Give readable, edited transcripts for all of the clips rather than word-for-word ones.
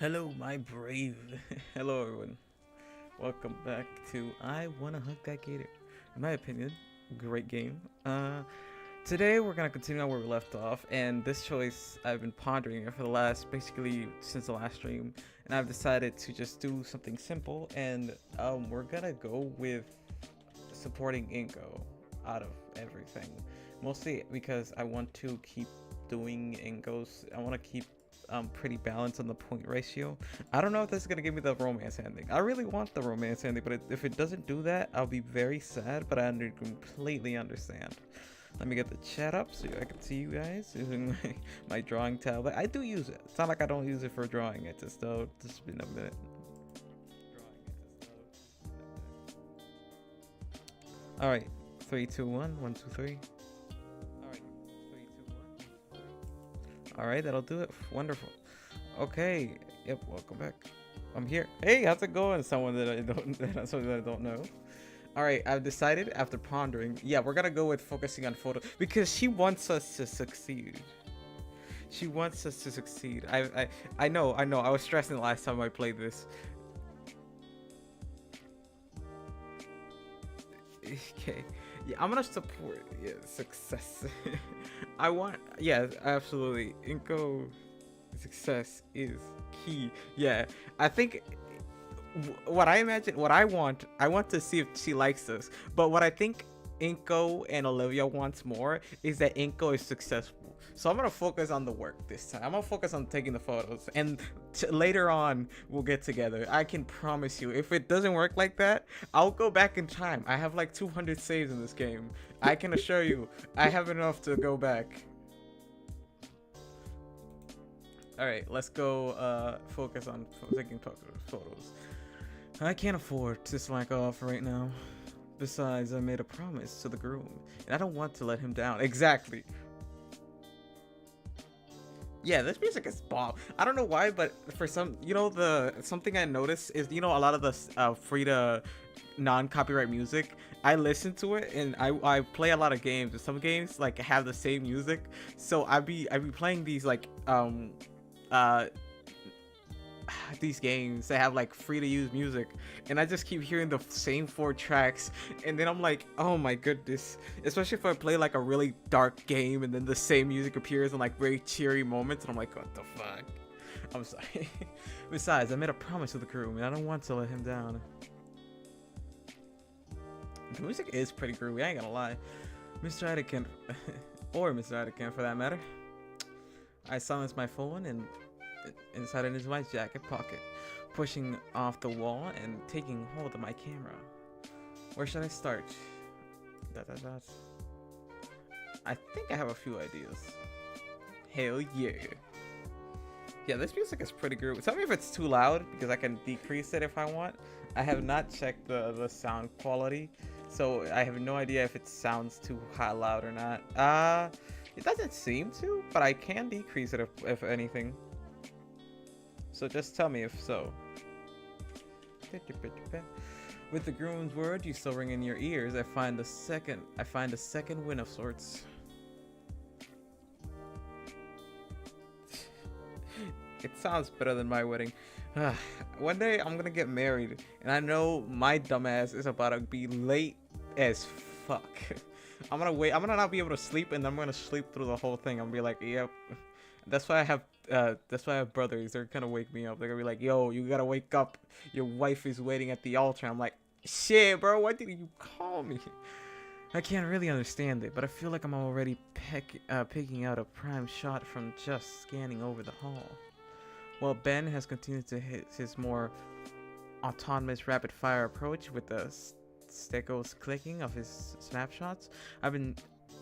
Hello, my brave. Hello, everyone. Welcome back to I Wanna Hug That Gator. In my opinion, great game. Today we're gonna continue on where we left off, and this choice I've been pondering it for the last, basically since the last stream, and I've decided to just do something simple, and we're gonna go with supporting Inko out of everything. Mostly because I want to keep doing Inkos. I want to keep pretty balanced on the point ratio. I don't know if this is gonna give me the romance ending. I really want the romance ending, but if it doesn't do that, I'll be very sad. But I completely understand. Let me get the chat up so I can see you guys using my drawing tablet. I do use it. It's not like I don't use it for drawing. It just been a minute. All right, 3, 2, 1, 1, 2, 3. All right, 3, 2, 1. All right, that'll do it. Wonderful. Okay. Yep. Welcome back. I'm here. Hey, how's it going? Someone that I don't know. All right. I've decided after pondering. Yeah, we're gonna go with focusing on photos because she wants us to succeed. She wants us to succeed. I know. I was stressing the last time I played this. Okay. Yeah, I'm gonna support success. I want absolutely. Inko success is key. Yeah. I think what I want to see if she likes this. But what I think Inko and Olivia wants more is that Inko is successful. So I'm gonna focus on the work this time. I'm gonna focus on taking the photos, and later on we'll get together. I can promise you, if it doesn't work like that, I'll go back in time. I have like 200 saves in this game. I can assure you, I have enough to go back. All right, let's go focus on taking photos. I can't afford to slack off right now. Besides, I made a promise to the groom, and I don't want to let him down. Exactly. Yeah, this music is bomb. I don't know why, but for some, something I noticed is, a lot of the free to non-copyright music, I listen to it and I play a lot of games, and some games like have the same music, so I be playing these like these games that have like free to use music, and I just keep hearing the same 4 tracks, and then I'm like, oh my goodness, especially if I play like a really dark game and then the same music appears in like very cheery moments, and I'm like, what the fuck. I'm sorry. Besides, I made a promise to the crew and I don't want to let him down. The music is pretty groovy, I ain't gonna lie. Mr. Anakin or Mr. Anakin for that matter. I silenced my phone and inside in his white jacket pocket, pushing off the wall and taking hold of my camera. Where should I start? I think I have a few ideas. Hell yeah. Yeah, this music is pretty good. Tell me if it's too loud, because I can decrease it if I want. I have not checked the sound quality, so I have no idea if it sounds too high loud or not. It doesn't seem to, but I can decrease it if anything. So just tell me if so. With the groom's word you still ring in your ears, I find a second win of sorts. It sounds better than my wedding. One day I'm gonna get married, and I know my dumbass is about to be late as fuck. I'm gonna wait. I'm gonna not be able to sleep, and I'm gonna sleep through the whole thing. I'm gonna be like, yep. That's why I have brothers. They're gonna wake me up. They're gonna be like, yo, you gotta wake up. Your wife is waiting at the altar. I'm like, shit, bro. Why didn't you call me? I can't really understand it, but I feel like I'm already picking out a prime shot from just scanning over the hall. While Ben has continued to hit his more autonomous rapid-fire approach with the stickles clicking of his snapshots, I've been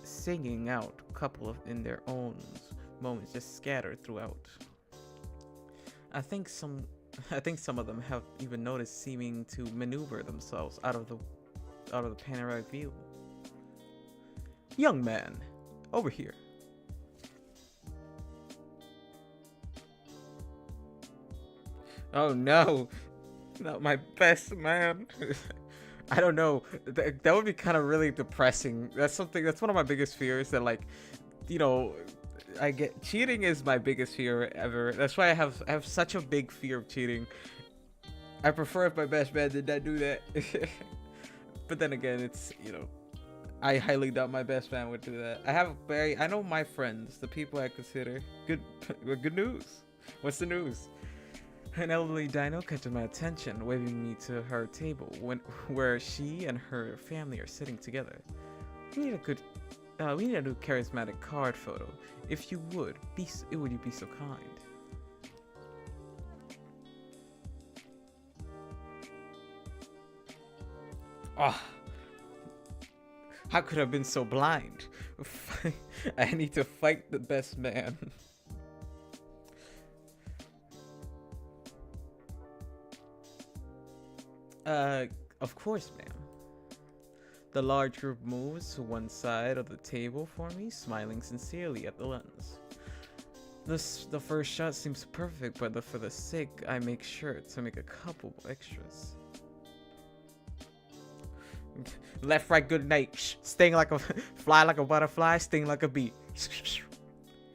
singing out a couple of in their own moments just scattered throughout. I think some of them have even noticed seeming to maneuver themselves out of the panoramic view. Young man, over here. Oh no, not my best man. I don't know. That would be kind of really depressing. That's one of my biggest fears, that like, I get cheating is my biggest fear ever. That's why I have such a big fear of cheating. I prefer if my best man did not do that. But then again, it's, you know, I highly doubt my best man would do that. I know my friends, the people I consider good. Good news. What's the news? An elderly dino catches my attention, waving me to her table where she and her family are sitting together. We need a new charismatic card photo. If you would you be so kind? Oh, how could I have been so blind? I need to fight the best man. Of course, ma'am. The large group moves to one side of the table for me, smiling sincerely at the lens. The first shot seems perfect, but for the sake, I make sure to make a couple extras. Left, right, good night. Sting like a fly like a butterfly, sting like a bee.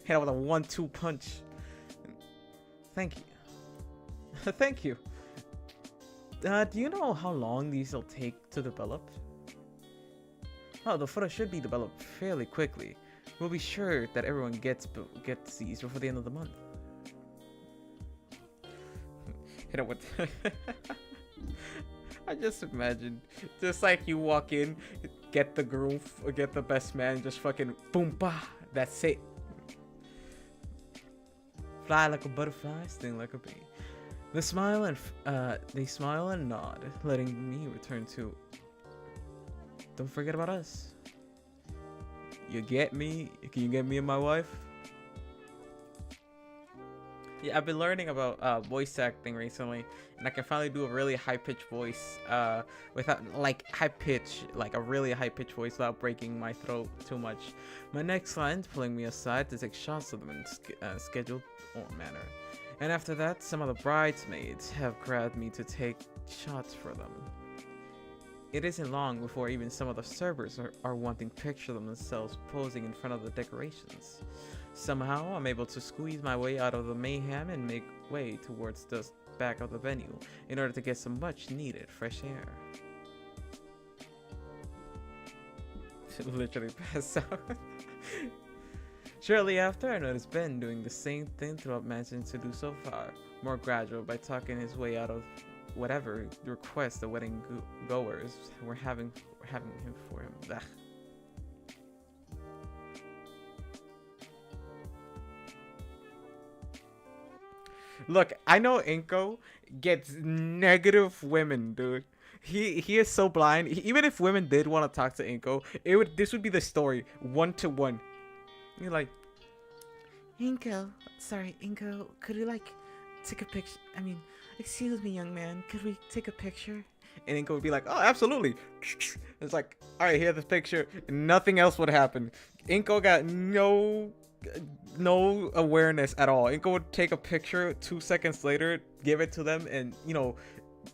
Hit with a 1-2 punch. Thank you. Thank you. Do you know how long these will take to develop? Oh, the photo should be developed fairly quickly. We'll be sure that everyone gets these before the end of the month. Hit it with. I just imagine, just like you walk in, get the groom, get the best man, just fucking boom, bah, that's it. Fly like a butterfly, sting like a bee. They smile and nod, letting me return to. Don't forget about us. You get me? Can you get me and my wife? Yeah, I've been learning about voice acting recently, and I can finally do a really high-pitched voice without, like, a really high-pitched voice without breaking my throat too much. My next client pulling me aside to take shots of them in scheduled manner. And after that, some of the bridesmaids have grabbed me to take shots for them. It isn't long before even some of the servers are wanting pictures of themselves posing in front of the decorations. Somehow, I'm able to squeeze my way out of the mayhem and make way towards the back of the venue in order to get some much-needed fresh air. Literally pass out. Shortly after, I noticed Ben doing the same thing throughout managing to do so far, more gradual by talking his way out of whatever request the wedding goers were having him for him. Ugh. Look, I know Inko gets negative women, dude. He is so blind. Even if women did want to talk to Inko, this would be the story 1-to-1. You're like, Inko, could we like take a picture? I mean, excuse me, young man, could we take a picture? And Inko would be like, oh, absolutely. It's like, all right, here's this picture. Nothing else would happen. Inko got no awareness at all. Inko would take a picture 2 seconds later, give it to them, and you know,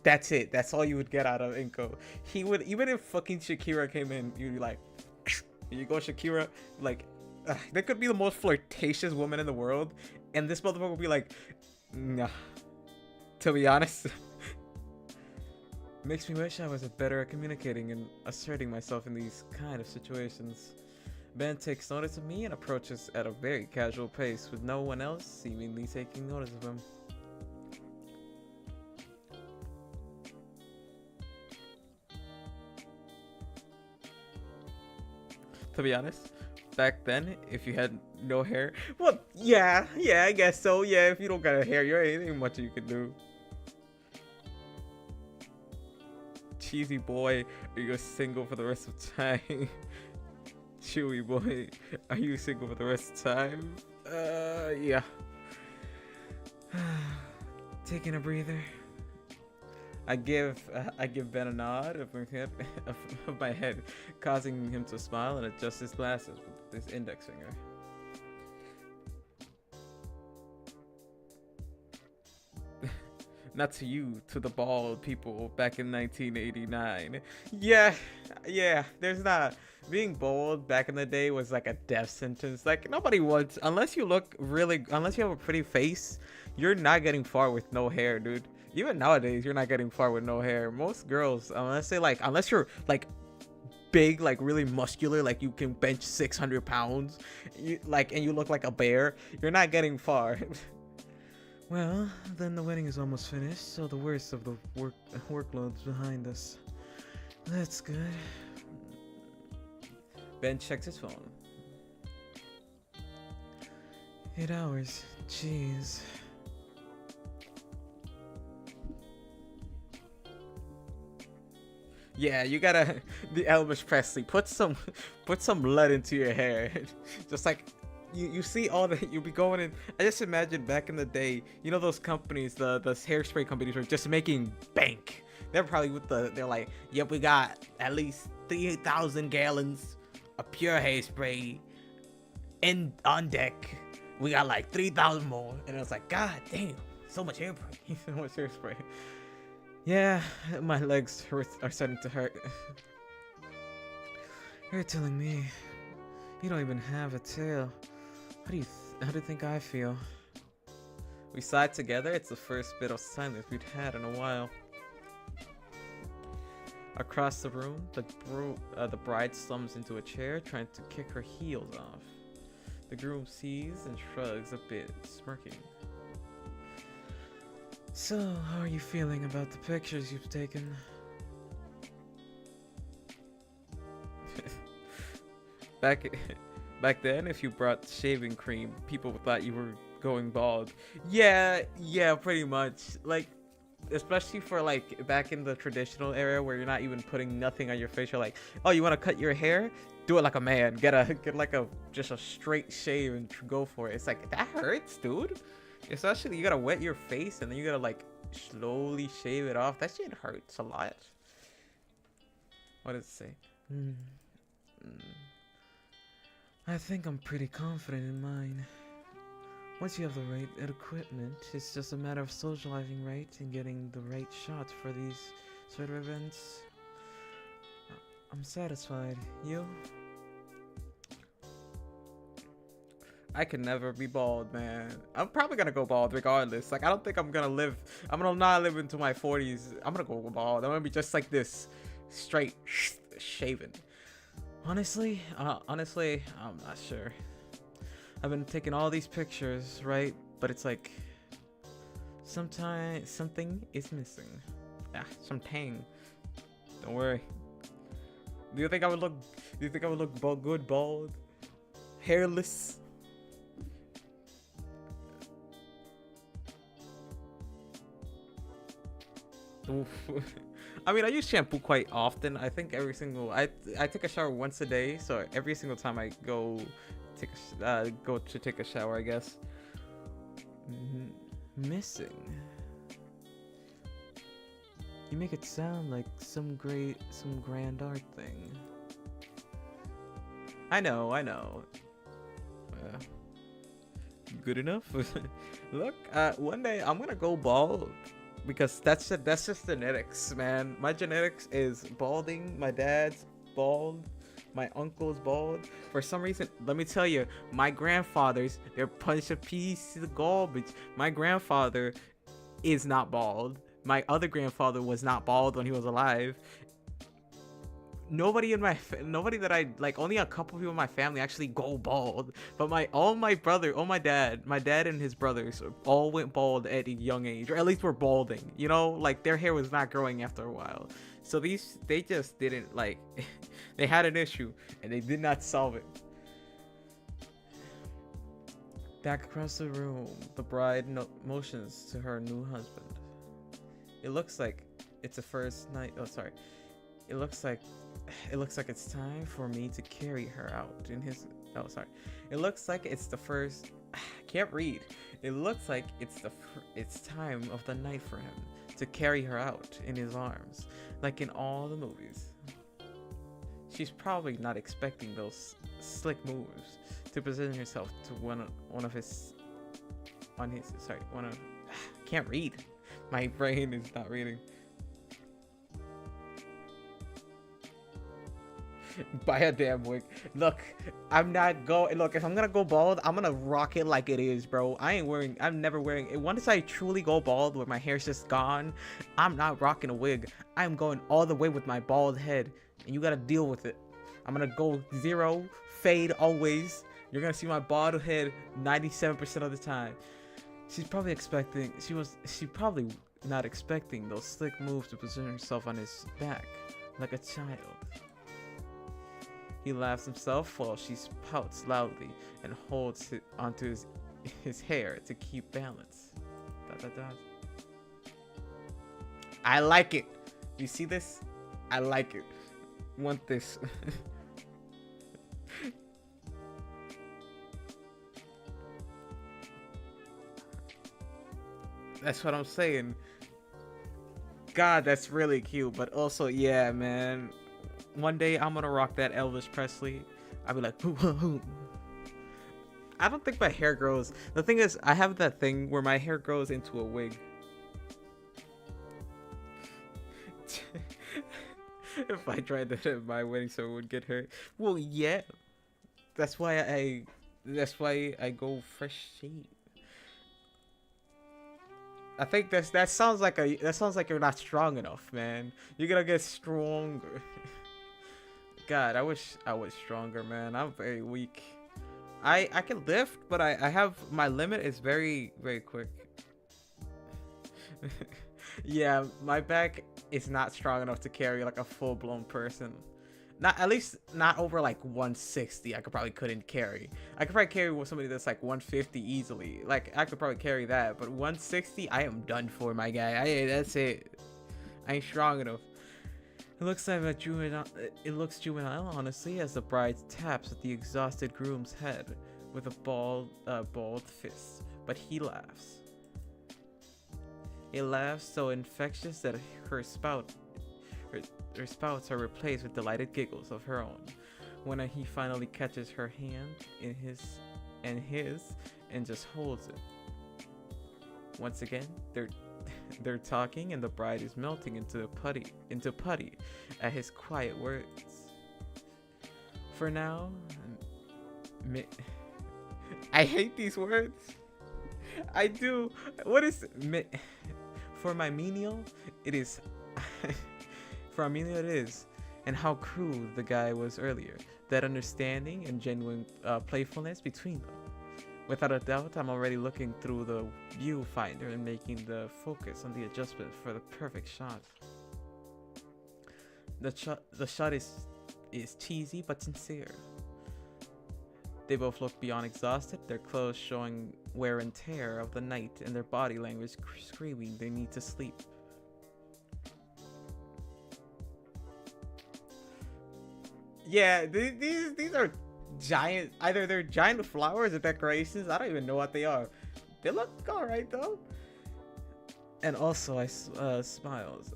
that's it. That's all you would get out of Inko. He would, even if fucking Shakira came in, you'd be like, you go Shakira, like, there could be the most flirtatious woman in the world, and this motherfucker would be like, nah. To be honest, makes me wish I was better at communicating and asserting myself in these kind of situations. Ben takes notice of me and approaches at a very casual pace, with no one else seemingly taking notice of him. To be honest, back then, if you had no hair, well, yeah, I guess so. Yeah, if you don't got a hair, there ain't much you can do. Cheesy boy, are you single for the rest of time? Chewy boy, are you single for the rest of time? Yeah. Taking a breather. I give Ben a nod of my head, causing him to smile and adjust his glasses with his index finger. Not to you, to the bald people back in 1989. Yeah, yeah, there's not. Being bald back in the day was like a death sentence. Like, nobody wants, unless you look really, unless you have a pretty face, you're not getting far with no hair, dude. Even nowadays, you're not getting far with no hair. Most girls, unless they like, unless you're like big, like really muscular, like you can bench 600 pounds, you like, and you look like a bear, you're not getting far. Well, then the wedding is almost finished, so the worst of the workload's behind us. That's good. Ben checks his phone. 8 hours. Jeez. Yeah, you gotta, the Elvis Presley, put some lead into your hair. Just like, you see all the, you'll be going in. I just imagine back in the day, you know those companies, the hairspray companies were just making bank. They're probably with they're like, yep, we got at least 3,000 gallons of pure hairspray on deck. We got like 3,000 more. And I was like, God damn, so much hairspray. So much hairspray. Yeah, my legs are starting to hurt. You're telling me you don't even have a tail. How do you think I feel? We sighed together. It's the first bit of silence we'd had in a while. Across the room, the bride slumps into a chair, trying to kick her heels off. The groom sees and shrugs a bit, smirking. So, how are you feeling about the pictures you've taken? Back then, if you brought shaving cream, people thought you were going bald. Yeah, pretty much. Like, especially for like back in the traditional era where you're not even putting nothing on your face. You're like, oh, you want to cut your hair? Do it like a man. Get like just a straight shave and go for it. It's like, that hurts, dude. Especially you gotta wet your face and then you gotta like slowly shave it off. That shit hurts a lot. What does it say? I think I'm pretty confident in mine. Once you have the right equipment, it's just a matter of socializing right and getting the right shots for these sort of events. I'm satisfied. You? I can never be bald, man. I'm probably gonna go bald regardless. Like, I don't think I'm gonna not live into my 40s. I'm gonna go bald. I'm gonna be just like this, straight shaven. Honestly, I'm not sure. I've been taking all these pictures, right? But it's like, sometimes something is missing. Some tang. Don't worry. Do you think I would look good bald? Hairless? Oof. I mean, I use shampoo quite often. I think I take a shower once a day, so every single time I go to take a shower, I guess. Missing. You make it sound like some grand art thing. I know. Good enough. Look, one day I'm gonna go bald. Because that's just genetics, man. My genetics is balding. My dad's bald. My uncle's bald. For some reason, let me tell you, my grandfathers, they're a bunch of pieces of garbage. My grandfather is not bald. My other grandfather was not bald when he was alive. Nobody that I like, only a couple people in my family actually go bald. But my dad and his brothers all went bald at a young age, or at least were balding. You know, like their hair was not growing after a while. So they just didn't like, they had an issue and they did not solve it. Back across the room, the bride motions to her new husband. It looks like it's the first night. Oh, sorry. It looks like it's time for me to carry her out in his. Oh, sorry. It looks like it's the first. I can't read. It looks like it's time of the night for him to carry her out in his arms, like in all the movies. She's probably not expecting those slick moves to position herself to one of his. Can't read. My brain is not reading. Buy a damn wig. Look, I'm not going. Look, if I'm gonna go bald, I'm gonna rock it like it is, bro. I'm never wearing it. Once I truly go bald, where my hair's just gone, I'm not rocking a wig. I'm going all the way with my bald head, and you gotta deal with it. I'm gonna go zero, fade always. You're gonna see my bald head 97% of the time. She's probably expecting. She probably not expecting those slick moves to position herself on his back, like a child. He laughs himself while she pouts loudly and holds it onto his hair to keep balance. Dot, dot, dot. I like it. You see this? I like it. Want this? That's what I'm saying. God, that's really cute. But also, yeah, man. One day I'm gonna rock that Elvis Presley. I'll be like, hoo, hoo, hoo. I don't think my hair grows. The thing is, I have that thing where my hair grows into a wig. If I tried that at my wedding, someone would get hurt. Well, yeah. That's why I go fresh shade. I think that sounds like you're not strong enough, man. You're gonna get stronger. God, I wish I was stronger, man. I'm very weak. I can lift, but I have my limit is very, very quick. Yeah, my back is not strong enough to carry like a full-blown person. Not, at least not over like 160. I couldn't carry. I could probably carry somebody that's like 150 easily. Like I could probably carry that, but 160, I am done for, my guy. That's it. I ain't strong enough. It looks juvenile, honestly, as the bride taps at the exhausted groom's head with a bald fist. But he laughs. A laugh so infectious that her spouts are replaced with delighted giggles of her own. When he finally catches her hand in his and just holds it. Once again, they're talking, and the bride is melting into putty at his quiet words. For now, I hate these words. I do. What is for my menial? It is. For Amelia it is. And how crude the guy was earlier. That understanding and genuine playfulness between them. Without a doubt, I'm already looking through the viewfinder and making the focus on the adjustment for the perfect shot. The shot is cheesy but sincere. They both look beyond exhausted, their clothes showing wear and tear of the night, and their body language screaming they need to sleep. Yeah, these are giant. Either they're giant flowers or decorations. I don't even know what they are. They look alright though. And also, smiles.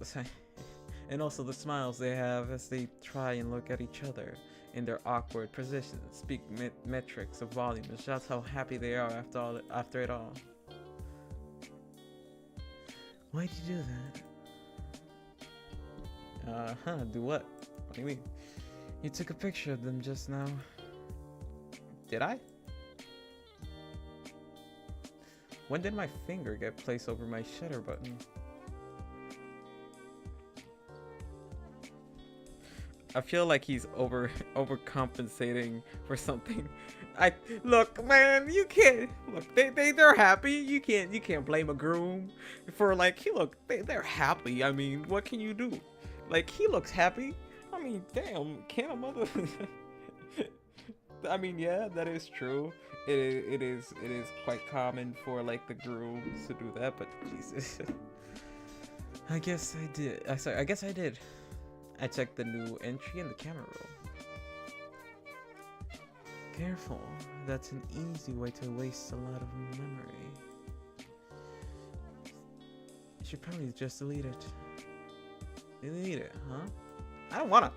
And also the smiles they have as they try and look at each other in their awkward positions speak metrics of volume. It shows how happy they are after it all. Why'd you do that? Do what? What do you mean? You took a picture of them just now. Did I? When did my finger get placed over my shutter button? I feel like he's overcompensating for something. Look, man, you can't look. They're happy. You can't blame a groom for they're happy. I mean, what can you do? Like, he looks happy. I mean, damn, can a mother? I mean, yeah, that is true. It is quite common for like the grooms to do that, but Jesus. I guess I did. I guess I did. I checked the new entry in the camera roll. Careful, that's an easy way to waste a lot of memory. You should probably just delete it. Delete it, huh? I don't wanna.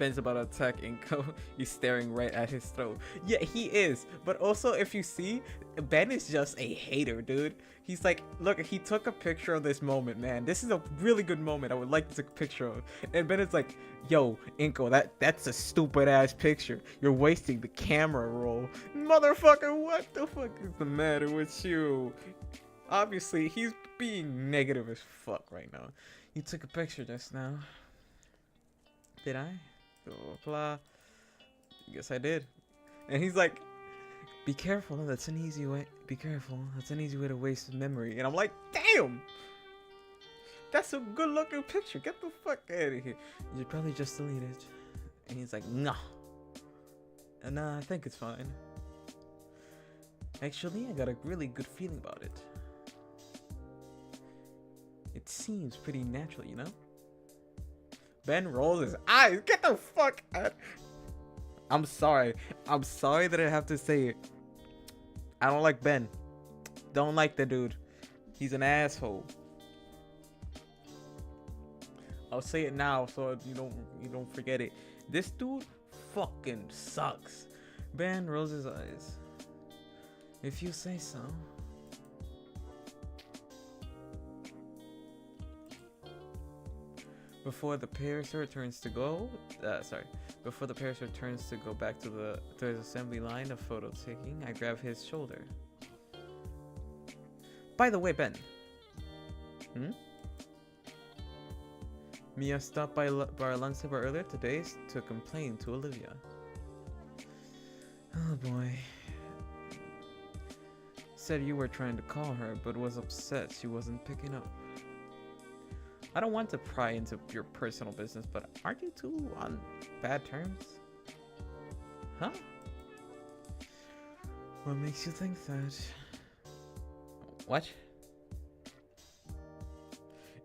Ben's about to attack Inko. He's staring right at his throat. Yeah, he is. But also, if you see, Ben is just a hater, dude. He's like, look, he took a picture of this moment, man. This is a really good moment. I would like to take a picture of. And Ben is like, yo, Inko, that's a stupid ass picture. You're wasting the camera roll. Motherfucker, what the fuck is the matter with you? Obviously, he's being negative as fuck right now. You took a picture just now. Did I? Blah, blah. Guess I did. And he's like, be careful, that's an easy way. Be careful, that's an easy way to waste memory. And I'm like, damn! That's a good looking picture. Get the fuck out of here. You should probably just delete it. And he's like, nah. And I think it's fine. Actually, I got a really good feeling about it. It seems pretty natural, you know? Ben rolls his eyes. Get the fuck out. I'm sorry. I'm sorry that I have to say it. I don't like Ben. Don't like the dude. He's an asshole. I'll say it now so you don't forget it. This dude fucking sucks. Ben rolls his eyes. If you say so. Before the parasite turns to go, before the parasite turns to go back to his assembly line of photo taking, I grab his shoulder. By the way, Ben. Mia stopped by our lunch table earlier today to complain to Olivia. Oh boy. Said you were trying to call her, but was upset she wasn't picking up. I don't want to pry into your personal business, but aren't you two on bad terms? Huh? What makes you think that? What?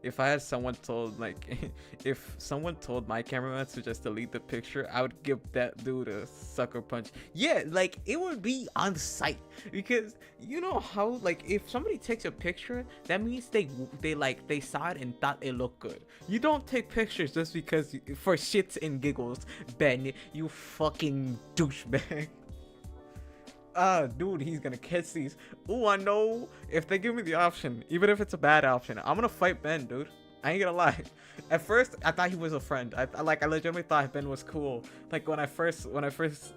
If I had someone told, like, if someone told my cameraman to just delete the picture, I would give that dude a sucker punch. Yeah, like, it would be on sight. Because, you know how, like, if somebody takes a picture, that means they saw it and thought it looked good. You don't take pictures just because, for shits and giggles, Ben, you fucking douchebag. Dude, he's gonna catch these. Ooh, I know. If they give me the option, even if it's a bad option, I'm gonna fight Ben, dude. I ain't gonna lie. At first, I thought he was a friend. I legitimately thought Ben was cool. Like when I first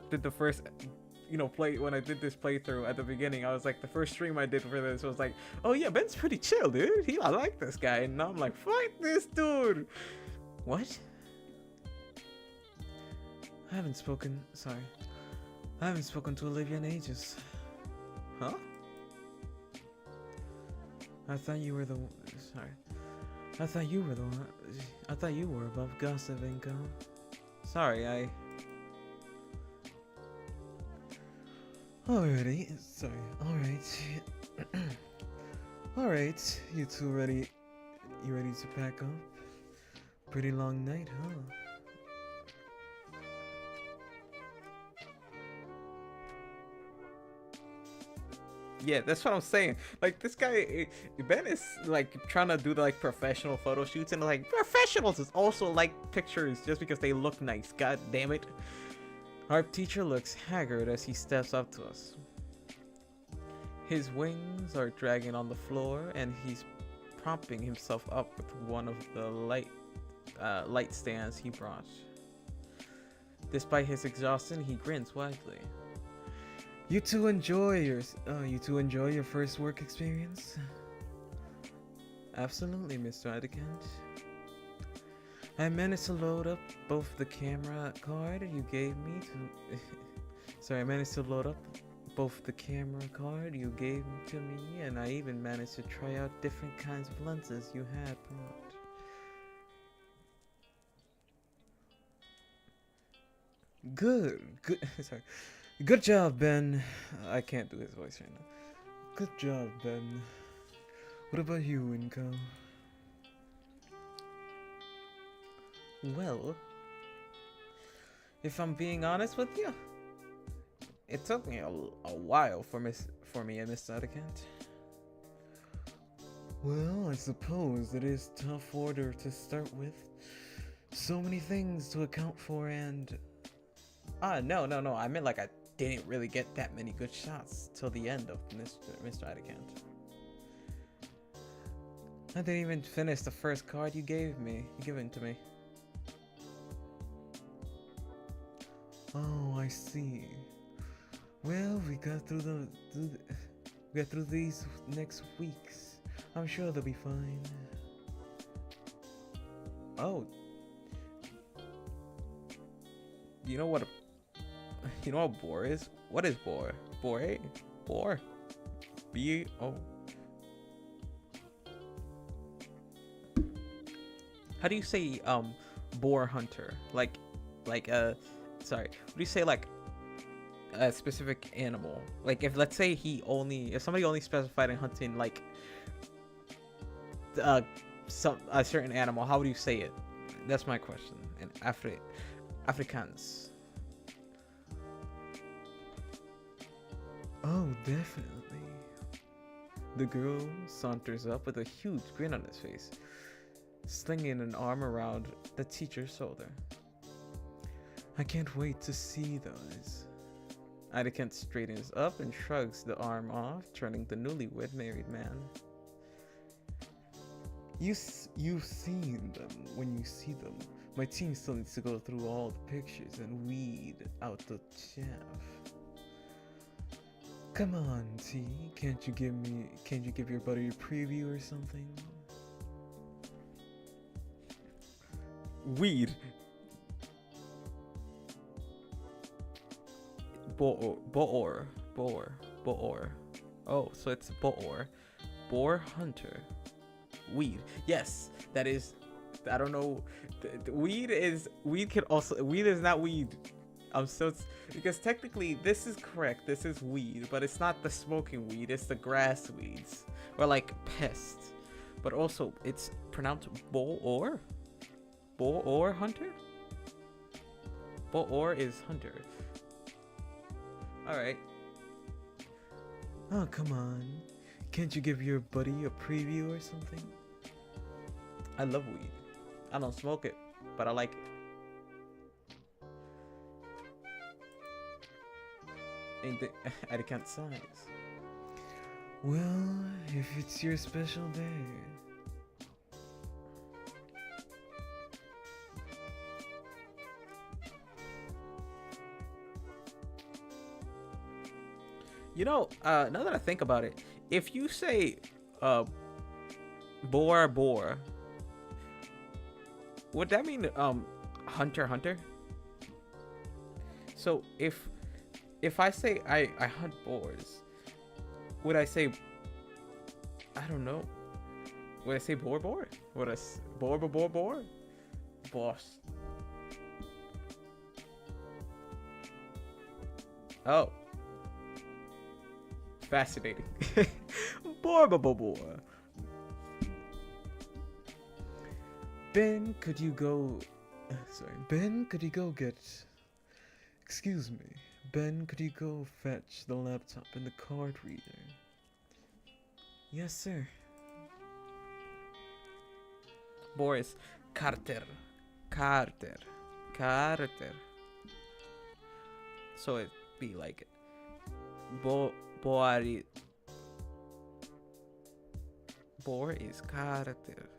did the first, when I did this playthrough at the beginning, I was like, the first stream I did for this was like, oh yeah, Ben's pretty chill, dude. I like this guy, and now I'm like, fight this dude. What? I haven't spoken to Olivia in ages. Huh? I thought you were the one. Sorry. I thought you were the one. I thought you were above gossip, Inko. Sorry, Alrighty. Sorry. Alright. Alright. You two ready? You ready to pack up? Pretty long night, huh? Yeah, that's what I'm saying. Like, this guy, Ben is like trying to do the like professional photo shoots, and like professionals is also like pictures just because they look nice. God damn it. Our teacher looks haggard as he steps up to us. His wings are dragging on the floor, and he's propping himself up with one of the light stands he brought. Despite his exhaustion, he grins widely. You two enjoy your first work experience? Absolutely, Mr. Adekant. I managed to load up both the camera card you gave me to me, and I even managed to try out different kinds of lenses you had brought. Good. Sorry. Good job, Ben. I can't do his voice right now. Good job, Ben. What about you, Inko? Well, if I'm being honest with you, it took me a while for me and Mr. Adekant. Well, I suppose it is tough order to start with. so many things to account for, and no. I meant like I didn't really get that many good shots till the end of Mr. Adicant. I didn't even finish the first card you gave to me. Oh, I see. Well, we got through these next weeks. I'm sure they'll be fine. Oh. You know what boar is? What is boar? Boar? B-O. How do you say boar hunter? Sorry. What do you say like a specific animal? Like if let's say if somebody only specified in hunting like a certain animal, how would you say it? That's my question. In Afrikaans. Oh, definitely. The girl saunters up with a huge grin on his face, slinging an arm around the teacher's shoulder. I can't wait to see those. Adicant straightens up and shrugs the arm off, turning the newlywed married man. You've seen them when you see them. My team still needs to go through all the pictures and weed out the chaff. Come on, T. Can't you give your buddy a preview or something? Weed. Boar. Oh, so it's boar. Boar hunter. Weed. Yes, that is. I don't know. Weed is not weed. I'm so because technically this is correct. This is weed, but it's not the smoking weed. It's the grass weeds or like pests. But also it's pronounced boar. Boar hunter. Boar is hunter. All right. Oh, come on. Can't you give your buddy a preview or something? I love weed. I don't smoke it, but I like it. Ain't the Adicant size. Well, if it's your special day. You know, now that I think about it, if you say boar, would that mean hunter? So if I say I hunt boars, would I say, I don't know, would I say boar? Would I boar? Boss. Oh. Fascinating. Boar. Ben, could you go get... Excuse me. Ben, could you go fetch the laptop and the card reader? Yes, sir. Boris, Carter. So it'd be like... Boar is Carter.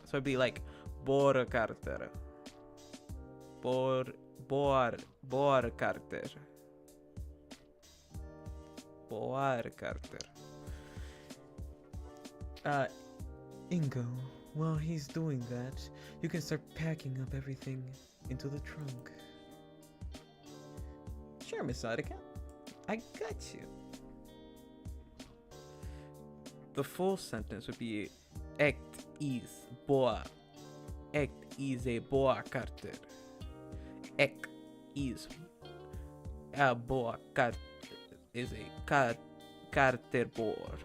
So it'd be like Boar Carter. Boar Carter. Ingo, while he's doing that, you can start packing up everything into the trunk. Sure, Miss Adicant. I got you. The full sentence would be Act is a boa Carter. Act is a boa Carter. Is a Carter boar.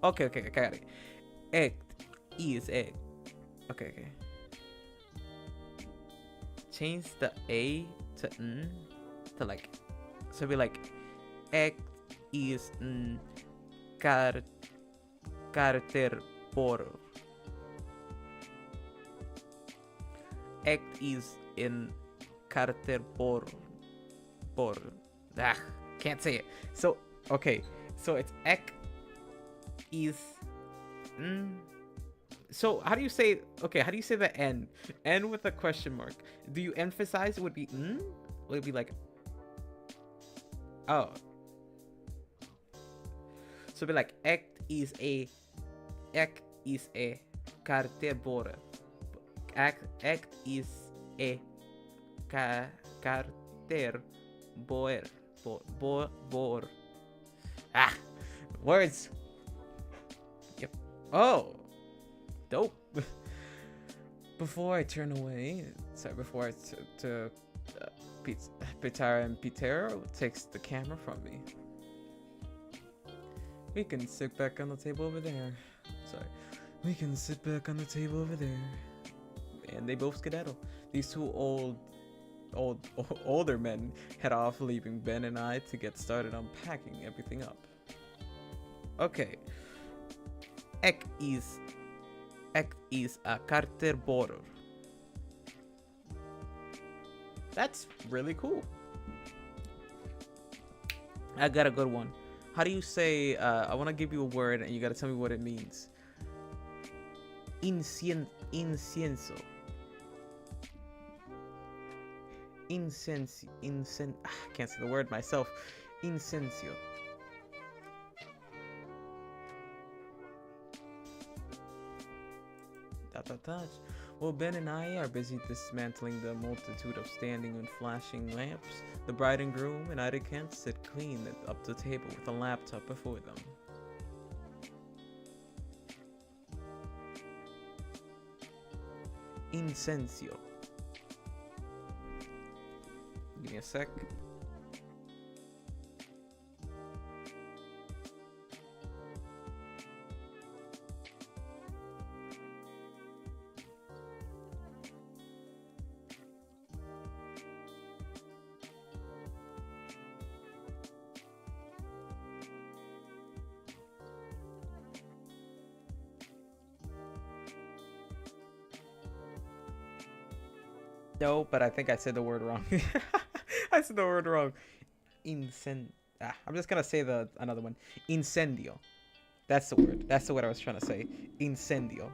Okay, I got it. Act is a. Okay. Change the A to N to like, so it'd be like act is Carter boar. Ek is in carter por. Ah, can't say it. So okay, so it's ek is. So how do you say? Okay, how do you say the n? N with a question mark. Do you emphasize? It would be n? Would it be like? Oh. So it'd be like ek is a carter por. Ek is a carter boer. Bor. Ah, words. Yep. Oh, dope. Before I turn away, before I Peter and Peter takes the camera from me. We can sit back on the table over there. Sorry. We can sit back on the table over there. And they both skedaddle. These two older men head off, leaving Ben and I to get started unpacking everything up. Okay. Ek is a carter border. That's really cool. I got a good one. How do you say, I want to give you a word and you got to tell me what it means. Incienso. I can't say the word myself. Incensio. Well, Ben and I are busy dismantling the multitude of standing and flashing lamps. The bride and groom and Ida-Kent sit clean up the table with a laptop before them. Incensio. Give me a sec. No, but I think I said the word wrong. I said the word wrong. I'm just gonna say another one. Incendio. That's the word. That's the word I was trying to say. Incendio.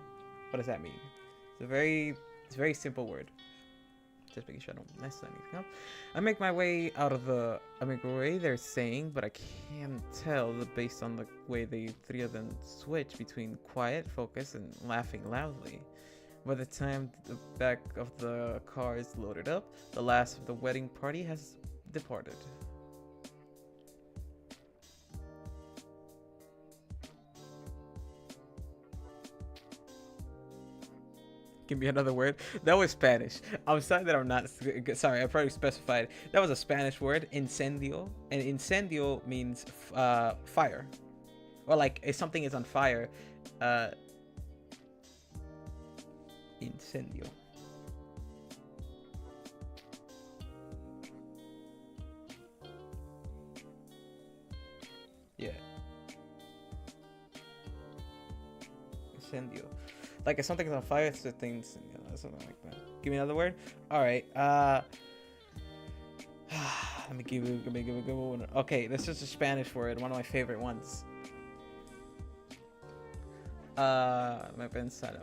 What does that mean? It's a very simple word. Just making sure I don't mess anything up. I make my way they're saying, but I can't tell based on the way the three of them switch between quiet, focus, and laughing loudly. By the time the back of the car is loaded up, the last of the wedding party has departed. Give me another word. That was Spanish. I'm sorry that I'm not sorry. I probably specified. That was a Spanish word, incendio, and incendio means fire, or like if something is on fire. Incendio. Yeah. Incendio. Like if something's on fire, it's the things, something like that. Give me another word. All right. Let me give you a good one. Okay, this is a Spanish word, one of my favorite ones. Me pensar.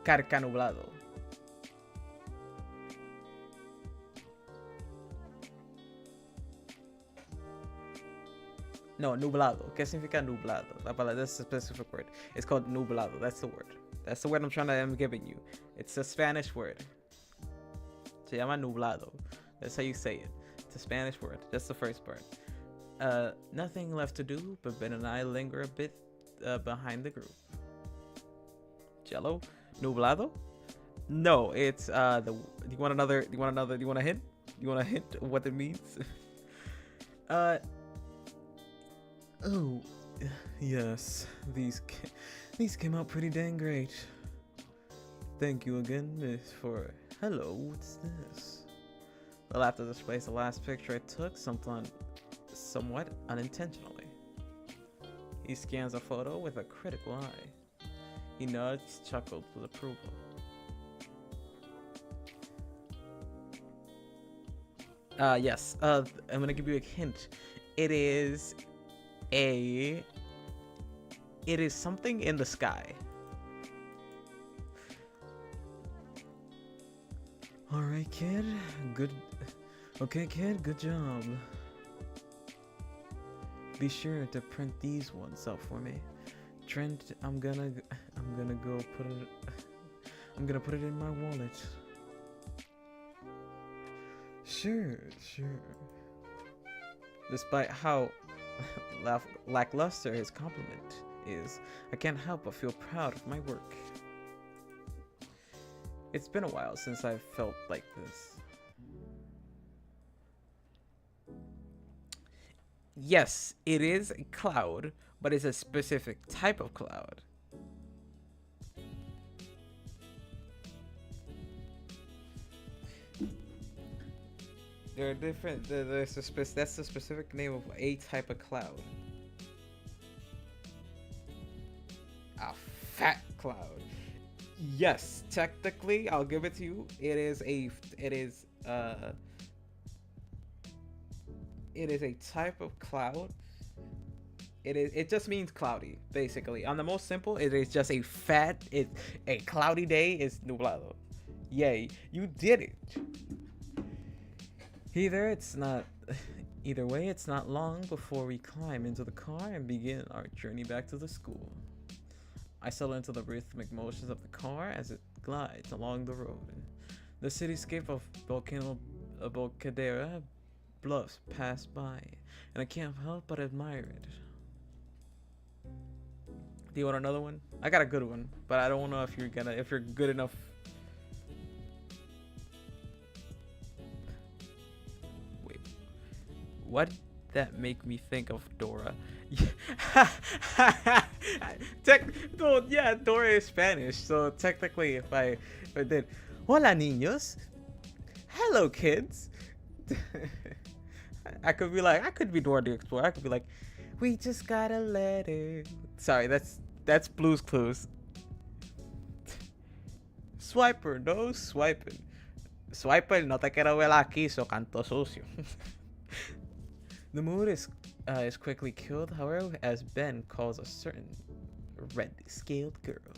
Carcanublado. No, nublado. ¿Qué significa nublado? La palabra, that's a specific word. It's called nublado. That's the word. That's the word I'm giving you. It's a Spanish word. Se llama nublado. That's how you say it. It's a Spanish word. That's the first part. Nothing left to do, but Ben and I linger a bit behind the group. Jello? Nublado? No, it's do you want a hint? You want a hint of what it means? Oh, yes. These came out pretty dang great. Thank you again, Miss, for... Hello, what's this? Well, after displays the last picture I took, somewhat unintentionally. He scans a photo with a critical eye. He nudged, chuckled with approval. Yes. I'm gonna give you a hint. It is a. It is something in the sky. All right, kid. Good. Okay, kid. Good job. Be sure to print these ones out for me. Trent, I'm gonna go put it. I'm gonna put it in my wallet. Sure. Despite how lackluster his compliment is, I can't help but feel proud of my work. It's been a while since I've felt like this. Yes, it is a cloud, but it's a specific type of cloud. There are different. That's the specific name of a type of cloud. A fat cloud. Yes, technically, I'll give it to you. It is a type of cloud. It just means cloudy, basically. On the most simple, it is just a cloudy day is nublado. Yay, you did it. Either way, it's not long before we climb into the car and begin our journey back to the school. I settle into the rhythmic motions of the car as it glides along the road. The cityscape of Volcadera bluffs pass by, and I can't help but admire it. Do you want another one? I got a good one, but I don't know if you're good enough. Wait, what did that make me think of Dora? Yeah, Dora is Spanish, so technically if I did, hola niños, hello kids. I could be Dora the Explorer. I could be like, we just got a letter. Sorry, that's Blue's Clues. Swiper, no swiping. Swiper, no te quiero ver aquí, so canto sucio. The mood is quickly killed, however, as Ben calls a certain red-scaled girl.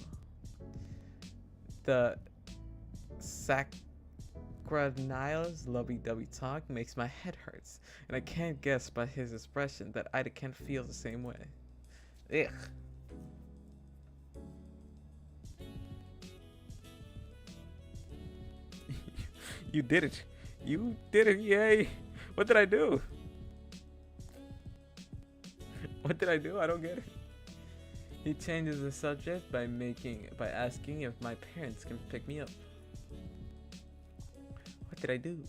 The Sacranile's lovey-dovey talk makes my head hurts, and I can't guess by his expression that I can't feel the same way. Ugh. You did it. You did it, yay. What did I do? What did I do? I don't get it. He changes the subject by asking if my parents can pick me up. What did I do?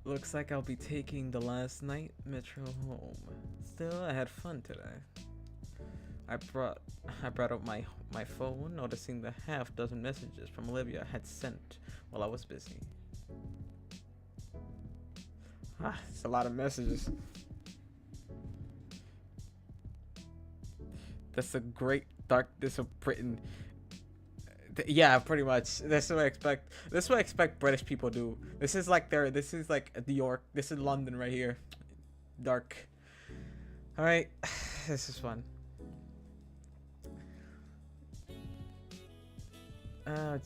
Looks like I'll be taking the last night metro home. Still, I had fun today. I brought up my phone, noticing the half-dozen messages from Olivia had sent while I was busy. It's a lot of messages. That's a great darkness of Britain. Yeah, pretty much. That's what I expect. This is what I expect British people do. This is like New York. This is London right here. Dark. All right, this is fun.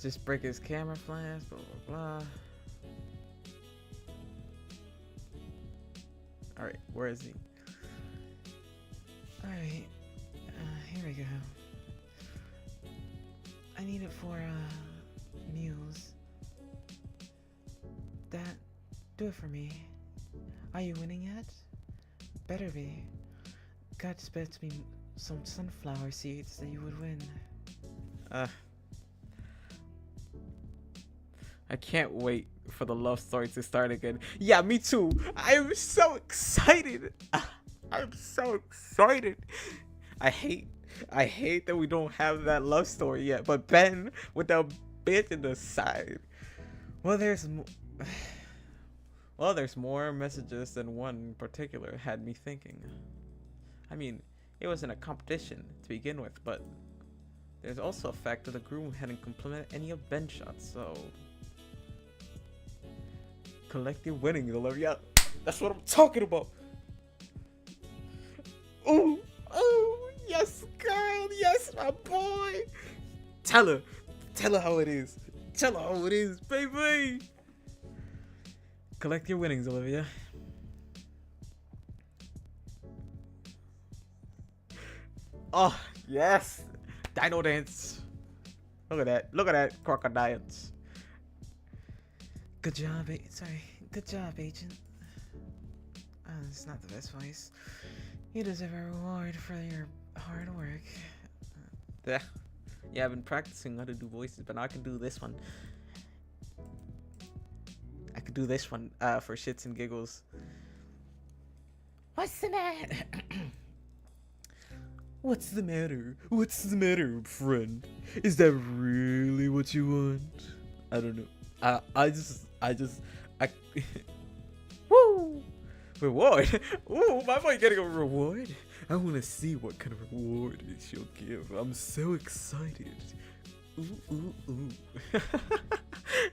Just break his camera flash. Blah blah blah. All right, where is he? All right. Here we go. I need it for meals. That do it for me. Are you winning yet? Better be. God expects me some sunflower seeds that you would win. I can't wait for the love story to start again. Yeah, me too. I'm so excited. I'm so excited. I hate that we don't have that love story yet. But Ben with the bit in the side. Well, there's more messages than one in particular had me thinking. I mean, it wasn't a competition to begin with, but There's also a fact that the groom hadn't complimented any of Ben's shots, so collect your winnings, Olivia. That's what I'm talking about. Ooh, ooh, yes, girl, yes, my boy. Tell her how it is. Tell her how it is, baby. Collect your winnings, Olivia. Oh, yes. Dino dance. Look at that. Look at that, crocodiles. Good job, sorry. Good job, agent. It's not the best voice. You deserve a reward for your hard work. Yeah, I've been practicing how to do voices, but now I can do this one. I could do this one for shits and giggles. What's the matter? What's the matter? What's the matter, friend? Is that really what you want? I don't know. I just Woo! Reward? Ooh, my boy getting a reward? I want to see what kind of reward she'll give. I'm so excited. Ooh.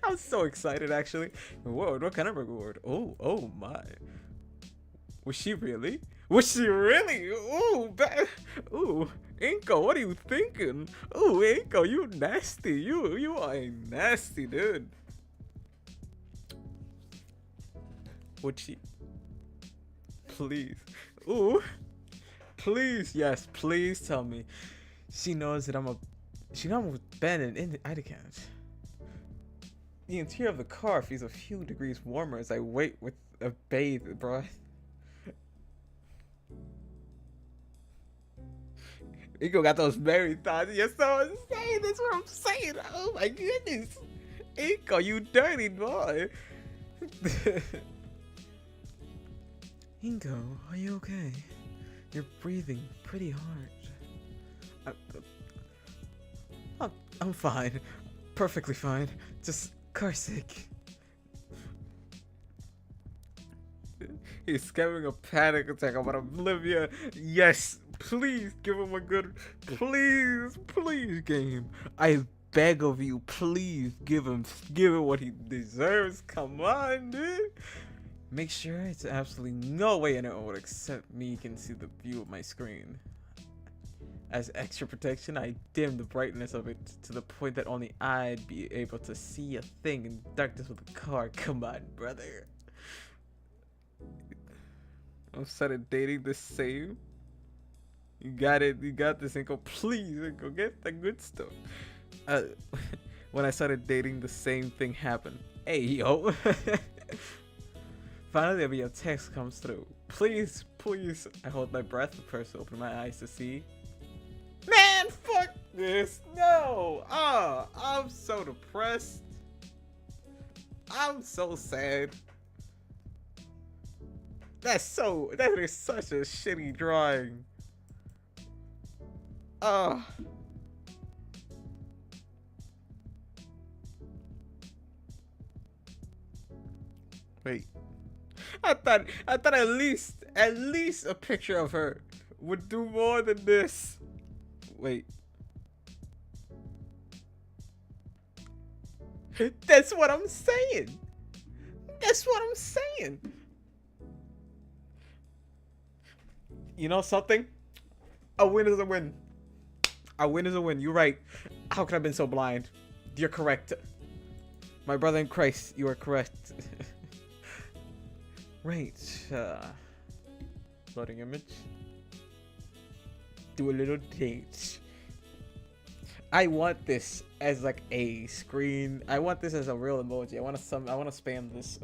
I'm so excited, actually. Reward? What kind of reward? Oh my. Was she really? Was she really? Ooh, Inko, what are you thinking? Ooh, Inko, you nasty. You are a nasty dude. Would she? Please. Ooh. Please, yes, please tell me. She knows that she knows with Ben and I can't. The interior of the car feels a few degrees warmer as I wait with a bathed breath. Ego got those berry thoughts. You're so insane. That's what I'm saying. Oh my goodness. Ego, you dirty boy. Ingo, are you okay? You're breathing pretty hard. I'm fine. Perfectly fine. Just car sick. He's having a panic attack about Olivia. Yes, please give him a good... Please, game. I beg of you, please give him what he deserves. Come on, dude. Make sure it's absolutely no way anyone would except me can see the view of my screen. As extra protection, I dim the brightness of it to the point that only I'd be able to see a thing in darkness with a car. Come on, brother. I'm started dating the same. You got it. You got this, Inko. Please, Inko, get the good stuff. When I started dating, the same thing happened. Hey, yo. Finally, a text comes through. Please. I hold my breath and first open my eyes to see. Man, fuck this. No. I'm so depressed. I'm so sad. That is such a shitty drawing. Wait. I thought at least a picture of her would do more than this. Wait. That's what I'm saying. You know something? A win is a win. A win is a win. You're right. How could I have been so blind? You're correct. My brother in Christ, you are correct. Right. Loading image. Do a little date. I want this as like a screen. I want this as a real emoji. I want to spam this.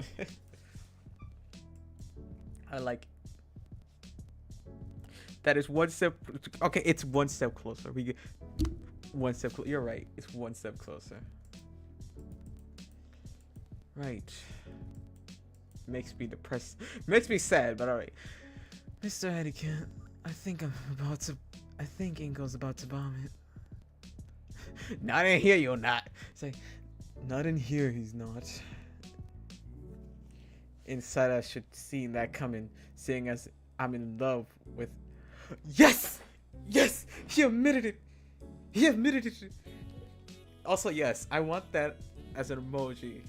I like. That is one step. Okay, it's one step closer. We get one step. You're right. It's one step closer. Right. Makes me depressed. Makes me sad, but alright. Mr. Etiquette, I think Ingo's about to bomb it. Not in here, you're not. It's like, not in here, he's not. Inside, I should see that coming, seeing as I'm in love with... Yes! Yes! He admitted it! He admitted it. Also, yes, I want that as an emoji.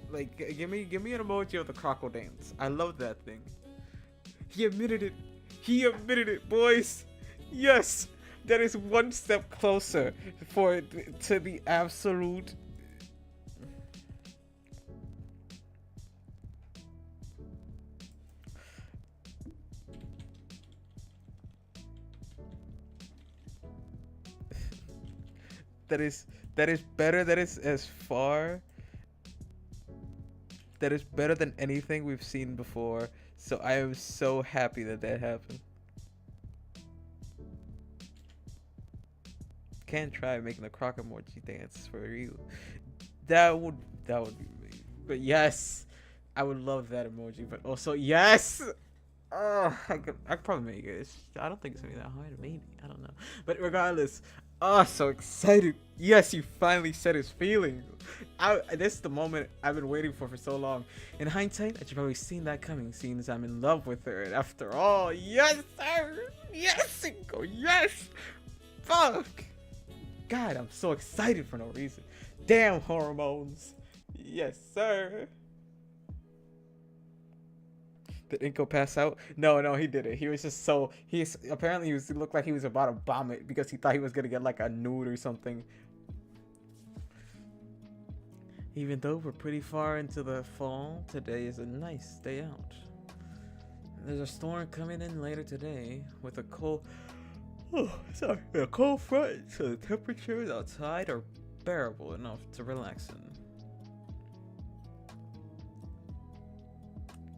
Like, give me an emoji of the crocodile dance. I love that thing. He admitted it. He admitted it, boys. Yes, that is one step closer to the absolute. That is better. That is as far. That is better than anything we've seen before. So I am so happy that that happened. Can't try making a croc emoji dance for you. That would be amazing. But yes, I would love that emoji. But also yes. I could probably make it. I don't think it's gonna be that hard. Maybe, I don't know. But regardless, so excited. Yes, you finally said his feelings. This is the moment I've been waiting for so long. In hindsight, I should probably seen that coming, seeing as I'm in love with her. And after all, yes, sir. Yes, Cinco. Yes. Fuck. God, I'm so excited for no reason. Damn hormones. Yes, sir. Did Inko pass out? No, he didn't. He was just so he looked like he was about to vomit because he thought he was gonna get like a nude or something. Even though we're pretty far into the fall, today is a nice day out. There's a storm coming in later today with a cold front, so the temperatures outside are bearable enough to relax in.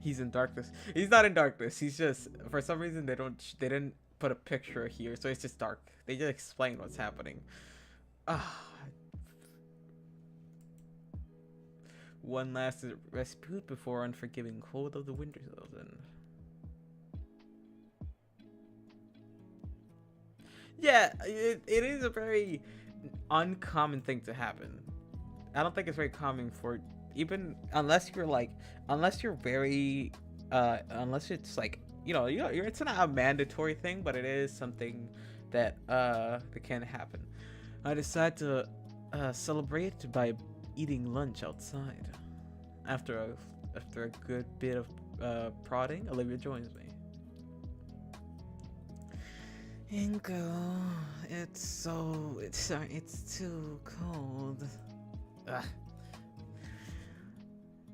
He's in darkness. He's not in darkness. He's just, for some reason they didn't put a picture here, so it's just dark. They just explain what's happening. One last respite before unforgiving cold of the winter settles in. Yeah, it is a very uncommon thing to happen. I don't think it's very common for even unless you're very unless it's like it's not a mandatory thing, but it is something that can happen. I decide to celebrate by eating lunch outside. After a good bit of prodding, Olivia joins me. Inko, it's too cold. Ugh.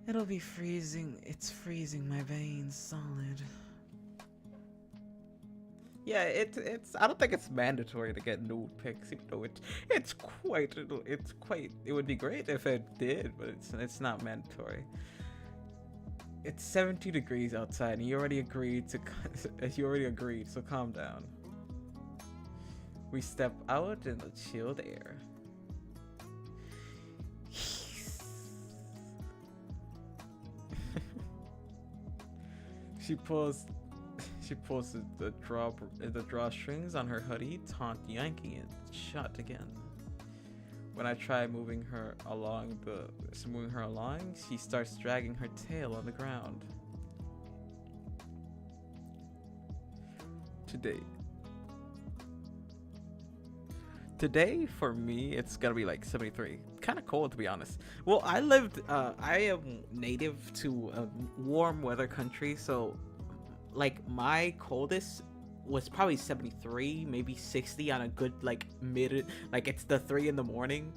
It'll be freezing. It's freezing my veins solid. Yeah, it's. I don't think it's mandatory to get nude pics, even though it would be great if it did, but it's not mandatory. It's 70 degrees outside, and you already agreed, so calm down. We step out in the chilled air. She pulls the drawstrings on her hoodie, yanking it shut again. When I try moving her along, she starts dragging her tail on the ground. Today for me, it's gonna be like 73. Kind of cold, to be honest. Well, I am native to a warm weather country, so like my coldest was probably 73, maybe 60 on a good like mid, like it's the 3 in the morning.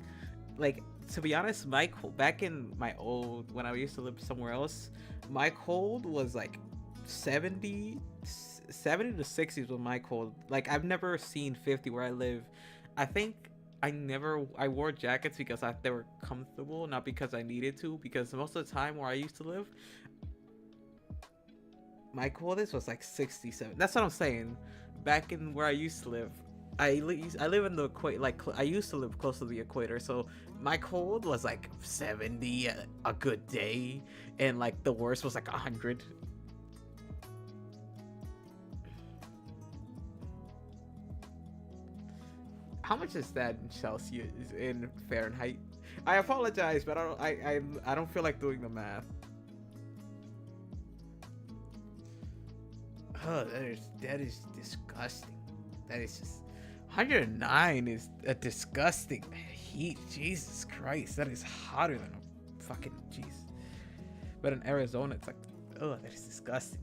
Like, to be honest, back in when I used to live somewhere else, my cold was like 70 to 60s was my cold. Like, I've never seen 50 where I live. I think I wore jackets because they were comfortable, not because I needed to, because most of the time where I used to live, my coldest was like 67. That's what I'm saying. Back in where I used to live, I live in the equator. Like, I used to live close to the equator, so my cold was like 70 a good day, and like the worst was like 100. How much is that in Celsius, in Fahrenheit? I apologize, but I don't feel like doing the math. Oh, that is disgusting. That is just 109 is a disgusting heat. Jesus Christ, that is hotter than a fucking jeez. But in Arizona, it's like, oh, that is disgusting.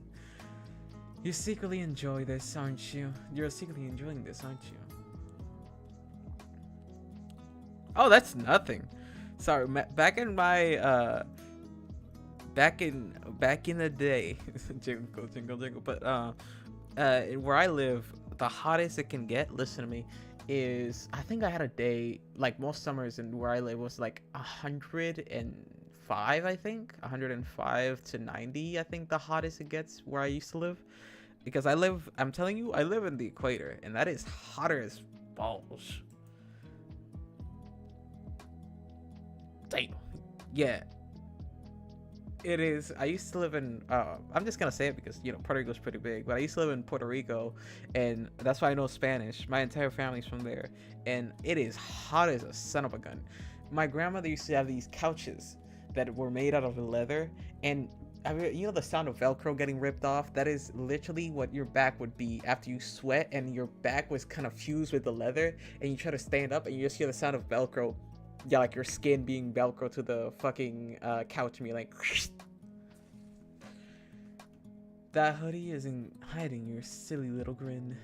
You secretly enjoy this, aren't you? You're secretly enjoying this, aren't you? Oh, that's nothing. Sorry, back in my back in the day, jingle jingle jingle. But where I live, the hottest it can get, listen to me, is I think I had a day like most summers and where I live was like 105. I think 105 to 90. I think the hottest it gets where I used to live, because I'm telling you, I live in the equator, and that is hotter as balls. Damn. Yeah. It is. I used to live in I'm just gonna say it because, you know, Puerto Rico's pretty big, but I used to live in Puerto Rico, and that's why I know Spanish. My entire family's from there, and it is hot as a son of a gun. My grandmother used to have these couches that were made out of leather, and I mean, you know the sound of Velcro getting ripped off? That is literally what your back would be after you sweat and your back was kind of fused with the leather, and you try to stand up and you just hear the sound of Velcro. Yeah, like your skin being Velcro to the fucking couch, and you're like, that hoodie isn't hiding your silly little grin.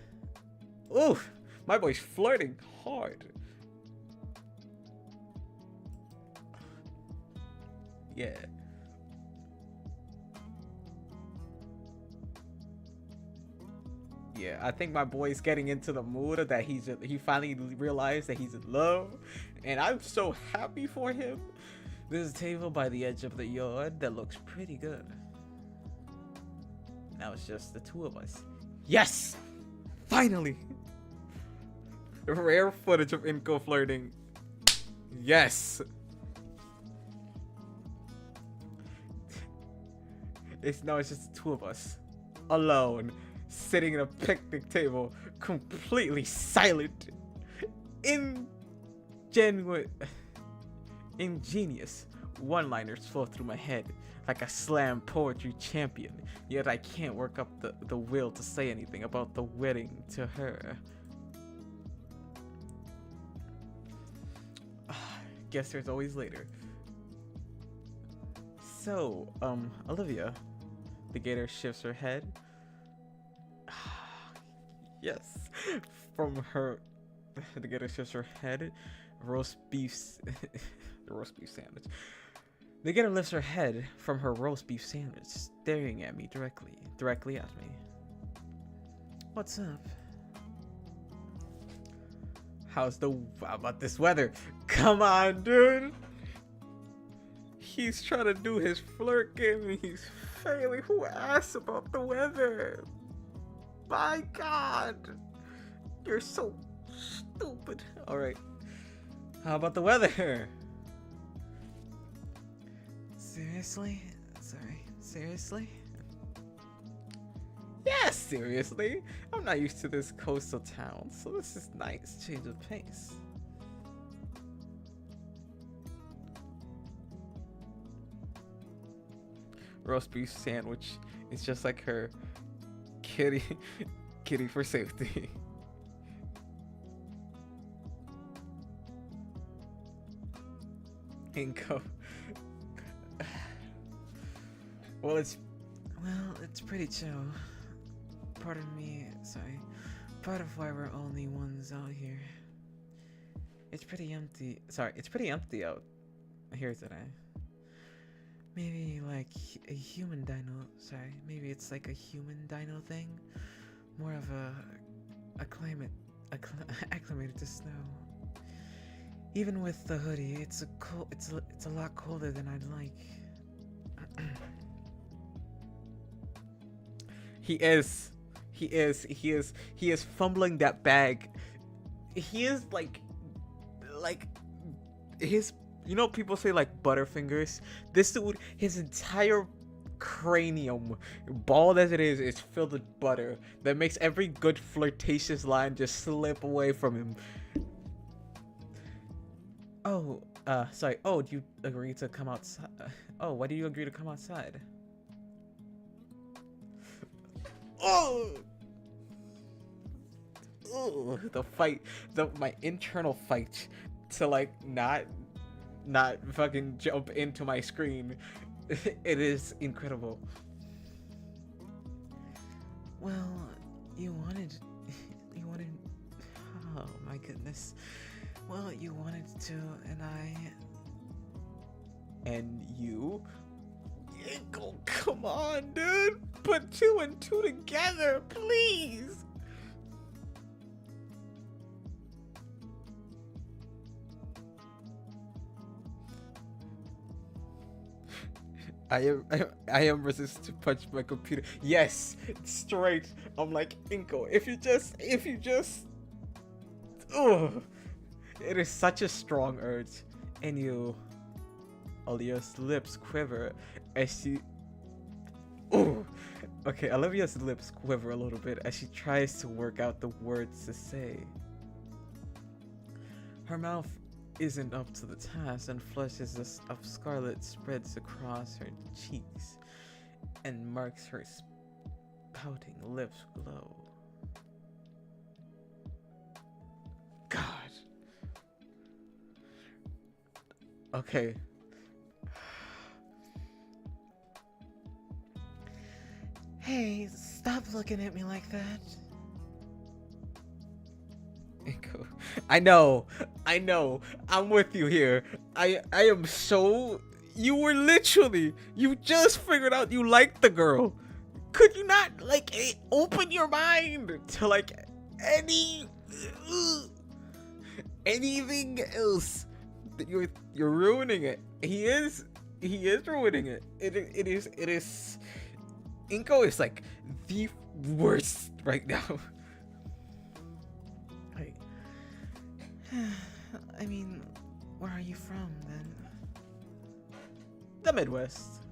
Oof, my boy's flirting hard. Yeah. Yeah, I think my boy's getting into the mood of that he finally realized that he's in love, and I'm so happy for him. There's a table by the edge of the yard that looks pretty good. Now it's just the two of us. Yes! Finally! Rare footage of Inco flirting. Yes! It's just the two of us. Alone. Sitting at a picnic table, completely silent. Ingenious one-liners flow through my head like a slam poetry champion, yet I can't work up the will to say anything about the wedding to her. Guess there's always later. So, Olivia, the gator shifts her head. Yes, from her, the gator shifts her head. Roast beef, the roast beef sandwich. The gator lifts her head from her roast beef sandwich, staring at me directly at me. What's up? How about this weather? Come on, dude. He's trying to do his flirt game and he's failing. Who asked about the weather? My God, you're so stupid. All right, how about the weather? Seriously? Seriously? Yes, seriously. I'm not used to this coastal town, so this is nice change of pace. Roast beef sandwich is just like her kitty for safety. Inco. Well, it's pretty chill. Part of why we're only ones out here. It's pretty empty. It's pretty empty out here today. Maybe like a human dino. Maybe it's like a human dino thing. More of acclimated to snow. Even with the hoodie, it's a lot colder than I'd like. He is fumbling that bag. He is like his, you know, people say like butterfingers. This dude, his entire cranium, bald as it is filled with butter that makes every good flirtatious line just slip away from him. Oh, sorry. Oh, do you agree to come outside? Oh, why do you agree to come outside? Oh! ugh, the fight, my internal fight to like not fucking jump into my screen. It is incredible. Well, you wanted, you wanted. Oh my goodness. Well, you wanted to, and I. And you? Inkle, come on, dude. Put 2 and 2 together, please. I am resistant to punch my computer. Yes, straight. I'm like, Inko, if you just ugh. It is such a strong urge. And you, Olivia's lips quiver as she ooh. Okay, Olivia's lips quiver a little bit as she tries to work out the words to say. Her mouth isn't up to the task, and flushes of scarlet spreads across her cheeks and marks her pouting lips glow. God. Okay. Hey, stop looking at me like that. I know, I'm with you here. I am so. You were literally. You just figured out you liked the girl. Could you not like open your mind to like anything else? You're ruining it. He is ruining it. It is. Inko is like the worst right now. I mean, where are you from then? The Midwest.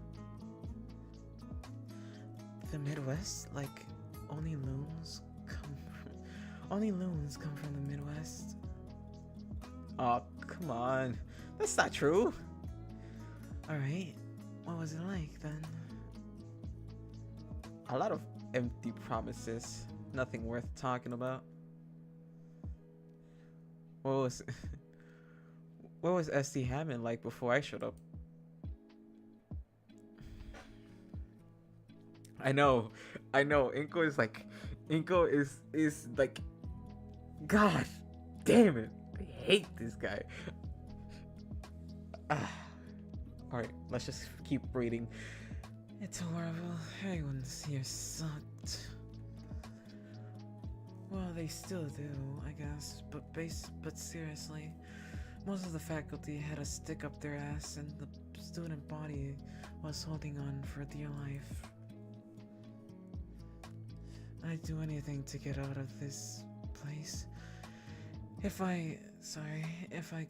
The Midwest? Like only loons come from the Midwest? Oh, come on. That's not true. Alright. What was it like then? A lot of empty promises. Nothing worth talking about. What was SD Hammond like before I showed up? I know. Inko is like, God damn it. I hate this guy. Alright, let's just keep reading. It's horrible. Everyone's here sucked. Well, they still do, I guess, but seriously, most of the faculty had a stick up their ass and the student body was holding on for dear life. I'd do anything to get out of this place. If I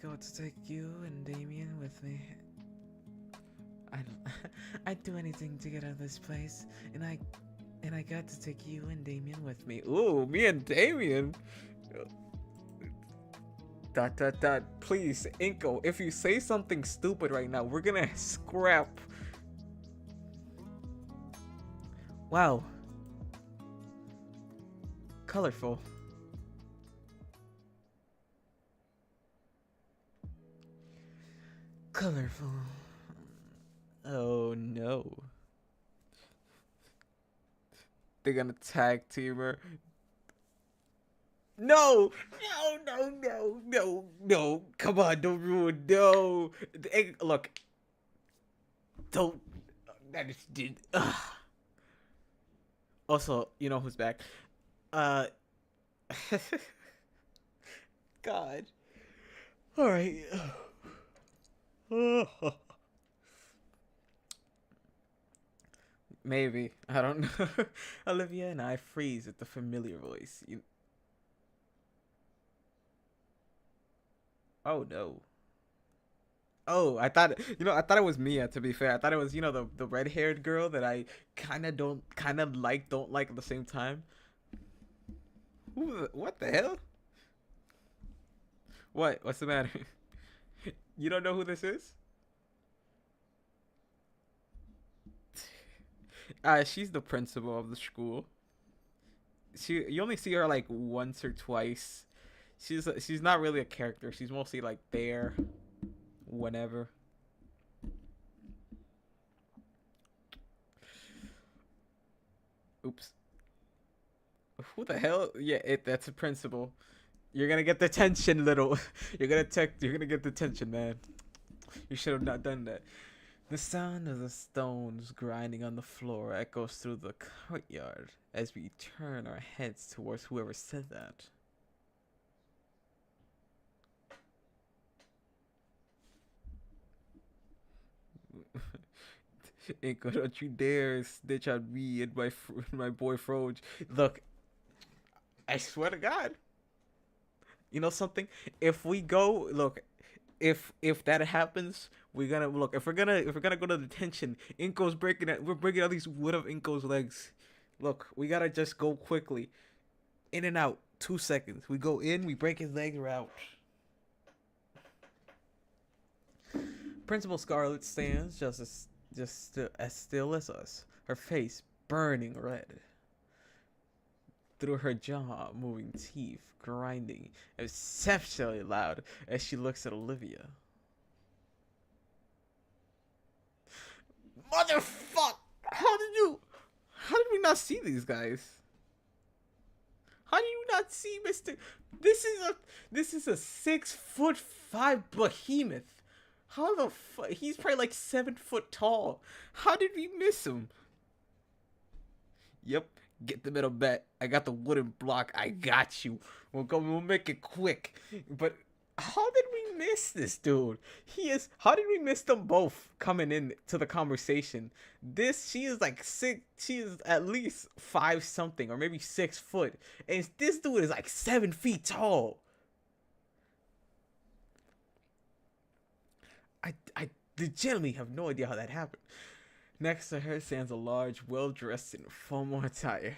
go to take you and Damien with me. I'd do anything to get out of this place, and I got to take you and Damien with me. Ooh, me and Damien. ... Please, Inko, if you say something stupid right now, we're gonna scrap. Wow. Colorful. Colorful. Oh no. They're gonna tag team her. No! Come on, don't ruin. No. Hey, look. Don't. That is did. Also, you know who's back? God. All right. Maybe. I don't know. Olivia and I freeze at the familiar voice. Oh no. Oh, I thought it was Mia, to be fair. I thought it was, the red-haired girl that I kind of don't like at the same time. What the hell? What's the matter? You don't know who this is? She's the principal of the school. you only see her like once or twice. She's not really a character. She's mostly like there, whenever. Oops. Who the hell? Yeah, that's a principal. You're gonna get detention, little. You're gonna get detention, man. You should have not done that. The sound of the stones grinding on the floor echoes through the courtyard as we turn our heads towards whoever said that. Inko, don't you dare snitch on me and my boy Froge. Look, I swear to God. You know something? If we go, look, if that happens, we're gonna look. If we're gonna go to detention, Inko's breaking it. We're breaking all these wood of Inko's legs. Look, we gotta just go quickly, in and out. 2 seconds. We go in, we break his legs, we're out. Principal Scarlet stands as still as us, her face burning red. Through her jaw, moving teeth, grinding exceptionally loud as she looks at Olivia. Motherfuck! How did we not see these guys? How do you not see Mr. This is a 6'5" behemoth. How the fuck? He's probably like 7 foot tall. How did we miss him? Yep. Get the middle bet. I got the wooden block. I got you. We'll make it quick. But how did we miss this dude? How did we miss them both coming in to the conversation? She is like 6, she is at least 5 something or maybe 6 foot. And this dude is like 7 feet tall. I legitimately have no idea how that happened. Next to her stands a large, well-dressed in formal attire.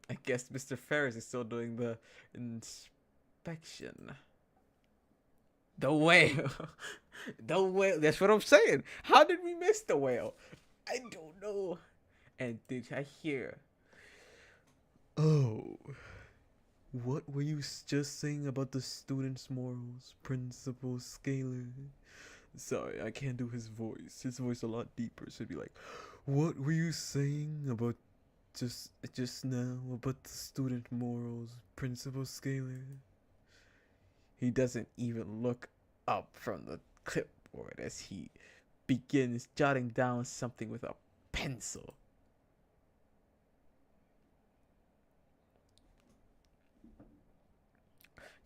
I guess Mr. Ferris is still doing the inspection. The whale. The whale. That's what I'm saying. How did we miss the whale? I don't know. And did I hear? Oh. What were you just saying about the students' morals, Principal Scalar? Sorry, I can't do his voice. His voice a lot deeper. So it'd be like, what were you saying about just now about the student morals, Principal Scalar? He doesn't even look up from the clipboard as he begins jotting down something with a pencil.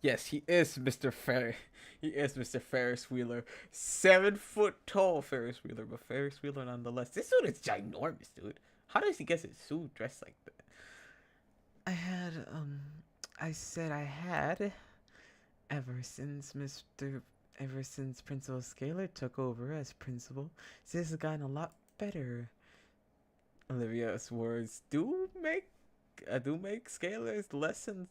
Yes, he is Mr. Ferris. He is Mr. Ferris Wheeler. 7 foot tall Ferris Wheeler, but Ferris Wheeler nonetheless. This suit is ginormous, dude. How does he get his suit dressed like that? I said I had. Ever since Principal Scalar took over as principal, this has gotten a lot better. Olivia's words do make Scalar's lessons.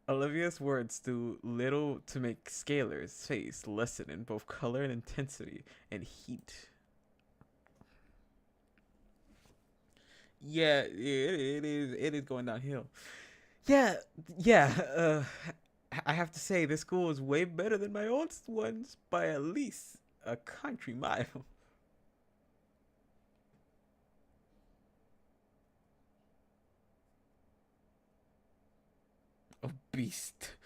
Olivia's words do little to make Scalar's face lessen in both color and intensity and heat. Yeah, it is going downhill. Yeah. I have to say this school is way better than my old ones by at least a country mile. A beast.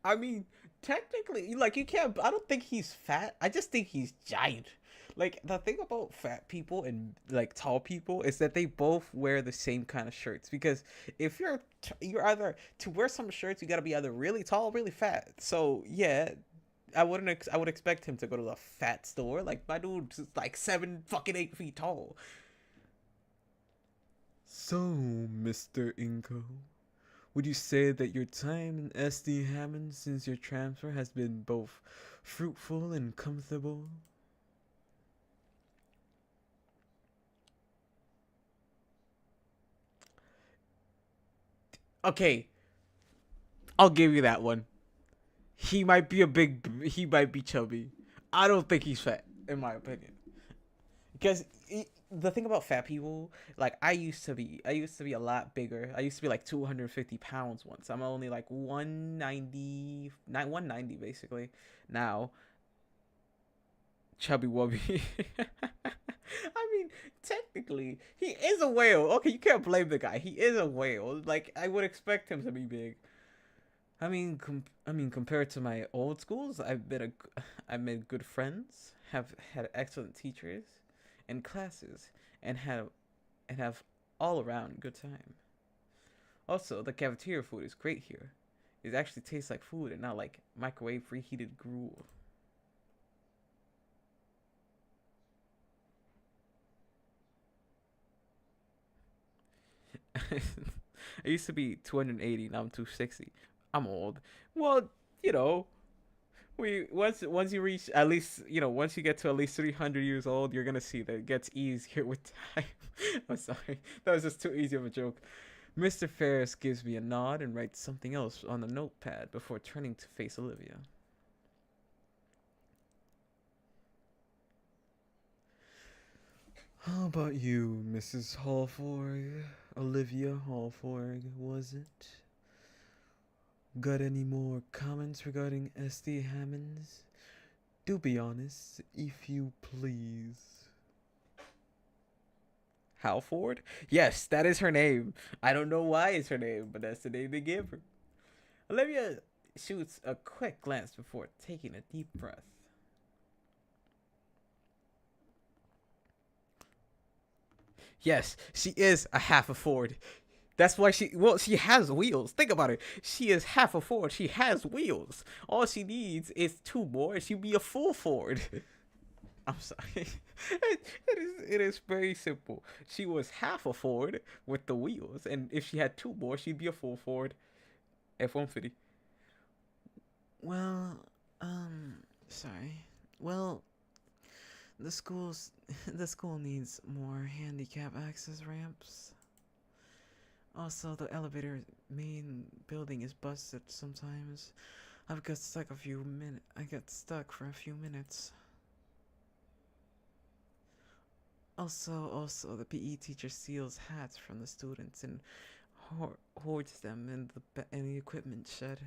I mean, technically, like you can't. I don't think he's fat. I just think he's giant. Like the thing about fat people and like tall people is that they both wear the same kind of shirts. Because if you're either to wear some shirts, you gotta be either really tall or really fat. So yeah, I would expect him to go to the fat store. Like my dude's like 7 fucking 8 feet tall. So, Mr. Inko, would you say that your time in SD Hammond since your transfer has been both fruitful and comfortable? Okay, I'll give you that one. He might be he might be chubby. I don't think he's fat, in my opinion. Because the thing about fat people, like I used to be a lot bigger. I used to be like 250 pounds once. I'm only like 190, 190 basically now. Chubby wubby. I mean, technically, he is a whale. Okay, you can't blame the guy. He is a whale. Like I would expect him to be big. I mean, compared to my old schools, I made good friends, have had excellent teachers, and classes, and have all around good time. Also, the cafeteria food is great here. It actually tastes like food and not like microwave reheated gruel. I used to be 280, now I'm 260. I'm old. Well, you know, we once you reach at least once you get to at least 300 years old, you're gonna see that it gets easier with time. I'm sorry, that was just too easy of a joke. Mr. Ferris gives me a nod and writes something else on the notepad before turning to face Olivia. How about you, Mrs. Hallford? Olivia Hallford, was it? Got any more comments regarding SD Hammonds? Do be honest, if you please. Halford? Yes, that is her name. I don't know why it's her name, but that's the name they give her. Olivia shoots a quick glance before taking a deep breath. Yes, she is a half a Ford. That's why she has wheels. Think about it. She is half a Ford. She has wheels. All she needs is two more and she'd be a full Ford. I'm sorry. It is very simple. She was half a Ford with the wheels, and if she had two more, she'd be a full Ford. F-150. Well, sorry. Well, the schools, the school needs more handicap access ramps. Also, the elevator main building is busted sometimes. I got stuck for a few minutes. Also, the PE teacher steals hats from the students and hoards them in the equipment shed.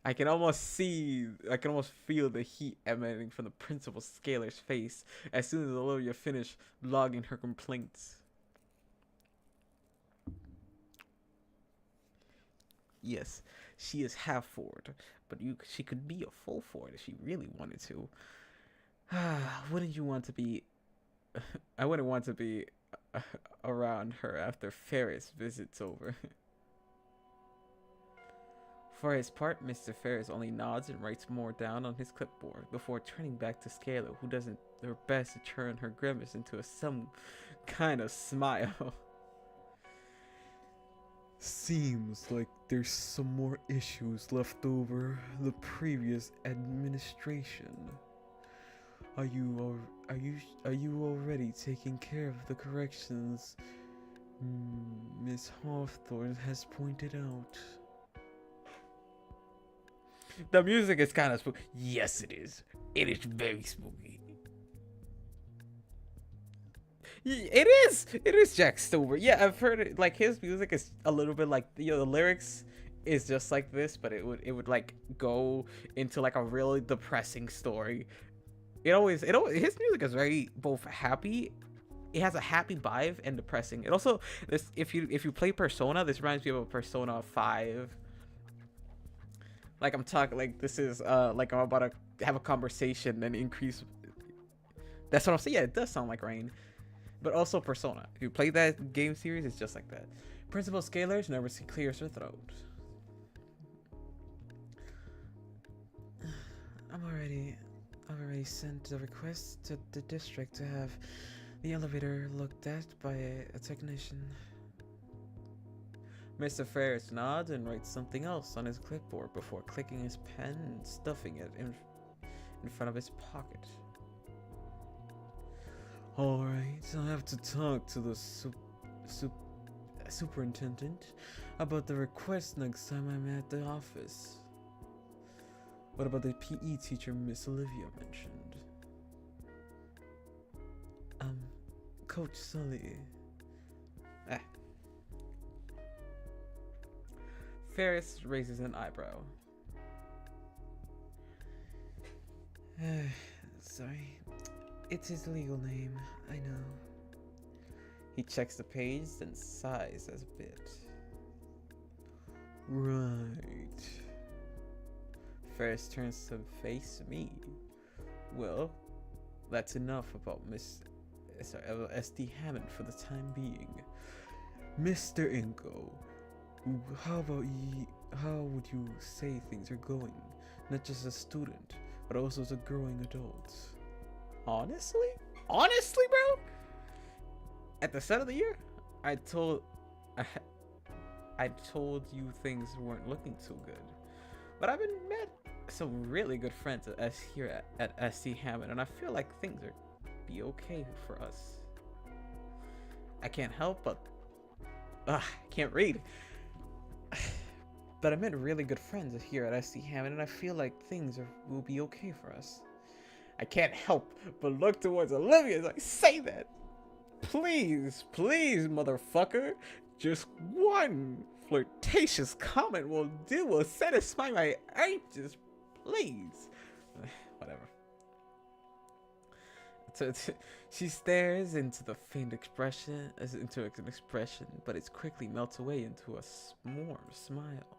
I can almost feel the heat emanating from the principal scaler's face as soon as Olivia finished logging her complaints. Yes, she is half Ford, but she could be a full Ford if she really wanted to. Wouldn't you want to be? I wouldn't want to be around her after Ferris visits over. For his part, Mr. Ferris only nods and writes more down on his clipboard before turning back to Scalar, who does her best to turn her grimace into some kind of smile. Seems like there's some more issues left over the previous administration. Are you already taking care of the corrections Miss Hawthorne has pointed out? The music is kind of spooky. Yes, it is. It is very spooky. It is. It is Jack Stover. Yeah, I've heard it. Like his music is a little bit like the lyrics is just like this, but it would like go into like a really depressing story. His music is very both happy. It has a happy vibe and depressing. It also this if you play Persona, this reminds me of a Persona 5. Like I'm talking like this is like I'm about to have a conversation and increase. That's what I'm saying. Yeah, it does sound like rain. But also Persona. If you play that game series, it's just like that. Principal Scalars never clears her throat. I've already sent a request to the district to have the elevator looked at by a technician. Mr. Ferris nods and writes something else on his clipboard before clicking his pen and stuffing it in front of his pocket. Alright, I'll have to talk to the superintendent about the request next time I'm at the office. What about the PE teacher Miss Olivia mentioned? Coach Sully. Ah. Ferris raises an eyebrow. Sorry. It's his legal name, I know. He checks the page, then sighs as a bit. Right. Ferris turns to face me. Well, that's enough about SD Hammond for the time being. Mr. Inko, how would you say things are going? Not just as a student, but also as a growing adult. Honestly, bro? At the start of the year, I told you things weren't looking too good. But I've met some really good friends here at SD Hammond, and I feel like things are be okay for us. I can't help but I can't read. But I met really good friends here at SD Hammond, and I feel like things will be okay for us. I can't help but look towards Olivia as I say that. Please, motherfucker. Just one flirtatious comment will do. Will satisfy my urges. Please. Whatever. She stares into the faint expression, but it quickly melts away into a warm smile.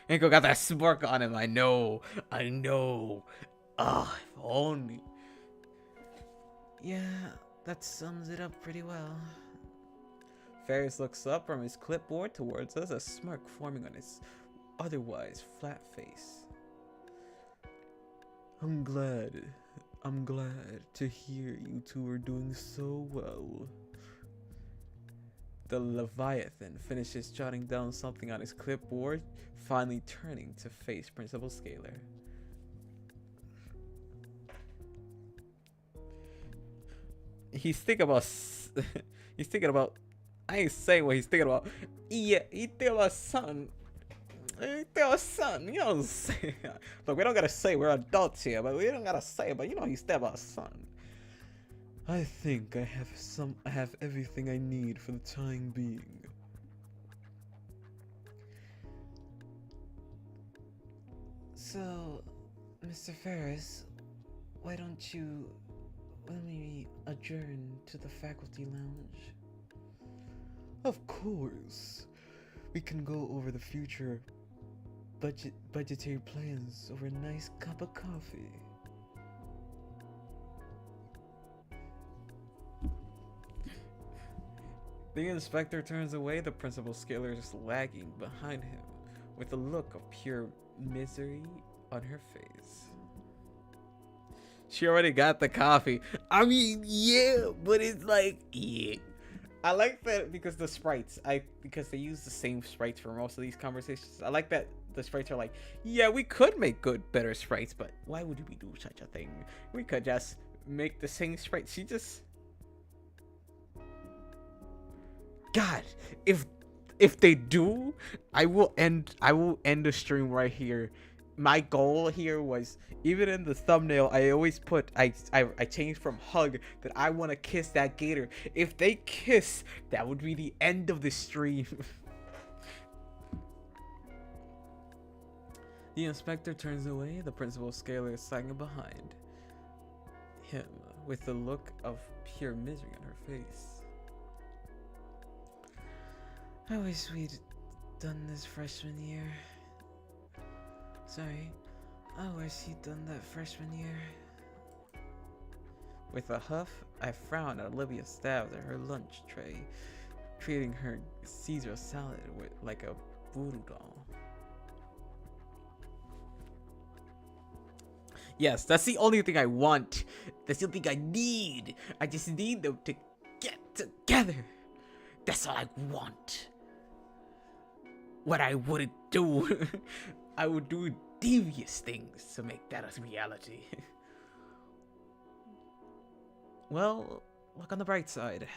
Inko got that smirk on him. I know. Ah, if only. Yeah, that sums it up pretty well. Ferris looks up from his clipboard towards us, a smirk forming on his otherwise flat face. I'm glad to hear you two are doing so well. The Leviathan finishes jotting down something on his clipboard, finally turning to face Principal Scalar. He's thinking about I ain't saying what he's thinking about. Yeah, he's thinking about something. You know what I'm saying? Look, we don't gotta say we're adults here, but we don't gotta say it, but you know he's thinking about something. I think I have everything I need for the time being. So, Mr. Ferris, why don't you let me adjourn to the faculty lounge? Of course. We can go over the future budgetary plans over a nice cup of coffee. The inspector turns away, the Principal Scalar is lagging behind him with a look of pure misery on her face. She already got the coffee. I mean, yeah, but it's like, yeah. I like that because the sprites, because they use the same sprites for most of these conversations. I like that the sprites are like, yeah, we could make better sprites, but why would we do such a thing? We could just make the same sprites. She just, God, if they do, I will end the stream right here. My goal here was, even in the thumbnail, I always put, I changed from hug that I want to kiss that gator. If they kiss, that would be the end of the stream. The inspector turns away, the Principal Scalar is sagging behind him with a look of pure misery on her face. I wish we'd done this freshman year. Sorry, I wish he'd done that freshman year. With a huff, I frown at Olivia stabs at her lunch tray, treating her Caesar salad like a voodoo doll. Yes, that's the only thing I want. That's the only thing I need. I just need them to get together. That's all I want. What I wouldn't do, I would do devious things to make that a reality. Well, look on the bright side.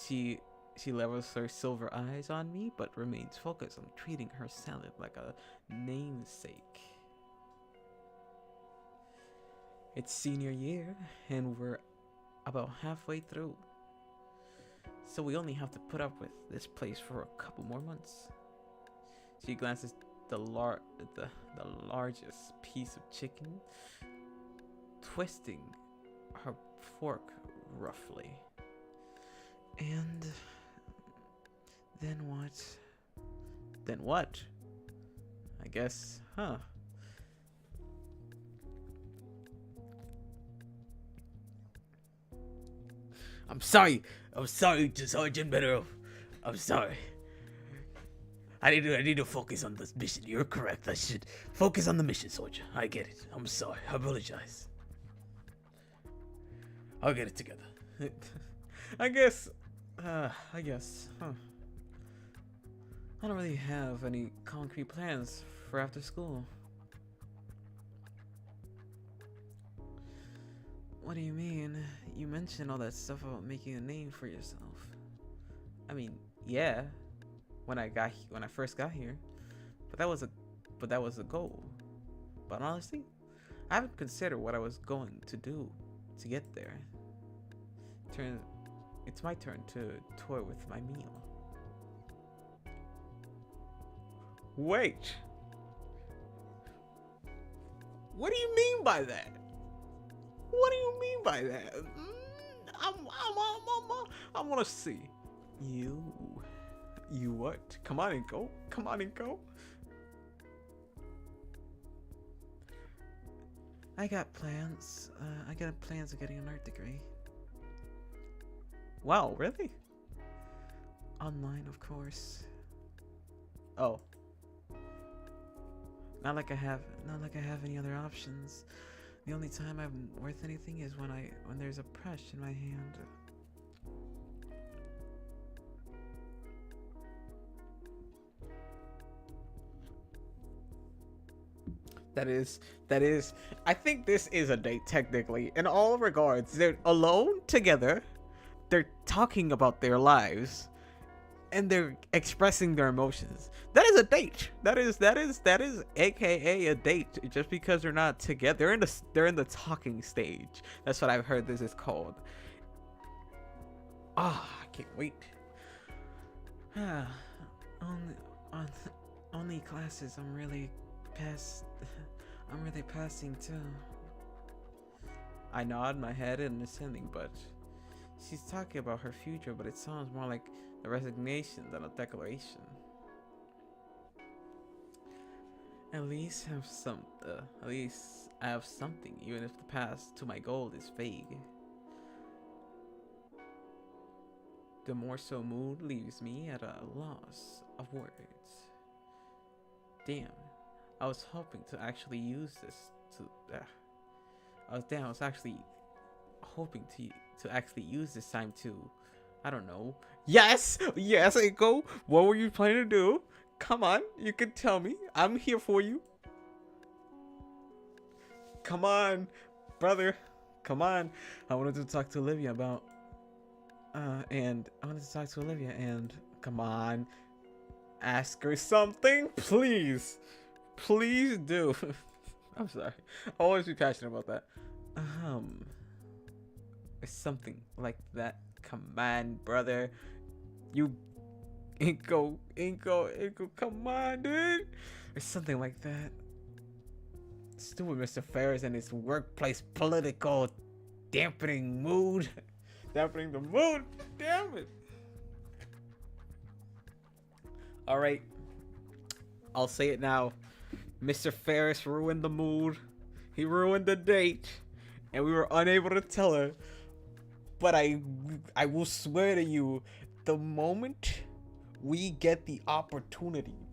She levels her silver eyes on me, but remains focused on treating her salad like a namesake. It's senior year, and we're about halfway through. So we only have to put up with this place for a couple more months. She glances the largest piece of chicken, twisting her fork roughly. And then what? Then what? I guess, huh? I'm sorry, Sergeant Better. I'm sorry. I need to focus on this mission. You're correct. I should focus on the mission, soldier. I get it. I'm sorry. I apologize. I'll get it together. I guess. Huh. I don't really have any concrete plans for after school. What do you mean? You mentioned all that stuff about making a name for yourself. I mean, yeah, when I first got here, but that was a goal. But honestly, I haven't considered what I was going to do to get there. It's my turn to toy with my meal. Wait. What do you mean by that? What do you mean by that? I want to see. You what? Come on and go. I got plans. I got plans of getting an art degree. Wow, really? Online, of course. Oh. Not like I have any other options. The only time I'm worth anything is when there's a brush in my hand. That is. I think this is a date technically. In all regards, they're alone together. They're talking about their lives, and they're expressing their emotions. That is a date. That is AKA a date. Just because they're not together, they're in the talking stage. That's what I've heard this is called. I can't wait. Only classes I'm really passing too. I nod my head in understanding, but she's talking about her future, but it sounds more like a resignation than a declaration. At least I have something, even if the path to my goal is vague. The more so mood leaves me at a loss of words. Damn, I was hoping to actually use this to. I was actually hoping to actually use this time to, I don't know. Yes, Eiko. What were you planning to do? Come on, you can tell me. I'm here for you. Come on, brother. Come on. I wanted to talk to Olivia about. Come on, ask her something, please. Please do. I'm sorry. I'll always be passionate about that. It's something like that. Come on, brother. You Inko, come on, dude. It's something like that. Stupid Mr. Ferris and his workplace political dampening mood. Dampening the mood. Damn it. Alright. I'll say it now. Mr. Ferris ruined the mood. He ruined the date. And we were unable to tell her. But I will swear to you, the moment we get the opportunity,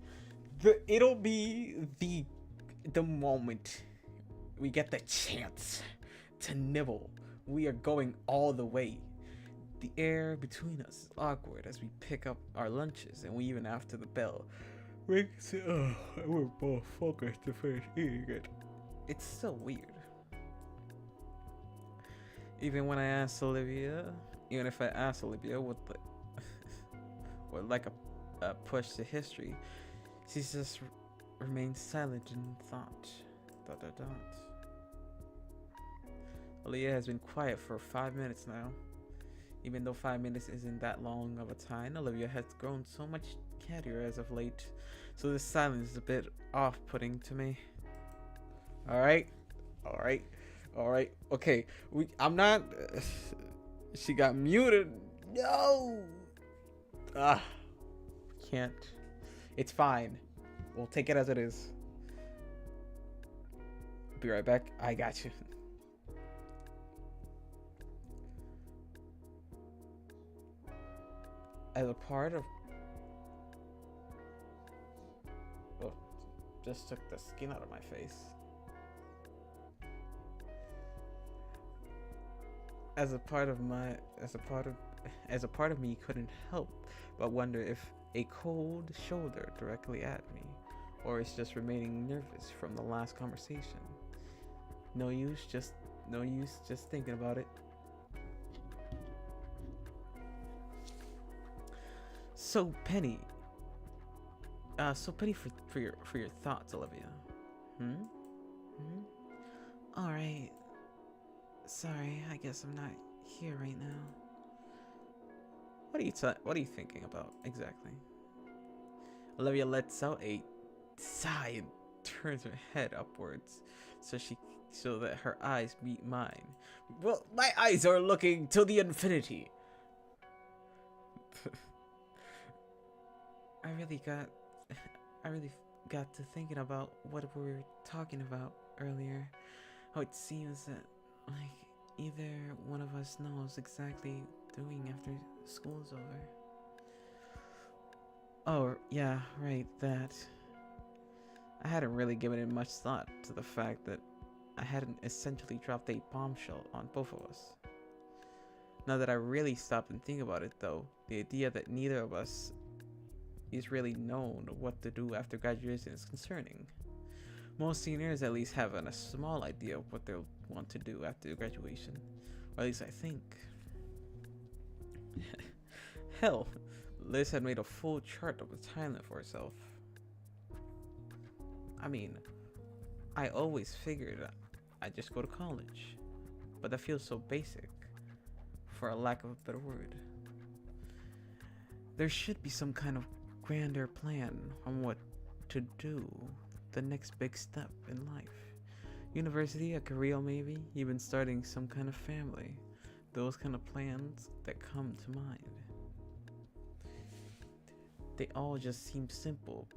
it'll be the moment we get the chance to nibble. We are going all the way. The air between us is awkward as we pick up our lunches, and we even after the bell. We're both focused to finish eating it. It's so weird. Even if I ask Olivia with like a push to history, she just remains silent in thought. Olivia has been quiet for 5 minutes now. Even though 5 minutes isn't that long of a time, Olivia has grown so much cattier as of late. So this silence is a bit off-putting to me. Alright. Alright. Alright. Okay. I'm not... she got muted. No! Ah. Can't. It's fine. We'll take it as it is. Be right back. I got you. As a part of... oh, just took the skin out of my face. As a part of me couldn't help but wonder if a cold shoulder directly at me, or it's just remaining nervous from the last conversation. No use just thinking about it. So Penny for your thoughts, Olivia. All right. Sorry, I guess I'm not here right now. What are you thinking about exactly? Olivia lets out a sigh and turns her head upwards so that her eyes meet mine. Well, my eyes are looking to the infinity. I really got to thinking about what we were talking about earlier. How it seems that like either one of us knows exactly doing after school's over. Oh, yeah, right, that. I hadn't really given it much thought to the fact that I hadn't essentially dropped a bombshell on both of us. Now that I really stopped and think about it though, the idea that neither of us is really known what to do after graduation is concerning. Most seniors at least have a small idea of what they'll want to do after graduation, or at least I think. Hell, Liz had made a full chart of the timeline for herself. I mean, I always figured I'd just go to college, but that feels so basic, for a lack of a better word. There should be some kind of grander plan on what to do, the next big step in life. University, a career maybe, even starting some kind of family. Those kind of plans that come to mind. They all just seem simple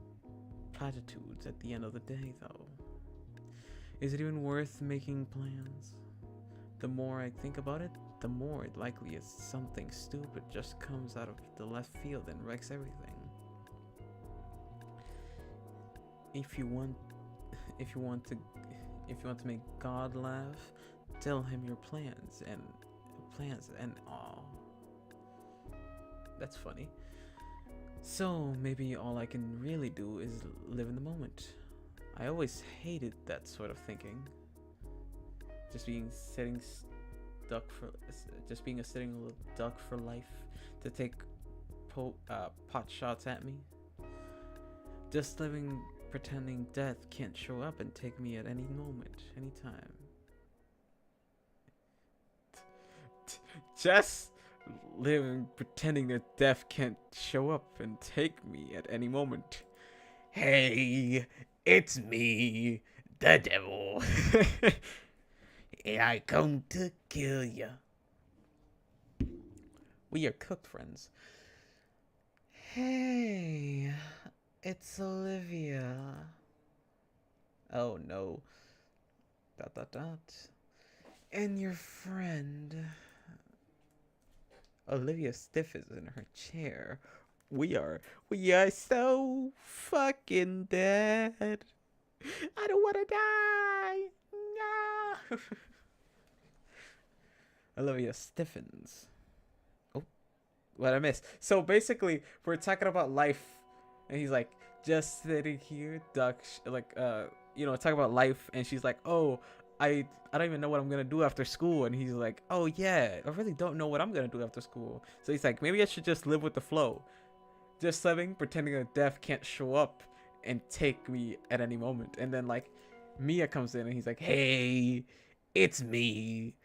platitudes at the end of the day though. Is it even worth making plans? The more I think about it, the more likely is something stupid just comes out of the left field and wrecks everything. If you want to make God laugh, tell him your plans and all. That's funny. So maybe all I can really do is live in the moment. I always hated that sort of thinking. Just being a sitting little duck for life to take pot shots at me. Just living pretending death can't show up and take me at any moment, anytime. Just living pretending that death can't show up and take me at any moment. Hey, it's me, the devil. And I come to kill ya. We are cooked, friends. Hey, it's Olivia. Oh no. ... And your friend. Olivia stiffens in her chair. We are so fucking dead. I don't want to die. No. Olivia stiffens. Oh, what I missed. So basically, we're talking about life, and he's like, just sitting here, duck, talk about life, and she's like, oh, I don't even know what I'm gonna do after school, and he's like, oh yeah, I really don't know what I'm gonna do after school. So he's like, maybe I should just live with the flow, just living, pretending that death can't show up and take me at any moment. And then like Mia comes in and he's like, hey, it's me,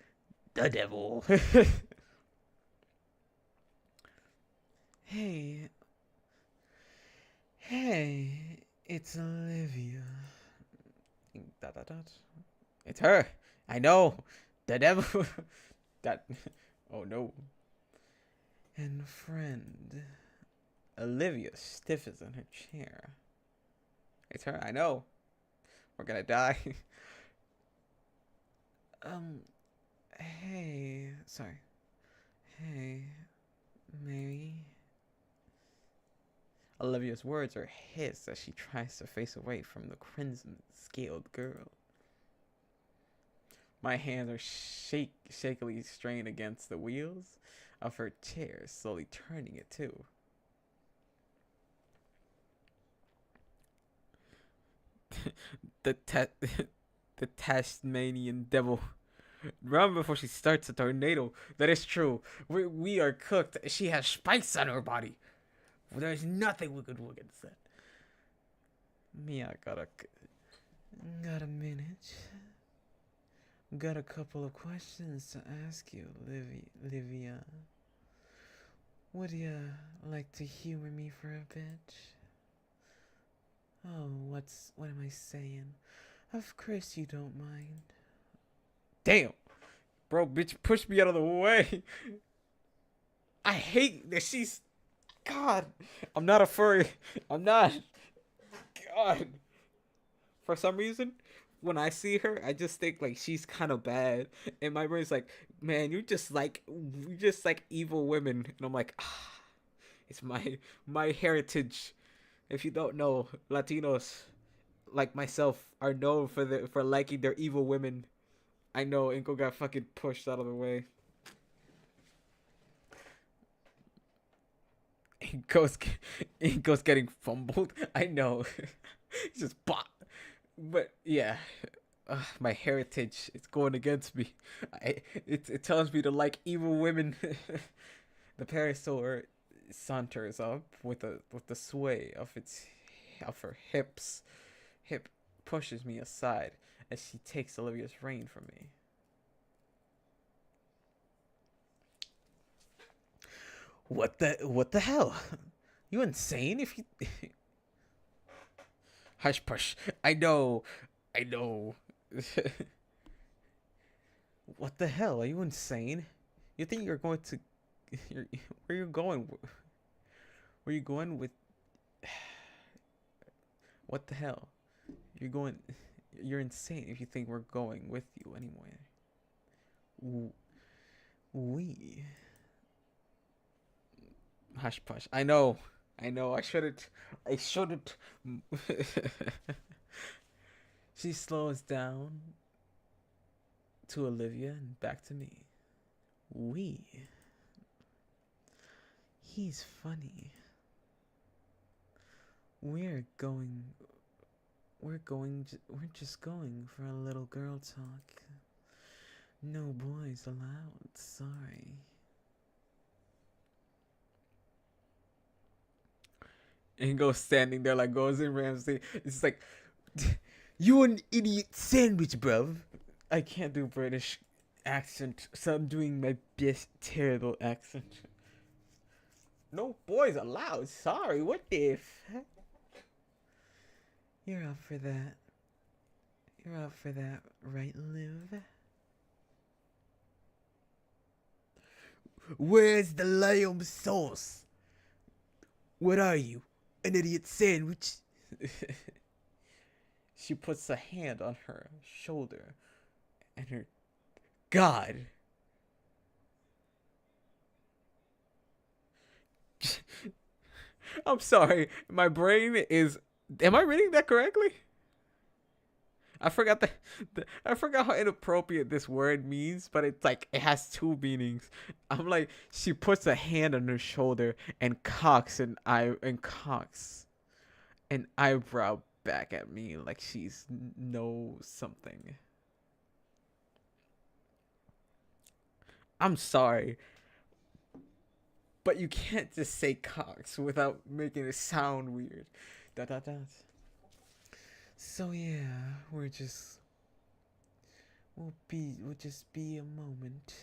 The devil. Hey, hey, it's Olivia. Dot dot dot. It's her. I know. The devil. That. Oh no. And friend. Olivia stiffens in her chair. It's her. I know. We're gonna die. Hey. Sorry. Hey, Mary. Olivia's words are hiss as she tries to face away from the crimson-scaled girl. My hands are shakily strained against the wheels of her chair, slowly turning it too. the the Tasmanian devil. Run before she starts a tornado. That is true. We are cooked. She has spikes on her body. There's nothing we could do against that. Mia, got a minute. Got a couple of questions to ask you, Livia. Would you like to humor me for a bit? Oh, what am I saying? Of course you don't mind. Damn! Bro, bitch, push me out of the way. I hate that she's... God, I'm not a furry. I'm not. God. For some reason, when I see her, I just think like she's kind of bad, and my brain's like, man, you just like evil women, and I'm like, ah, it's my heritage. If you don't know, Latinos like myself are known for liking their evil women. I know Inko got fucking pushed out of the way. Inko's getting fumbled. I know. Just bop. But yeah, my heritage is going against me. It tells me to like evil women. The parasaur saunters up with the sway of her hips. Hip pushes me aside as she takes Olivia's rein from me. What the hell? You insane? If you hush push. I know. What the hell? Are you insane? You think you're going to where you going? Where you going with what the hell? You're insane if you think we're going with you anywhere. We hush push. I know. I shouldn't. She slows down to Olivia and back to me. He's funny. We're just going for a little girl talk. No boys allowed. Sorry. And goes standing there like Gordon Ramsay. It's like, you an idiot sandwich, bruv. I can't do British accent, so I'm doing my best terrible accent. No boys allowed. Sorry, what the f... You're up for that. Right, Liv? Where's the lamb sauce? What are you? An idiot sandwich? She puts a hand on her shoulder and her... God. I'm sorry. My brain is... Am I reading that correctly? I forgot I forgot how inappropriate this word means, but it's like it has two meanings. I'm like, she puts a hand on her shoulder and cocks an eyebrow back at me like she's know something. I'm sorry, but you can't just say cocks without making it sound weird. Dot dot dot. So yeah, we're Will just be a moment.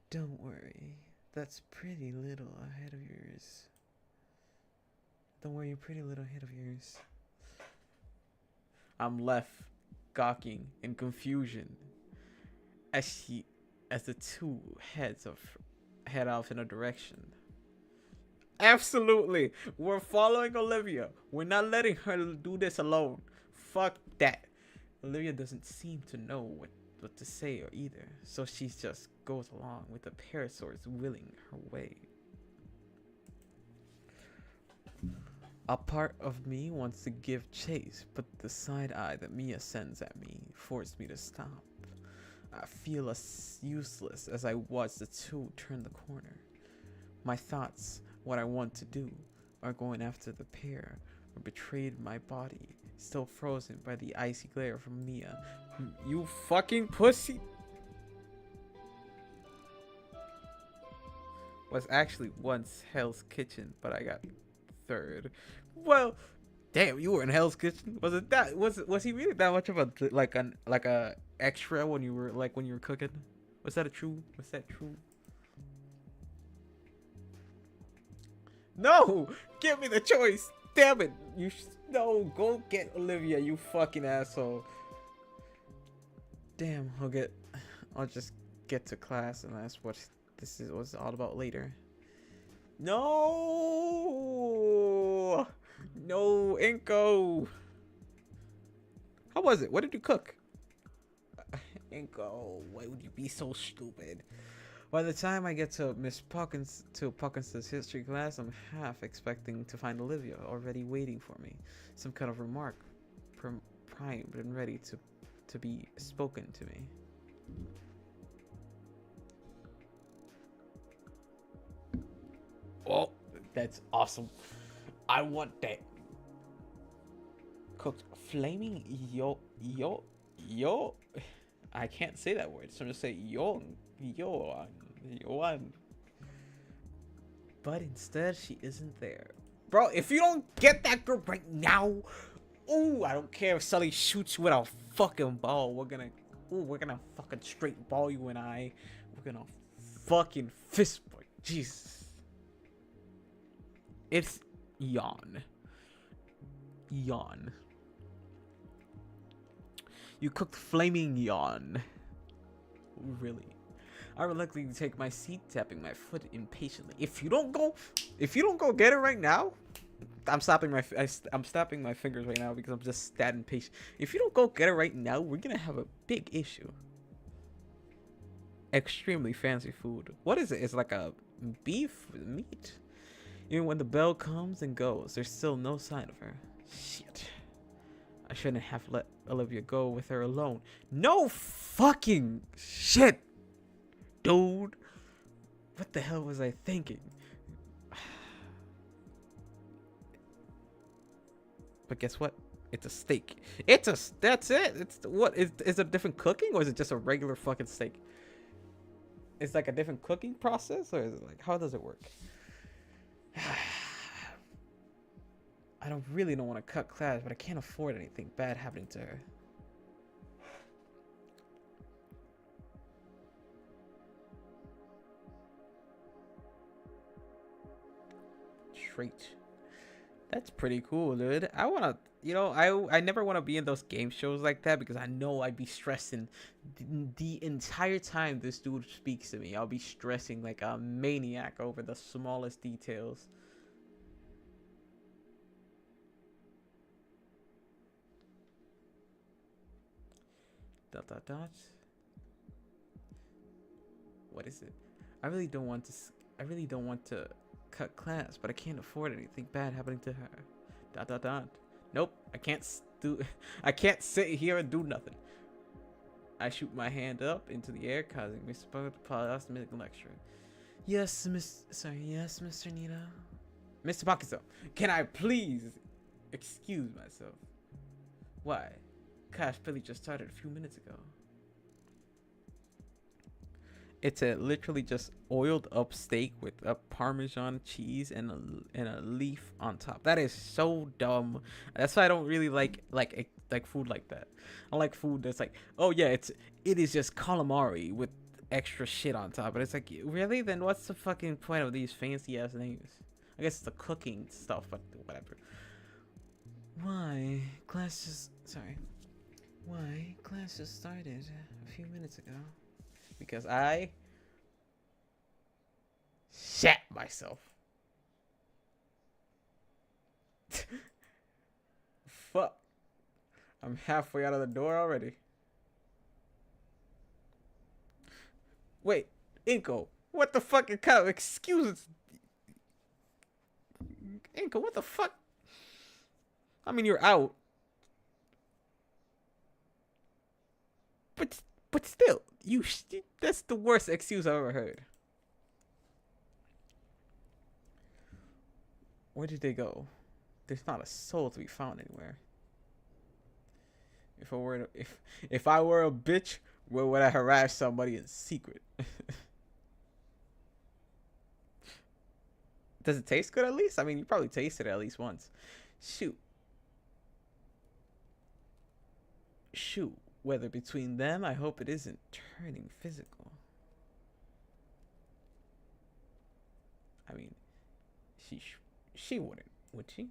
Don't worry. That's pretty little ahead of yours. Don't worry, your pretty little head of yours. I'm left gawking in confusion as the two head off in a direction. Absolutely. We're following Olivia. We're not letting her do this alone. Fuck that. Olivia doesn't seem to know what to say or either, so she just goes along with the parasaurs willing her way. A part of me wants to give chase, but the side eye that Mia sends at me forced me to stop. I feel useless as I watch the two turn the corner. My thoughts, what I want to do, are going after the pair, or betrayed my body, still frozen by the icy glare from Mia. You fucking pussy! Was actually once Hell's Kitchen, but I got third. Well, damn, you were in Hell's Kitchen. Was it that? Was he really that much of a like a extra when you were cooking? Was that true? No, give me the choice. Damn it! No, go get Olivia, you fucking asshole. Damn, I'll just get to class and that's what this was all about later. No, Inko. How was it? What did you cook? Inko, why would you be so stupid? By the time I get to Puckinson's history class, I'm half expecting to find Olivia already waiting for me. Some kind of remark primed and ready to be spoken to me. Oh, that's awesome. I want that. Cooked flaming yo. I can't say that word, so I'm gonna say yon. But instead, she isn't there. Bro, if you don't get that girl right now, ooh, I don't care if Sully shoots you with a fucking ball. We're gonna fucking straight ball you and I. We're gonna fucking fist fight. Jesus. It's Yawn. You cooked flaming yawn. Really? I reluctantly take my seat, tapping my foot impatiently. If you don't go get it right now, I'm stopping my fingers right now because I'm just that impatient. If you don't go get it right now, we're gonna have a big issue. Extremely fancy food. What is it? It's like a beef with meat. Even when the bell comes and goes, there's still no sign of her. Shit. I shouldn't have let Olivia go with her alone. No fucking shit, dude. What the hell was I thinking? But guess what? It's a steak. That's it. Is it different cooking or is it just a regular fucking steak? It's like a different cooking process, or is it like, how does it work? I don't want to cut class, but I can't afford anything bad happening to her. Straight. That's pretty cool, dude. I want to, I never want to be in those game shows like that because I know I'd be stressing the entire time this dude speaks to me. I'll be stressing like a maniac over the smallest details. What is it? I really don't want to cut class, but I can't afford anything bad happening to her. Nope, I can't sit here and do nothing. I shoot my hand up into the air, causing Mr. Bucket to pause the lecture. Yes, Mr. Nito. Mr. Pakiso, can I please excuse myself? Why? Class Billy just started a few minutes ago. It's a literally just oiled up steak with a Parmesan cheese and a leaf on top. That is so dumb. That's why I don't really like like food like that. I like food that's like, oh yeah, it is just calamari with extra shit on top. But it's like, really? Then what's the fucking point of these fancy ass names? I guess it's the cooking stuff, but whatever. Why classes? Sorry. Why classes started a few minutes ago? Because I shat myself. Fuck. I'm halfway out of the door already. Wait, Inko, what the fucking kind of excuses? Inko, what the fuck? I mean, you're out. But still, that's the worst excuse I've ever heard. Where did they go? There's not a soul to be found anywhere. If I were a bitch, where would I harass somebody in secret? Does it taste good at least? I mean, you probably tasted it at least once. Shoot. Whether between them, I hope it isn't turning physical. I mean, she wouldn't, would she?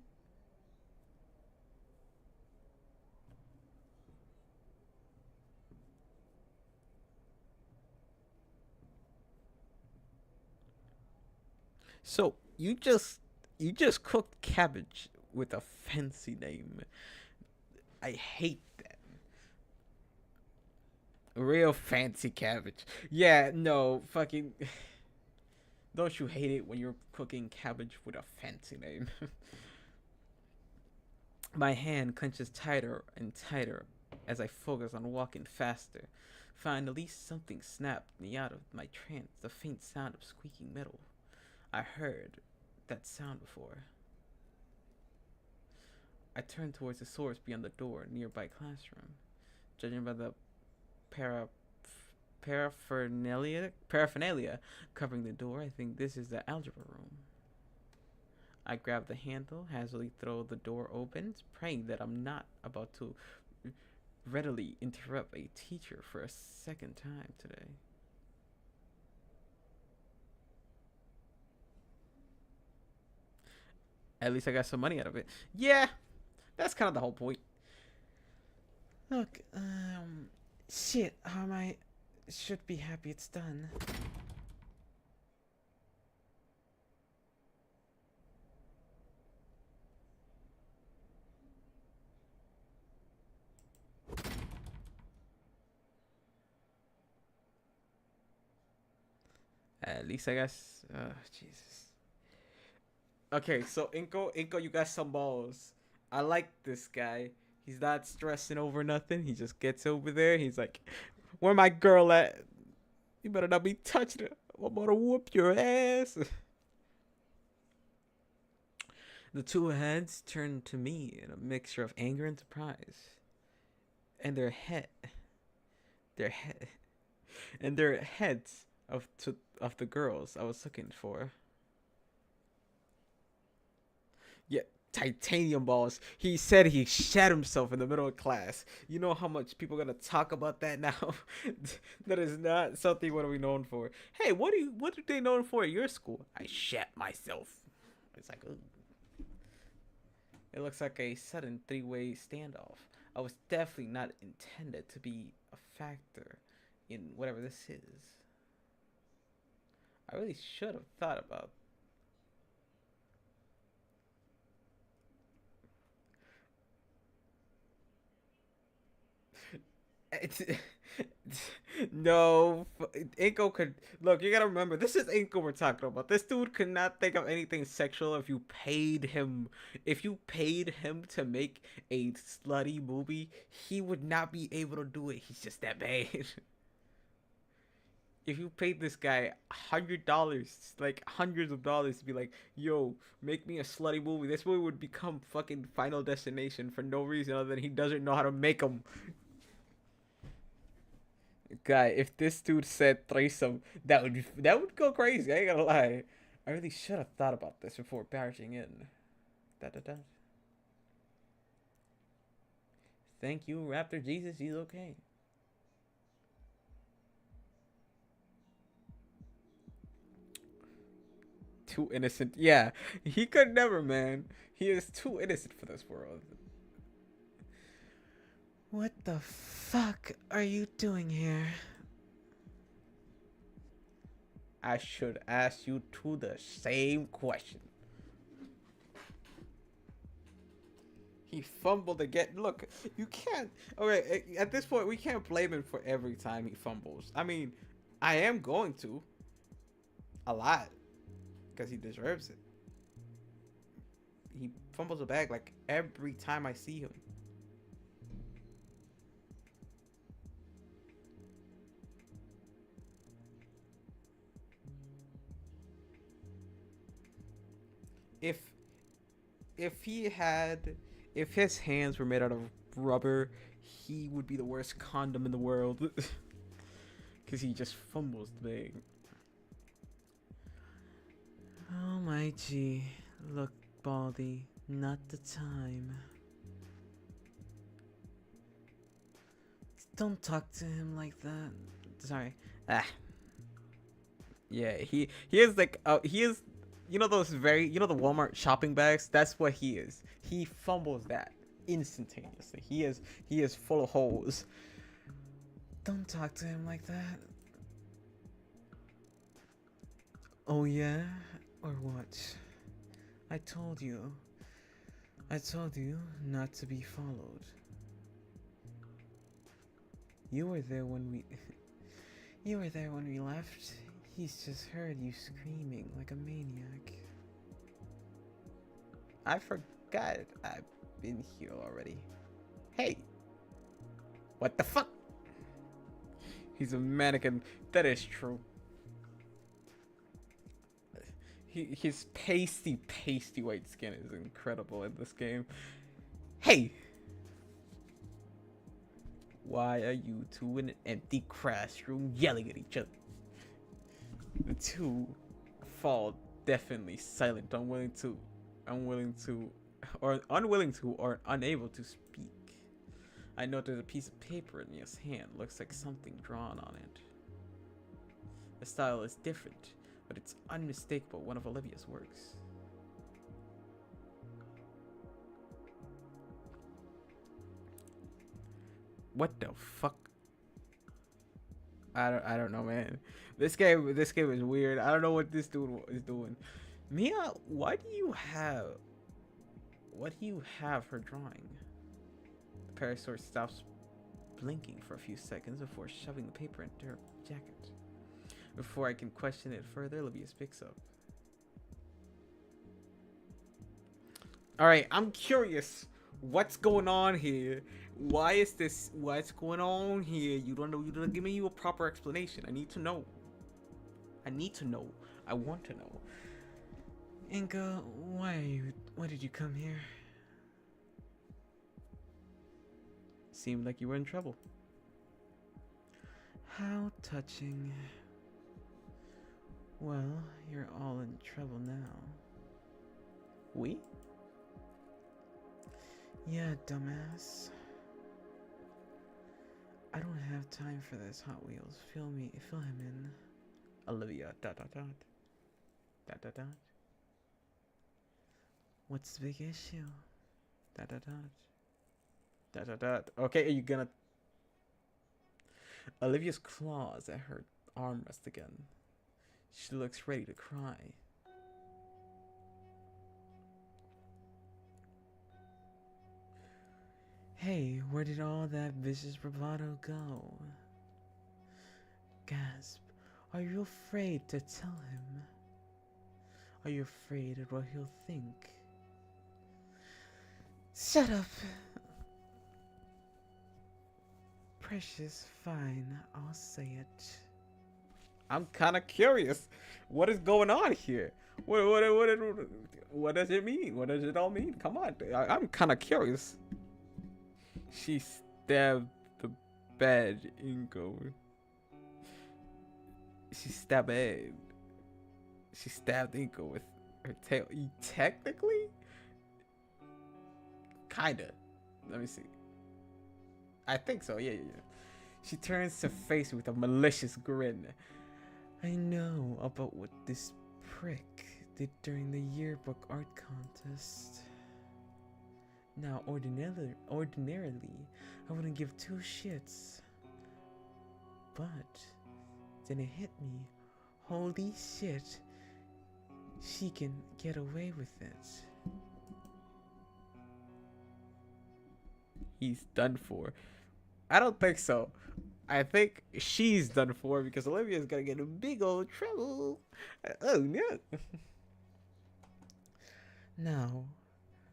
So you just cooked cabbage with a fancy name. I hate that. Real fancy cabbage. Yeah, no, fucking. Don't you hate it when you're cooking cabbage with a fancy name? My hand clenches tighter and tighter as I focus on walking faster. Finally, something snapped me out of my trance, the faint sound of squeaking metal. I heard that sound before. I turned towards the source beyond the door, nearby classroom. Judging by the paraphernalia covering the door, I think this is the algebra room. I grab the handle, hastily throw the door open, praying that I'm not about to readily interrupt a teacher for a second time today. At least I got some money out of it. Yeah, that's kind of the whole point. Look, shit, how am I? Should be happy it's done. At least I guess. Oh, Jesus. Okay, so Inko, you got some balls. I like this guy. He's not stressing over nothing. He just gets over there. He's like, "Where my girl at? You better not be touching her. I'm gonna whoop your ass." The two heads turned to me in a mixture of anger and surprise, and their head, and their heads of the girls I was looking for. Yeah, titanium balls. He said he shat himself in the middle of class. You know how much people are gonna talk about that now? That is not something what are we known for. Hey, what are they known for at your school? I shat myself. It's like, ooh. It looks like a sudden three-way standoff. I was definitely not intended to be a factor in whatever this is. I really should have thought about. No, Inko could look. You gotta remember, this is Inko we're talking about. This dude could not think of anything sexual if you paid him. If you paid him to make a slutty movie, he would not be able to do it. He's just that bad. If you paid this guy $100, like hundreds of dollars, to be like, "Yo, make me a slutty movie," this movie would become fucking Final Destination for no reason other than he doesn't know how to make them. Guy, if this dude said threesome, that would go crazy. I ain't gonna lie. I really should have thought about this before barging in. Da da da. Thank you, Raptor Jesus. He's okay. Too innocent. Yeah, he could never, man. He is too innocent for this world. What the fuck are you doing here? I should ask you two the same question. He fumbled again. Look, you can't. Okay, at this point, we can't blame him for every time he fumbles. I mean, I am going to. A lot. Because he deserves it. He fumbles a bag like every time I see him. If if his hands were made out of rubber, he would be the worst condom in the world. Because he just fumbles big. Oh my gee. Look, Baldy, not the time. Don't talk to him like that. Sorry. Yeah, he is like he is, you know those the Walmart shopping bags? That's what he is. He fumbles that instantaneously. He is full of holes. Don't talk to him like that. Oh yeah? Or what? I told you not to be followed. You were there when we left. He's just heard you screaming like a maniac. I forgot I've been here already. Hey! What the fuck? He's a mannequin. That is true. His pasty white skin is incredible in this game. Hey! Why are you two in an empty classroom yelling at each other? The two fall definitely silent, unwilling to or unable to speak. I know there's a piece of paper in his hand. Looks like something drawn on it. The style is different, but it's unmistakable one of Olivia's works. What the fuck? I don't know, man. This game is weird. I don't know what this dude is doing. Mia, what do you have her drawing? The parasaur stops blinking for a few seconds before shoving the paper into her jacket. Before I can question it further, Olivia picks up. Alright, I'm curious. What's going on here? Why is this? What's going on here? You don't know. You don't give me a proper explanation. I need to know. I want to know. Inga, why did you come here? Seemed like you were in trouble. How touching. Well, you're all in trouble now. We? Yeah, dumbass. I don't have time for this, Hot Wheels. Fill him in. Olivia, ... What's the big issue? ... Okay, are you gonna... Olivia's claws at her armrest again. She looks ready to cry. Hey, where did all that vicious bravado go? Gasp. Are you afraid to tell him? Are you afraid of what he'll think? Shut up! Precious, fine, I'll say it. I'm kind of curious. What is going on here? What does it mean? What does it all mean? Come on, I'm kind of curious. She stabbed the bed, Ingo. She stabbed Ingo with her tail. Technically? Kinda. Let me see. I think so. Yeah, yeah, yeah. She turns to face me with a malicious grin. I know about what this prick did during the yearbook art contest. Now, ordinarily, I wouldn't give two shits. But then it hit me. Holy shit. She can get away with it. He's done for. I don't think so. I think she's done for because Olivia's gonna get in big old trouble. Oh no. Now,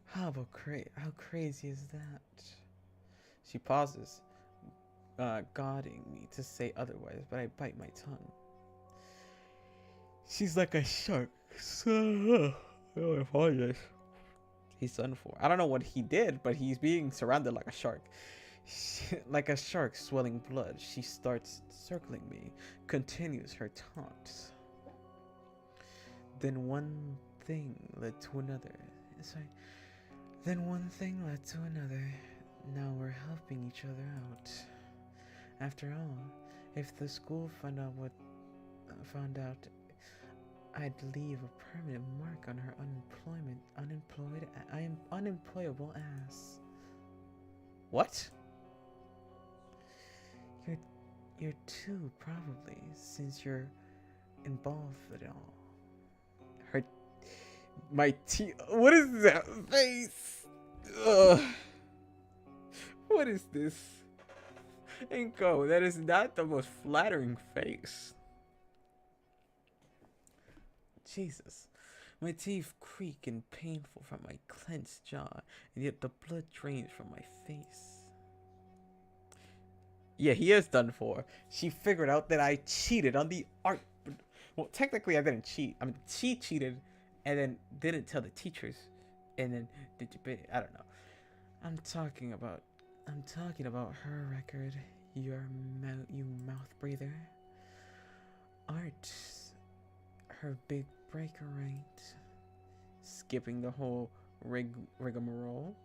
how crazy is that? She pauses, guarding me to say otherwise, but I bite my tongue. She's like a shark. So, I apologize. He's done for. I don't know what he did, but he's being surrounded like a shark. Like a shark swelling blood, she starts circling me, continues her taunts. Then one thing led to another. Then one thing led to another. Now we're helping each other out. After all, if the school found out I'd leave a permanent mark on her unemployable ass. What? You're too, probably, since you're involved with it all. My teeth. What is that face? Ugh. What is this? Inko, that is not the most flattering face. Jesus. My teeth creak and painful from my clenched jaw, and yet the blood drains from my face. Yeah, he is done for. She figured out that I cheated on the art. Well, technically, I didn't cheat. I mean, she cheated, and then didn't tell the teachers, and then I don't know. I'm talking about her record. You mouth breather. Art. Her big breaker, right? Skipping the whole rigmarole.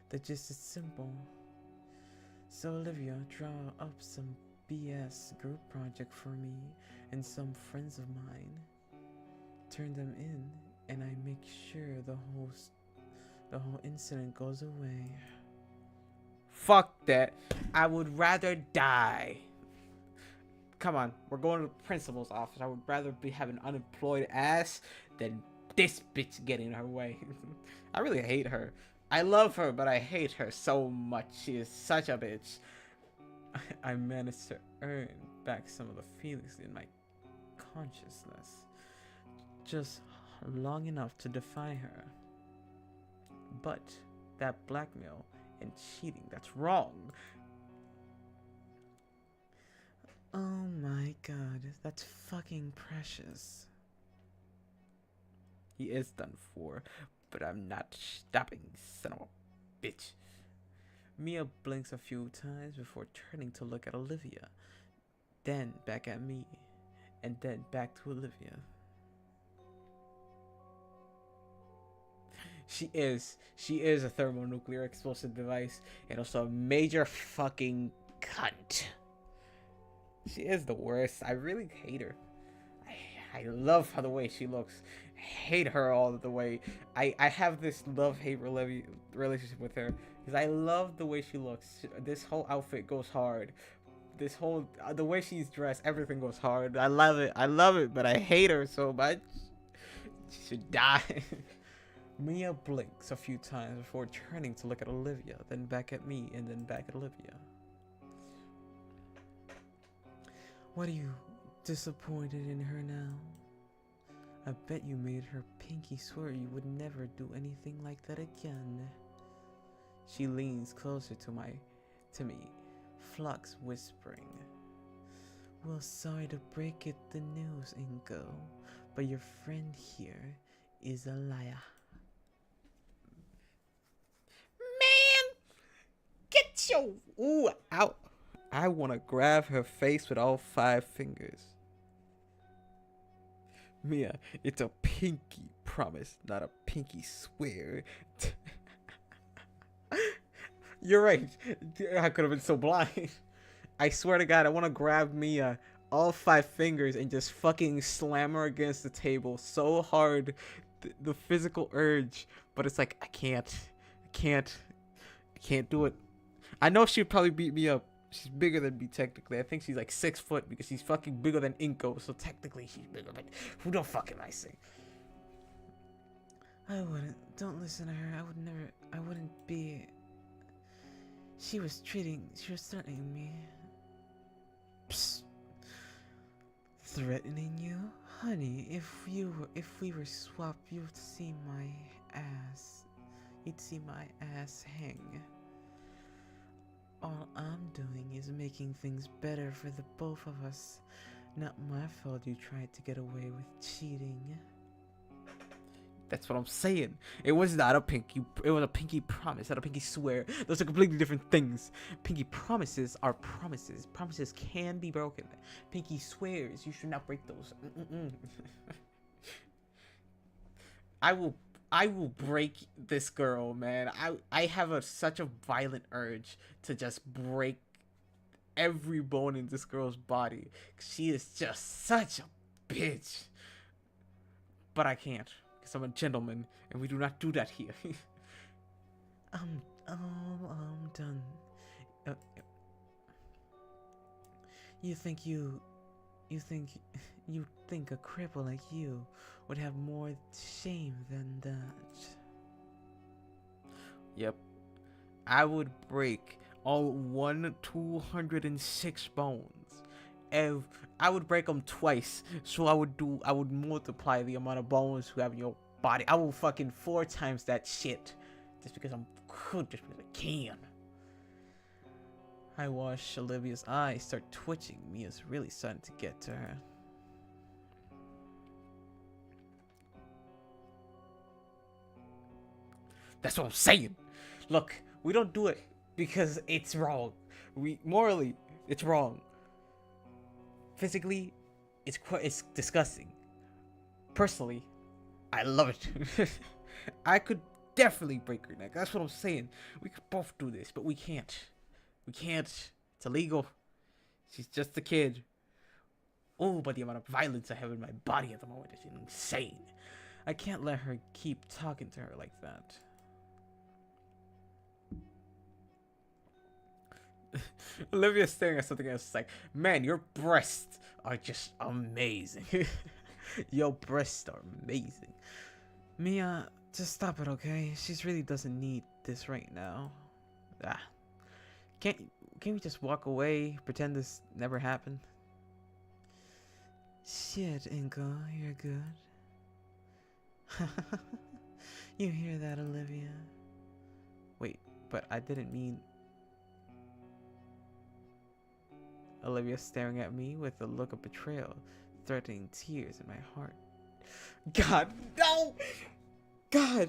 The gist is simple. So Olivia, draw up some BS group project for me and some friends of mine. Turn them in, and I make sure the whole incident goes away. Fuck that. I would rather die. Come on, we're going to the principal's office. I would rather be having unemployed ass than this bitch getting in her way. I really hate her. I love her, but I hate her so much. She is such a bitch. I managed to earn back some of the feelings in my consciousness. Just long enough to defy her. But that blackmail and cheating, that's wrong. Oh my god, that's fucking precious. He is done for, but I'm not stopping, son of a bitch. Mia blinks a few times before turning to look at Olivia, then back at me, and then back to Olivia. She is a thermonuclear explosive device and also a major fucking cunt. She is the worst. I really hate her. I love the way she looks. I hate her all the way. I have this love-hate relationship with her because I love the way she looks. This whole outfit goes hard. This whole the way she's dressed, everything goes hard. I love it, but I hate her so much. She should die. Mia blinks a few times before turning to look at Olivia, then back at me, and then back at Olivia. What are you, disappointed in her now? I bet you made her pinky swear you would never do anything like that again. She leans closer to me, Flux whispering. Well, sorry to break it the news, Inko, but your friend here is a liar. Man! Get your ooh out! I want to grab her face with all 5 fingers. Mia, it's a pinky promise, not a pinky swear. You're right. I could have been so blind. I swear to God, I want to grab Mia all 5 fingers and just fucking slam her against the table so hard. The physical urge, but it's like I can't do it. I know she'd probably beat me up. She's bigger than me technically. I think she's like 6 foot because she's fucking bigger than Inko. So technically she's bigger. But who the fuck am I saying? I wouldn't. Don't listen to her. I would never. I wouldn't be. She was threatening me. Psst. Threatening you? Honey, if we were swapped, you'd see my ass. You'd see my ass hang. All I'm doing is making things better for the both of us. Not my fault you tried to get away with cheating. That's what I'm saying. It was not a pinky. It was a pinky promise, not a pinky swear. Those are completely different things. Pinky promises are promises. Promises can be broken. Pinky swears, you should not break those. I will break this girl, man. I have such a violent urge to just break every bone in this girl's body. She is just such a bitch. But I can't. I'm a gentleman, and we do not do that here. I'm done. You think a cripple like you would have more shame than that? Yep. I would break all 206 bones. I would break them twice, so I would multiply the amount of bones you have in your body. I will fucking 4 times that shit, just because I'm good, just because I can. I wash Olivia's eyes, start twitching. Mia's really starting to get to her. That's what I'm saying. Look, we don't do it because it's wrong. Morally, it's wrong. Physically, it's disgusting. Personally, I love it. I could definitely break her neck. That's what I'm saying. We could both do this, but we can't. We can't. It's illegal. She's just a kid. Oh, but the amount of violence I have in my body at the moment is insane. I can't let her keep talking to her like that. Olivia's staring at something else. It's like, man, your breasts are just amazing. Your breasts are amazing. Mia, just stop it, okay? She really doesn't need this right now. Can't we just walk away, pretend this never happened? Shit, Inko, you're good. You hear that, Olivia? Wait, but I didn't mean... Olivia staring at me with a look of betrayal, threatening tears in my heart. God, no! God!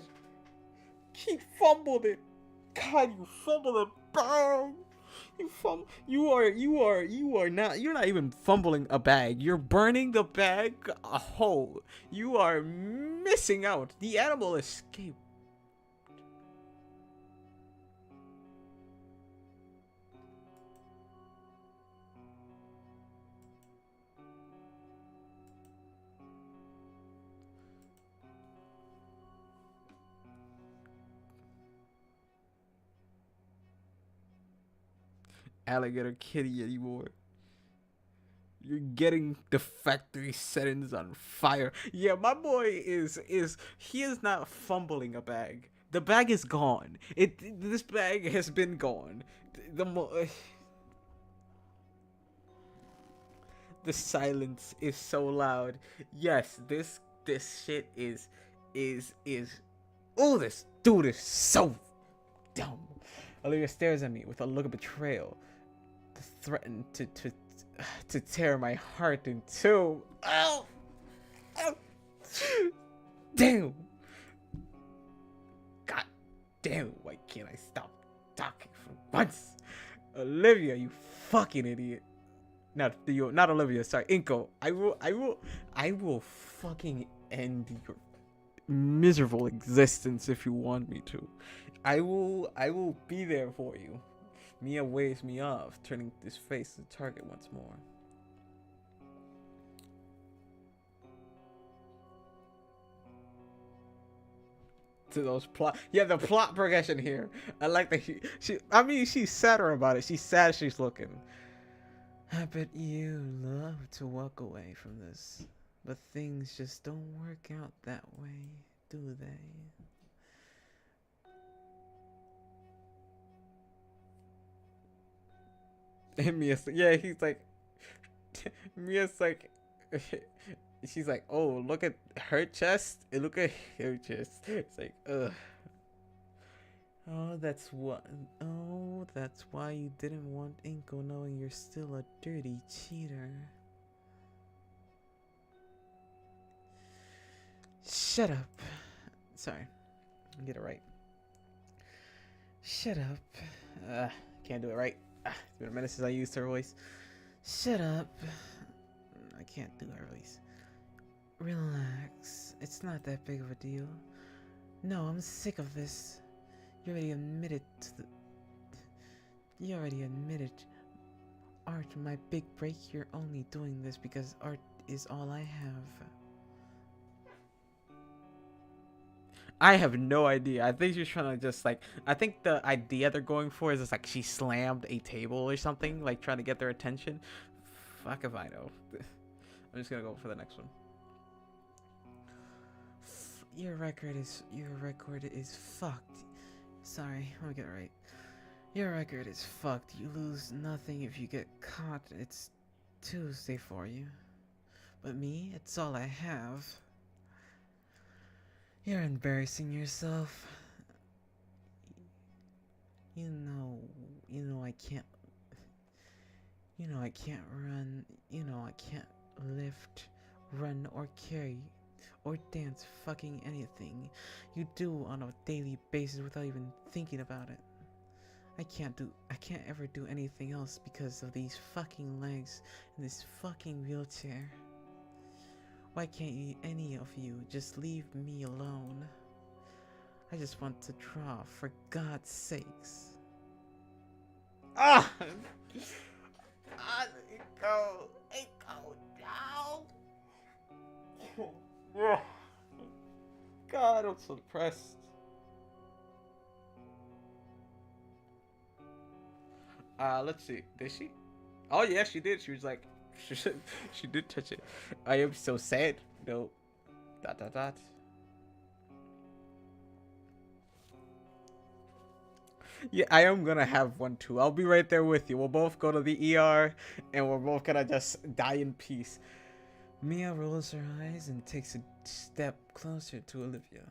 He fumbled it! God, you fumbled it! Bang! You're not even fumbling a bag. You're burning the bag a hole. You are missing out. The animal escaped. Alligator kitty anymore. You're getting the factory settings on fire. Yeah, my boy is he is not fumbling a bag. The bag is gone. This bag has been gone. The silence is so loud. Yes, this shit is oh, this dude is so dumb. Olivia stares at me with a look of betrayal. Threaten to tear my heart in two. Oh! Oh! Damn! God damn! Why can't I stop talking for once? Olivia, you fucking idiot! Not Olivia. Sorry, Inko. I will fucking end your miserable existence if you want me to. I will be there for you. Mia waves me off, turning his face to the target once more. To those plot, yeah, the plot progression here. I like that I mean, she's sadder about it. She's sad she's looking. I bet you love to walk away from this, but things just don't work out that way, do they? And Mia's, yeah, he's like, Mia's like, she's like, oh, look at her chest and look at her chest. It's like, ugh. Oh, that's what. Oh, that's why you didn't want Inko knowing you're still a dirty cheater. Shut up. Sorry, Get it right. shut up. Can't do it right. It's been a minute since I used her voice. Shut up. I can't do her voice. Relax. It's not that big of a deal. No, I'm sick of this. You already admitted to the. You already admitted. Art, my big break. You're only doing this because art is all I have. I have no idea. I think she's trying to just like. I think the idea they're going for is just like she slammed a table or something, like trying to get their attention. Fuck if I know. I'm just gonna go for the next one. Your record is fucked. Sorry, let me get it right. Your record is fucked. You lose nothing if you get caught. It's Tuesday for you. But me, it's all I have. You're embarrassing yourself. You know I can't. You know I can't run. You know I can't lift, run, or carry, or dance fucking anything you do on a daily basis without even thinking about it. I can't ever do anything else because of these fucking legs and this fucking wheelchair. Why can't any of you just leave me alone? I just want to draw, for God's sakes. Ah! It go down. God, I'm so depressed. Let's see. Did she? Oh yeah, she did. She was like, she did touch it. I am so sad. No. Dot dot dot. Yeah, I am gonna have one too. I'll be right there with you. We'll both go to the ER, and we're both gonna just die in peace. Mia rolls her eyes and takes a step closer to Olivia.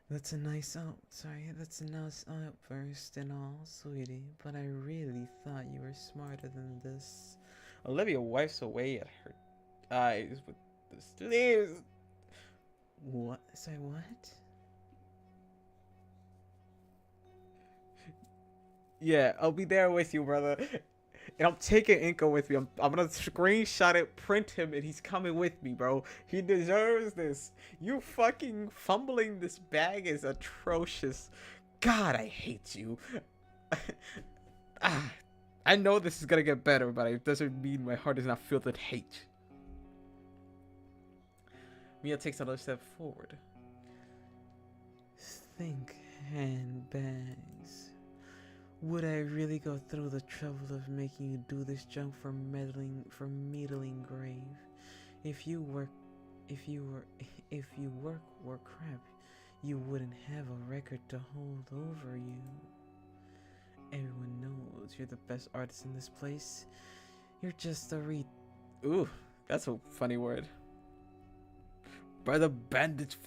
That's a nice outburst and all, sweetie, but I really thought you were smarter than this. Olivia wipes away at her eyes with the sleeves. What? Sorry, what? Yeah, I'll be there with you, brother. And I'm taking Inko with me. I'm gonna screenshot it, print him, and he's coming with me, bro. He deserves this. You fucking fumbling this bag is atrocious. God, I hate you. I know this is gonna get better, but it doesn't mean my heart is not filled with hate. Mia takes another step forward. Think handbags. Would I really go through the trouble of making you do this junk for meddling grave? If you were crap, you wouldn't have a record to hold over you. Everyone knows you're the best artist in this place. You're just a Ooh, that's a funny word. Buddy bandage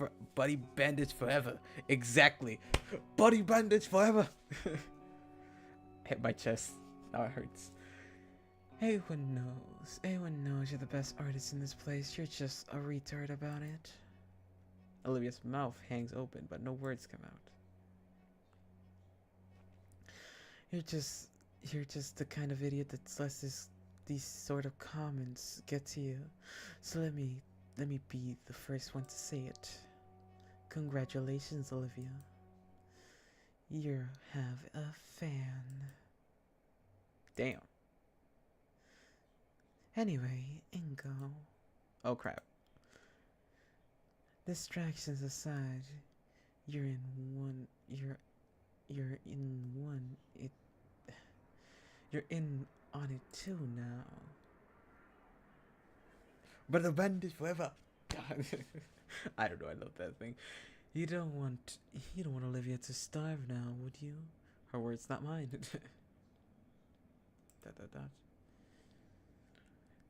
forever. Exactly. Buddy bandage forever. Hit my chest. Now it hurts. Everyone knows you're the best artist in this place. You're just a retard about it. Olivia's mouth hangs open, but no words come out. You're just the kind of idiot that lets these sort of comments get to you. So let me let me be the first one to say it. Congratulations, Olivia. You have a fan. Damn. Anyway, Ingo. Oh crap. Distractions aside, you're in one. You're in one. You're in on it too now. But the band is forever. God. I don't know. I love that thing. You don't want Olivia to starve now, would you? Her words, not mine.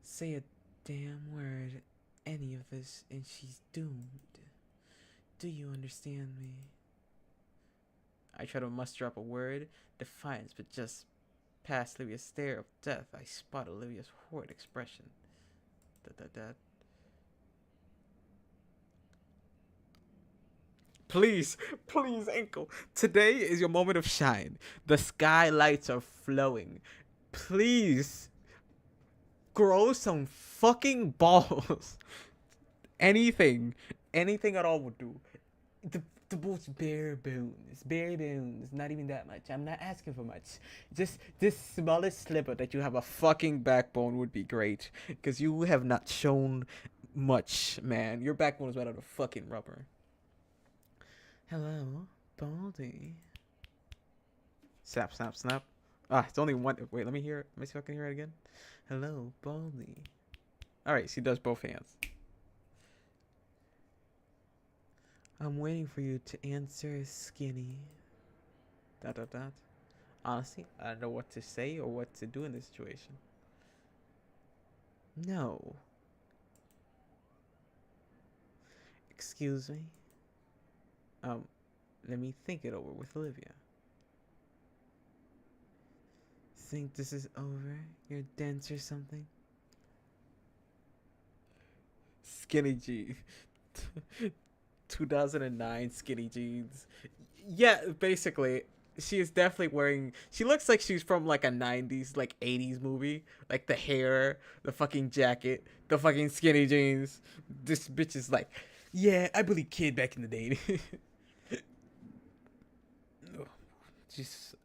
Say a damn word, any of this, and she's doomed. Do you understand me? I try to muster up a word, defiance, but just past Olivia's stare of death, I spot Olivia's horrid expression. Please, please, Ankle. Today is your moment of shine. The skylights are flowing. Please, grow some fucking balls. Anything at all would do. The most bare bones, not even that much. I'm not asking for much. Just this smallest sliver that you have a fucking backbone would be great. Because you have not shown much, man. Your backbone is made out of fucking rubber. Hello, Baldy. Snap, snap, snap. Ah, it's only one. Wait, let me hear it. Let me see if I can hear it again. Hello, Baldy. Alright, she does both hands. I'm waiting for you to answer, Skinny. Honestly, I don't know what to say or what to do in this situation. No. Excuse me? Let me think it over with Olivia. Think this is over? You're dense or something? Skinny jeans. 2009 skinny jeans. Yeah, basically, she is definitely wearing. She looks like she's from like a 90s, like 80s movie. Like the hair, the fucking jacket, the fucking skinny jeans. This bitch is like, yeah, I believe kid back in the day. Just,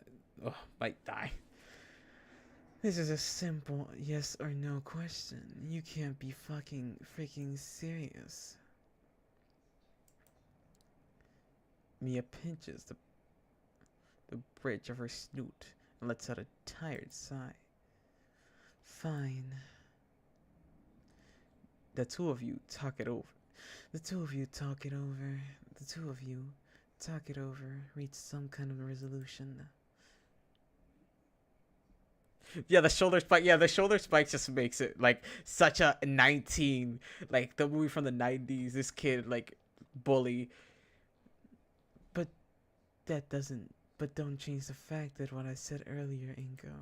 might die. This is a simple yes or no question. You can't be fucking freaking serious. Mia pinches the bridge of her snoot and lets out a tired sigh. Fine. The two of you talk it over. The two of you talk it over. The two of you talk it over. Reach some kind of resolution. Yeah, the shoulder spike. Yeah, the shoulder spike just makes it like such a 19, like the movie from the 90s. This kid, like, bully. But don't change the fact that what I said earlier, Ingo.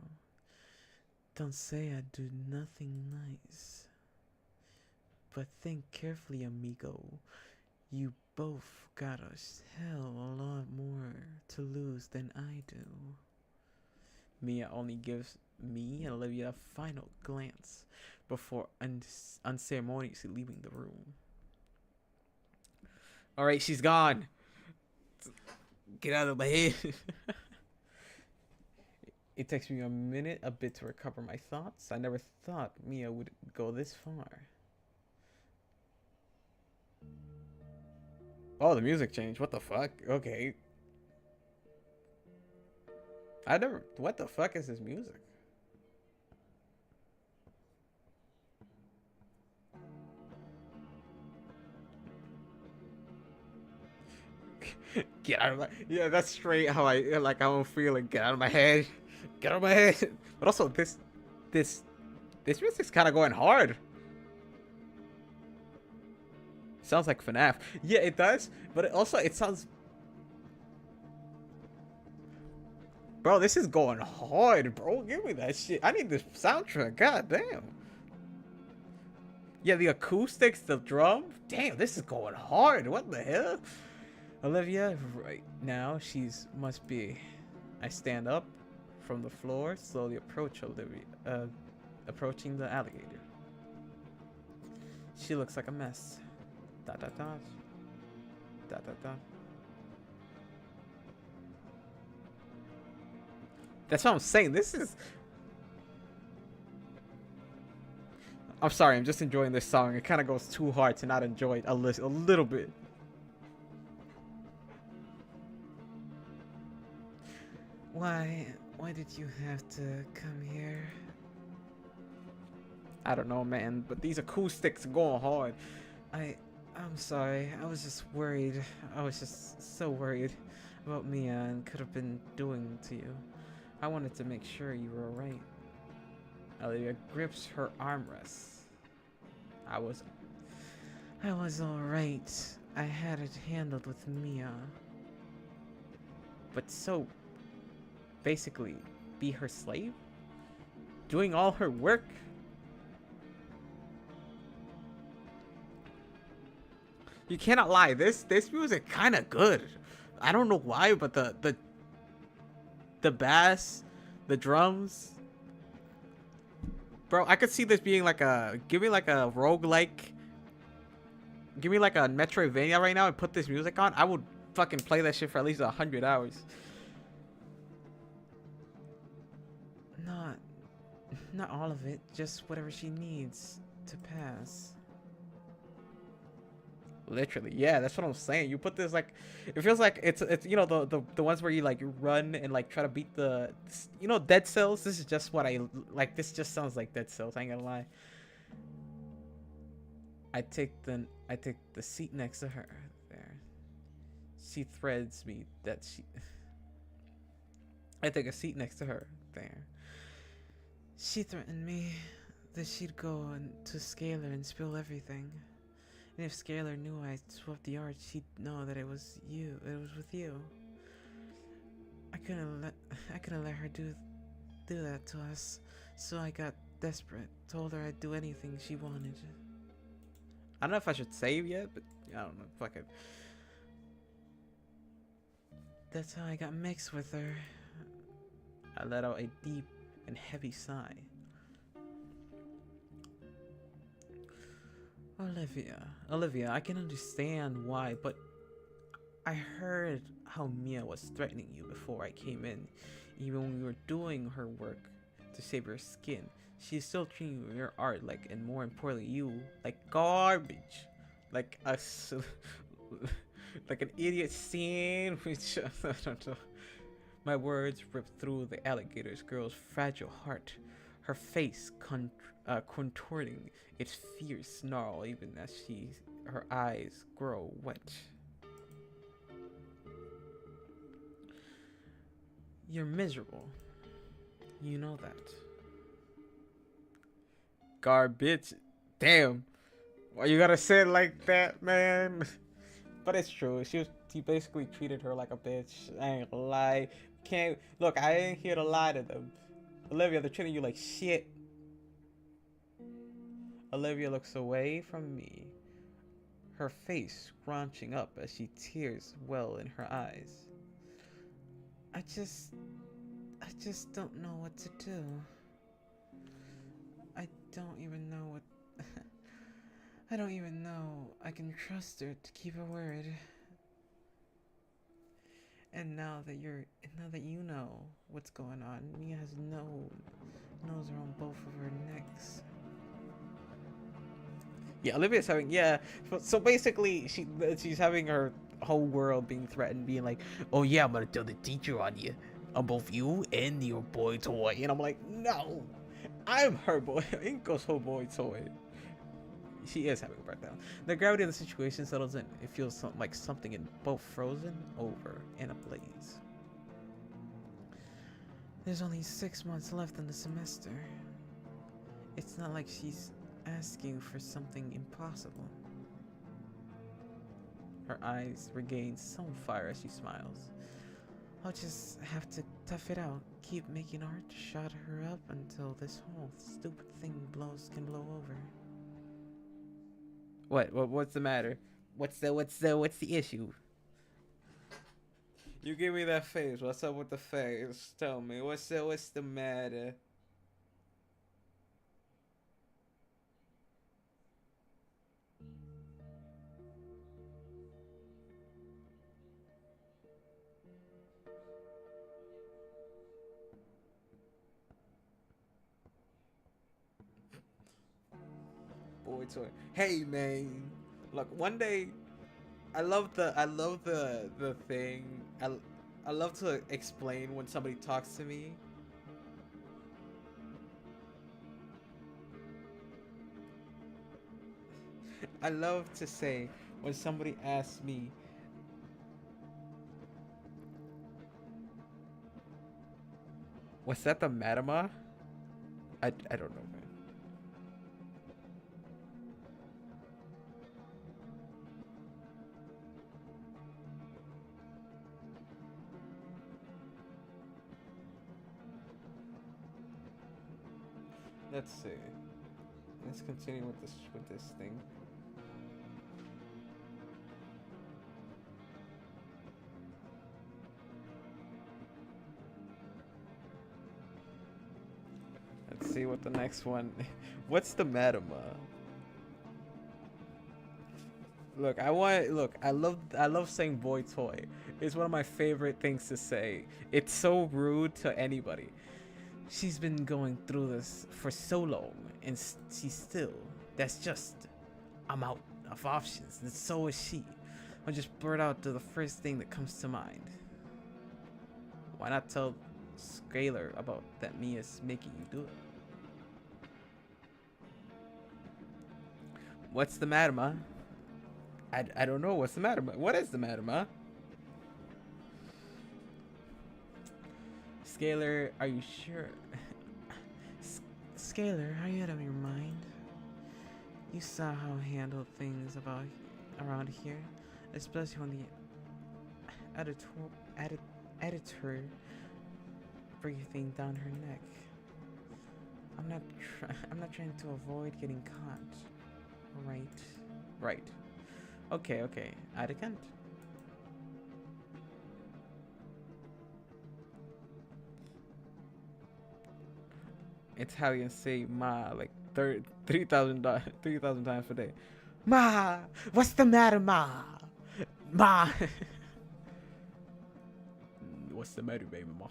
Don't say I do nothing nice. But think carefully, amigo. You both got a hell a lot more to lose than I do. Mia only gives me and Olivia a final glance before unceremoniously leaving the room. Alright, she's gone. Get out of my head. It takes me a bit to recover my thoughts. I never thought Mia would go this far. Oh, the music changed. What the fuck? Okay. What the fuck is this music? Get out of my. Yeah, that's straight how how I'm feeling. Get out of my head. Get out of my head. But also this music's kind of going hard. Sounds like FNAF. Yeah, it does. But it sounds. Bro, this is going hard, bro. Give me that shit. I need this soundtrack. God damn. Yeah, the acoustics, the drum. Damn, this is going hard. What the hell? Olivia, right now, must be. I stand up from the floor, slowly approach Olivia, approaching the alligator. She looks like a mess. Dot dot dot. Dot dot dot. That's what I'm saying. This is. I'm sorry. I'm just enjoying this song. It kind of goes too hard to not enjoy it a little bit. Why did you have to come here? I don't know, man. But these acoustics are going hard. I'm sorry. I was just worried. I was just so worried about Mia and could have been doing to you. I wanted to make sure you were alright. Olivia grips her armrests. I was alright. I had it handled with Mia. But so, basically, be her slave? Doing all her work? You cannot lie. This music kind of good. I don't know why, but the bass, the drums. Bro, I could see this being like give me like a roguelike. Give me like a Metroidvania right now and put this music on. I would fucking play that shit for at least 100 hours. Not all of it, just whatever she needs to pass. Literally, yeah, that's what I'm saying. You put this like, it feels like it's you know the ones where you like run and like try to beat the, you know, Dead Cells. This is just what I like. This just sounds like Dead Cells. I ain't gonna lie. I take the seat next to her there. She threads me that she. I take a seat next to her there. She threatened me that she'd go to Scalar and spill everything. And if Scalar knew I swapped the art, she'd know that it was you. It was with you. I couldn't let her do that to us. So I got desperate. Told her I'd do anything she wanted. I don't know if I should save yet, but I don't know. Fuck it. That's how I got mixed with her. I let out a deep and heavy sigh. Olivia, I can understand why, but I heard how Mia was threatening you before I came in. Even when we were doing her work to save your skin, she's still treating your art like, and more importantly, you, like garbage. Like like an idiot sandwich. I don't know. My words ripped through the alligator's girl's fragile heart. Her face contorting its fierce snarl even as her eyes grow wet. You're miserable. You know that. Garbage. Damn. Why you gotta say it like that, man? But it's true. He basically treated her like a bitch. I ain't gonna lie. Look, I ain't here to lie to them. Olivia, they're treating you like shit. Olivia looks away from me, her face scrunching up as tears well in her eyes. I just don't know what to do. I don't even know what I don't even know I can trust her to keep her word. And now that you know what's going on, Mia has nose around both of her necks. Yeah, Olivia's having, yeah. So basically, she's having her whole world being threatened, being like, oh yeah, I'm gonna tell the teacher on you, on both you and your boy toy. And I'm like, no, I'm her boy. Inko's her boy toy. She is having a breakdown. The gravity of the situation settles in. It feels like something in both frozen over and ablaze. There's only 6 months left in the semester. It's not like she's asking for something impossible. Her eyes regain some fire as she smiles. I'll just have to tough it out. Keep making art, shut her up until this whole stupid thing can blow over. What's the matter? What's the issue? You give me that face. What's up with the face? Tell me. What's the matter? boy toy. Hey man, look, one day, I love the thing. I love to explain when somebody talks to me. I love to say when somebody asks me, "Was that the Madama?" I don't know, man. Let's see. Let's continue with this thing. Let's see what the next one. What's the Madama? Look, I love saying boy toy. It's one of my favorite things to say. It's so rude to anybody. She's been going through this for so long, and she's still. That's just. I'm out of options, and so is she. I'll just blurt out to the first thing that comes to mind. Why not tell Scalar about that Mia's making you do it? What's the matter, ma? I don't know. What's the matter, ma? What is the matter, ma? Scalar, are you sure? Scalar, are you out of your mind? You saw how I handled things around here, especially when the editor breathing down her neck. I'm not trying to avoid getting caught. Right. Okay. I can't. Italians say ma like 3,000 times per day. Ma, what's the matter, ma? Ma. What's the matter, baby ma?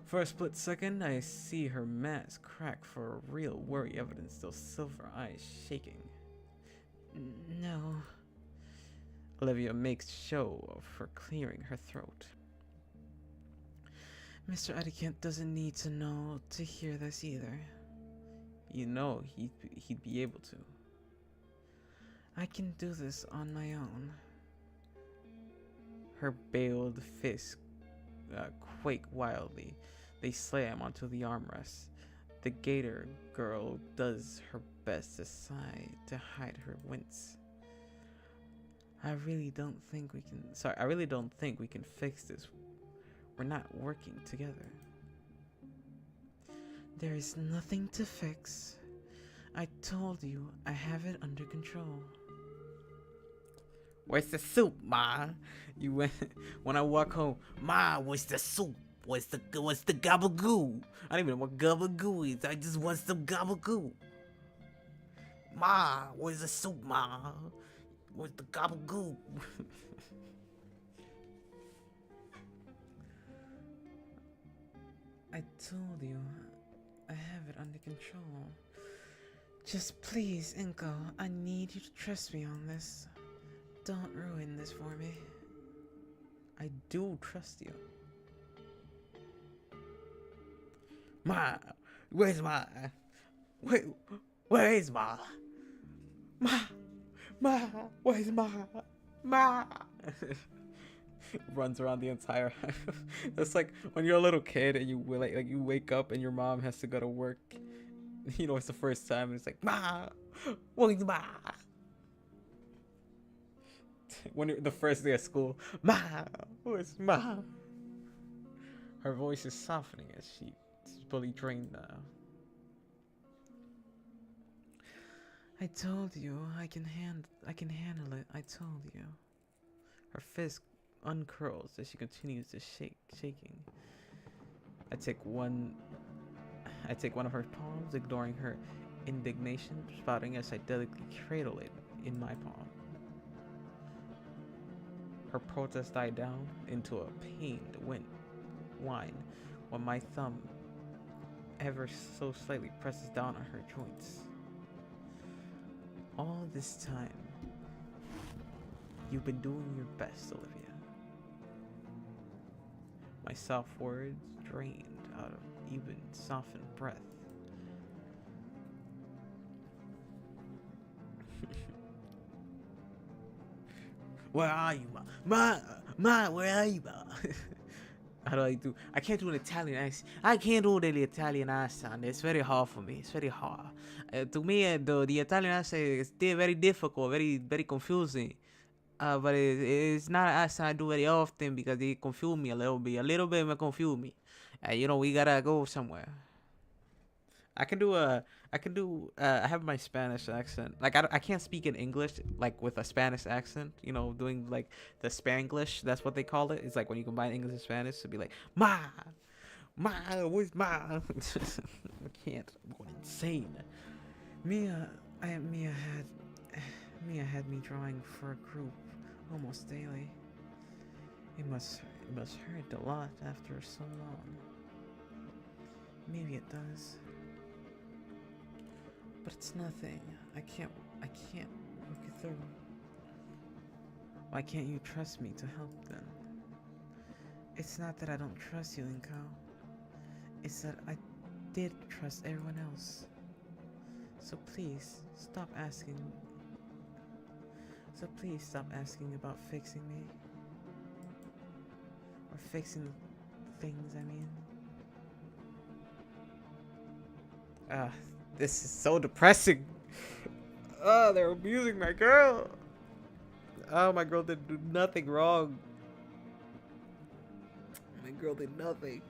For a split second, I see her mask crack for a real worry evidence, those silver eyes shaking. No. Olivia makes show of her clearing her throat. Mr. Etiquette doesn't need to know to hear this either. You know he'd be able to. I can do this on my own. Her baled fists quake wildly. They slam onto the armrest. The gator girl does her best to sigh to hide her wince. I really don't think we can fix this. We're not working together. There is nothing to fix. I told you I have it under control. Where's the soup, ma? You went when I walk home. Ma, where's the soup? What's the gabagoo? I don't even know what gabagoo is. I just want some gabagoo. Ma, where's the soup, ma? Where's the gabagoo? I told you I have it under control. Just please, Inko, I need you to trust me on this. Don't ruin this for me. I do trust you. Ma, where's Ma? Where is Ma? Ma, where's Ma? Ma. Runs around the entire house. It's like when you're a little kid and you you wake up and your mom has to go to work. You know, it's the first time and it's like, Ma, where's Ma? When the first day of school, Ma, where's Ma? Her voice is softening as she's fully trained now. I told you I can handle it. I told you. Her fist uncurls as she continues to shaking. I take one of her palms, ignoring her indignation, spouting as I delicately cradle it in my palm. Her protest died down into a pained whine when my thumb ever so slightly presses down on her joints. All this time, you've been doing your best, Olivia. My soft words drained out of even softened breath. Where are you, Ma, where are you, Ma? How do I do? I can't do an Italian accent. I can't do the Italian accent. It's very hard for me. It's very hard. To me, the Italian accent is very difficult, very confusing. But it's not an accent I do very often because it confuse me a little bit. A little bit may confuse me. We gotta go somewhere. I can do I have my Spanish accent. Like I can't speak in English like with a Spanish accent. Doing like the Spanglish. That's what they call it. It's like when you combine English and Spanish to be like ma, where's ma? I can't. I'm going insane. Mia had me drawing for a group almost daily. It must hurt a lot after so long. Maybe it does. But it's nothing. I can't look it through. Why can't you trust me to help then? It's not that I don't trust you, Inko. It's that I did trust everyone else. So please stop asking about fixing me. Or fixing things, I mean. This is so depressing. Oh, they're abusing my girl. Oh, my girl didn't do nothing wrong. My girl did nothing.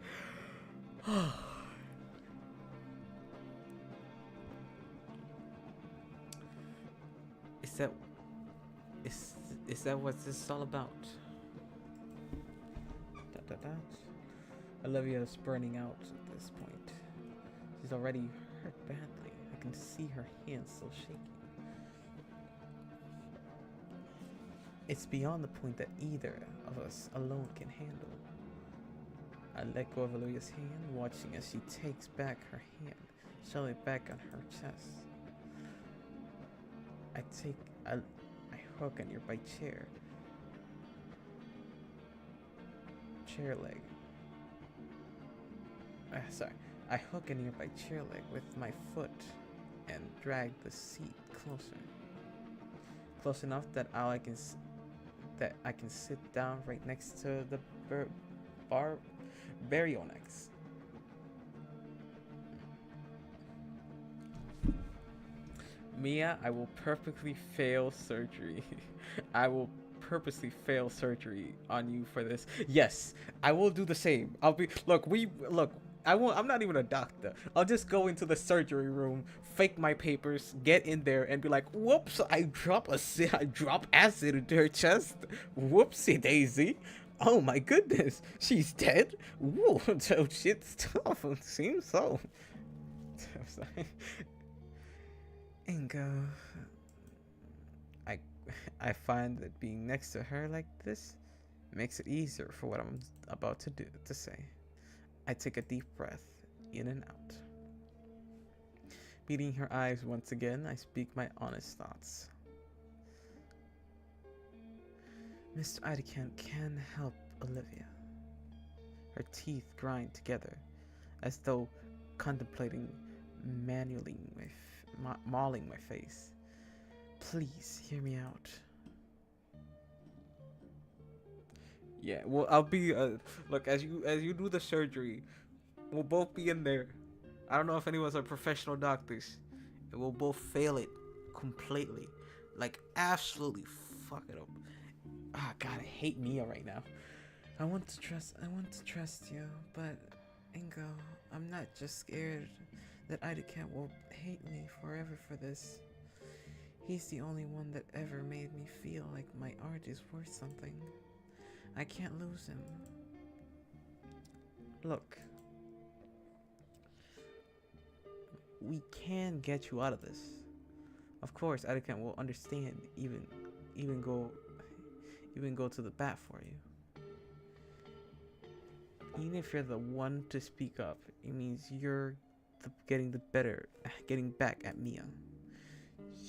Is that what this is all about? Olivia is burning out at this point. She's already hurt badly. I can see her hands still shaking. It's beyond the point that either of us alone can handle. I let go of Olivia's hand, watching as she takes back her hand, shoving it back on her chest. I hook on your by chair leg. I hook a nearby chair leg with my foot and drag the seat close enough that I can sit down right next to the baryonyx. Mia, I will perfectly fail surgery. I will purposely fail surgery on you for this. Yes, I will do the same. I'm not even a doctor. I'll just go into the surgery room, fake my papers, get in there, and be like, "Whoops! I drop acid into her chest. Whoopsie daisy! Oh my goodness, she's dead. Whoa, so shit's tough. It seems so." I'm sorry. Ingo, I find that being next to her like this makes it easier for what I'm about to say. I take a deep breath in and out. Meeting her eyes once again, I speak my honest thoughts. Mr. Idacant can help Olivia. Her teeth grind together, as though contemplating manually mauling my face. Please hear me out. Yeah, well, I'll be look, as you do the surgery, we'll both be in there. I don't know if anyone's are professional doctors, and we'll both fail it completely, like absolutely fuck it up. Ah, God, I hate Mia right now. I want to trust you, but Ingo, I'm not just scared that Idacant will hate me forever for this. He's the only one that ever made me feel like my art is worth something. I can't lose him. Look, we can get you out of this. Of course, Idacant will understand, even go to the bat for you. Even if you're the one to speak up, it means you're getting back at Mia.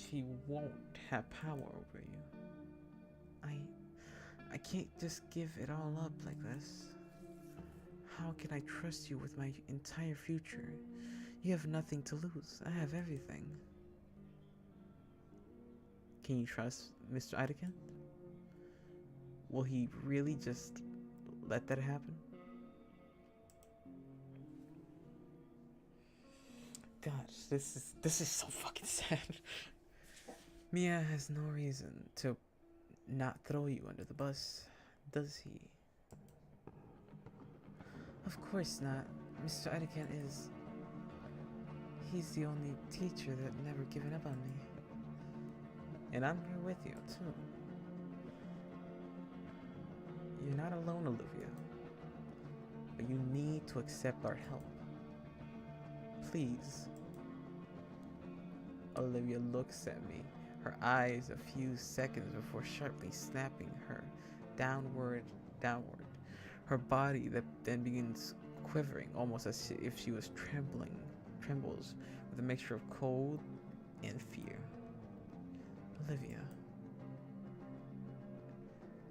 she won't have power over you. I can't just give it all up like this. How can I trust you with my entire future? You have nothing to lose. I have everything. Can you trust Mr. Idacant? Will he really just let that happen? Gosh, this is so fucking sad. Mia has no reason to not throw you under the bus, does he? Of course not. Mr. Idacant is... He's the only teacher that never given up on me. And I'm here with you, too. You're not alone, Olivia. But you need to accept our help. Please. Olivia looks at me, her eyes a few seconds before sharply snapping her downward. Her body that then begins quivering, almost as if she was trembles with a mixture of cold and fear. Olivia.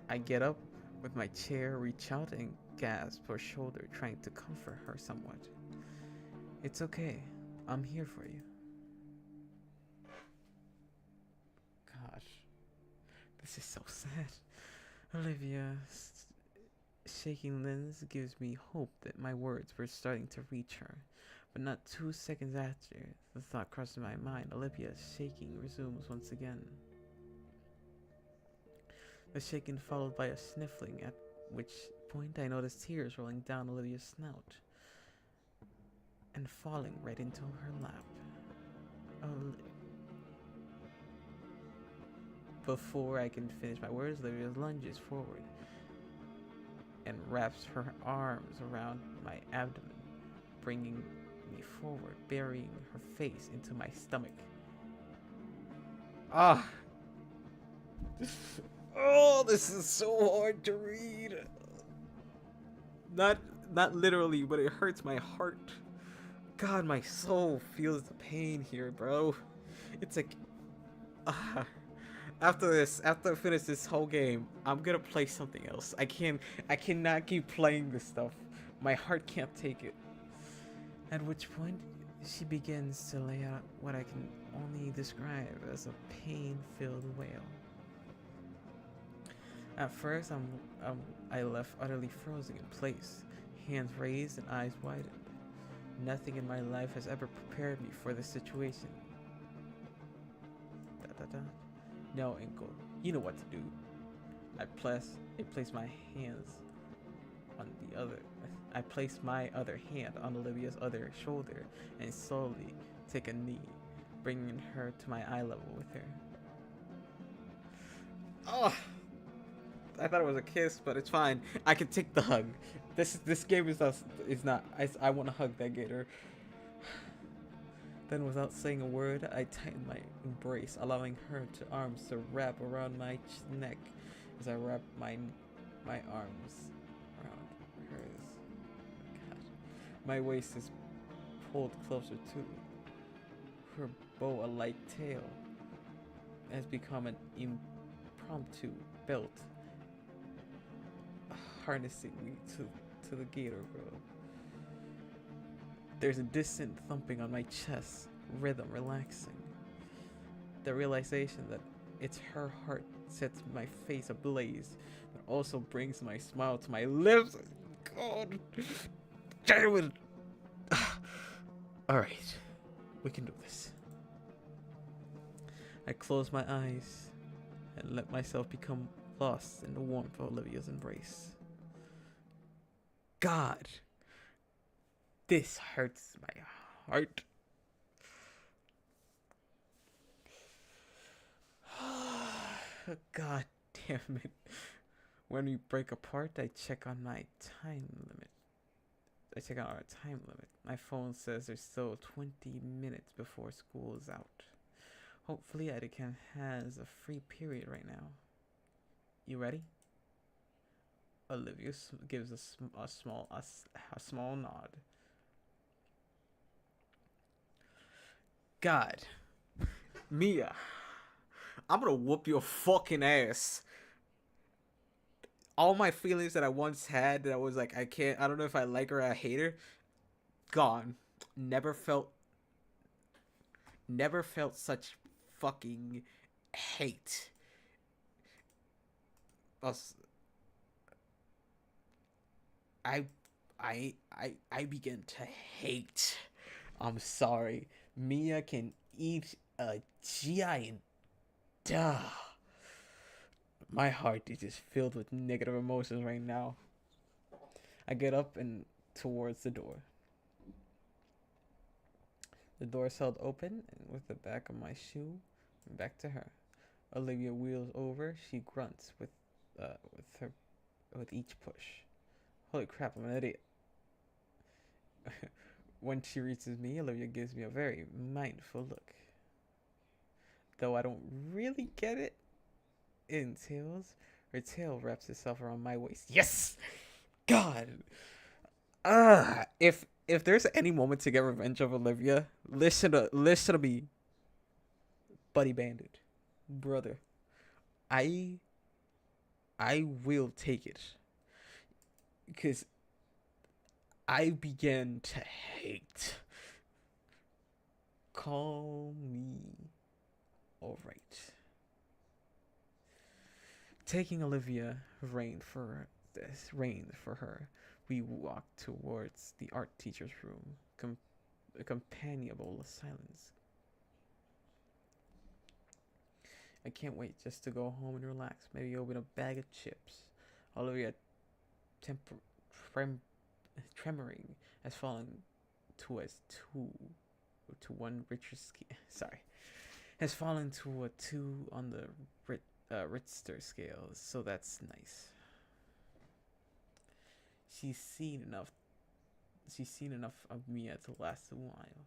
I get up with my chair, reach out and grasp her shoulder, trying to comfort her somewhat. It's okay. I'm here for you. Gosh. This is so sad. Olivia shaking limbs gives me hope that my words were starting to reach her. But not 2 seconds after the thought crossed my mind, Olivia's shaking resumes once again. The shaking followed by a sniffling, at which point I noticed tears rolling down Olivia's snout and falling right into her lap. Before I can finish my words, Olivia lunges forward and wraps her arms around my abdomen, bringing me forward, burying her face into my stomach. Ah! Oh, this is so hard to read. Not literally, but it hurts my heart. God, my soul feels the pain here, bro. It's like, after I finish this whole game, I'm gonna play something else. I cannot keep playing this stuff. My heart can't take it. At which point, she begins to lay out what I can only describe as a pain-filled wail. At first, I left utterly frozen in place, hands raised and eyes widened. Nothing in my life has ever prepared me for this situation. No, Uncle, you know what to do. I place my hands on the other. I place my other hand on Olivia's other shoulder and slowly take a knee, bringing her to my eye level with her. Oh, I thought it was a kiss, but it's fine. I can take the hug. This game is not. I want to hug that gator. Then, without saying a word, I tighten my embrace, allowing her arms to wrap around my neck as I wrap my arms around hers. God. My waist is pulled closer to her boa-like tail. Has become an impromptu belt, harnessing me to the gator girl. There's a distant thumping on my chest, rhythm relaxing. The realization that it's her heart sets my face ablaze, but also brings my smile to my lips. God damn it! Alright, we can do this. I close my eyes and let myself become lost in the warmth of Olivia's embrace. God! This hurts my heart. God damn it. When we break apart, I check on my time limit. Our time limit. My phone says there's still 20 minutes before school is out. Hopefully, Idacant has a free period right now. You ready? Olivia gives a small nod. God, Mia, I'm gonna whoop your fucking ass. All my feelings that I once had that I was like, I don't know if I like her or I hate her, gone. Never felt, never felt such fucking hate. Us- I, I began to hate. I'm sorry. Mia can eat a giant. Duh. My heart is just filled with negative emotions right now. I get up and towards the door. The door is held open, and with the back of my shoe, back to her. Olivia wheels over. She grunts with each push. Holy crap! I'm an idiot. When she reaches me, Olivia gives me a very mindful look. Though I don't really get it, it entails her tail wraps itself around my waist. Yes, God. If there's any moment to get revenge of Olivia, listen to me, Buddy Bandit, brother. I I will take it because I began to hate. Call me alright. Taking Olivia rein for her, we walk towards the art teacher's room, a companionable silence. I can't wait just to go home and relax. Maybe open a bag of chips. Olivia, temper, trem, tremoring, has fallen to as two to one Richter sorry, has fallen to a 2 on the Richter scale, so that's nice. She's seen enough. She's seen enough of Mia to last a while.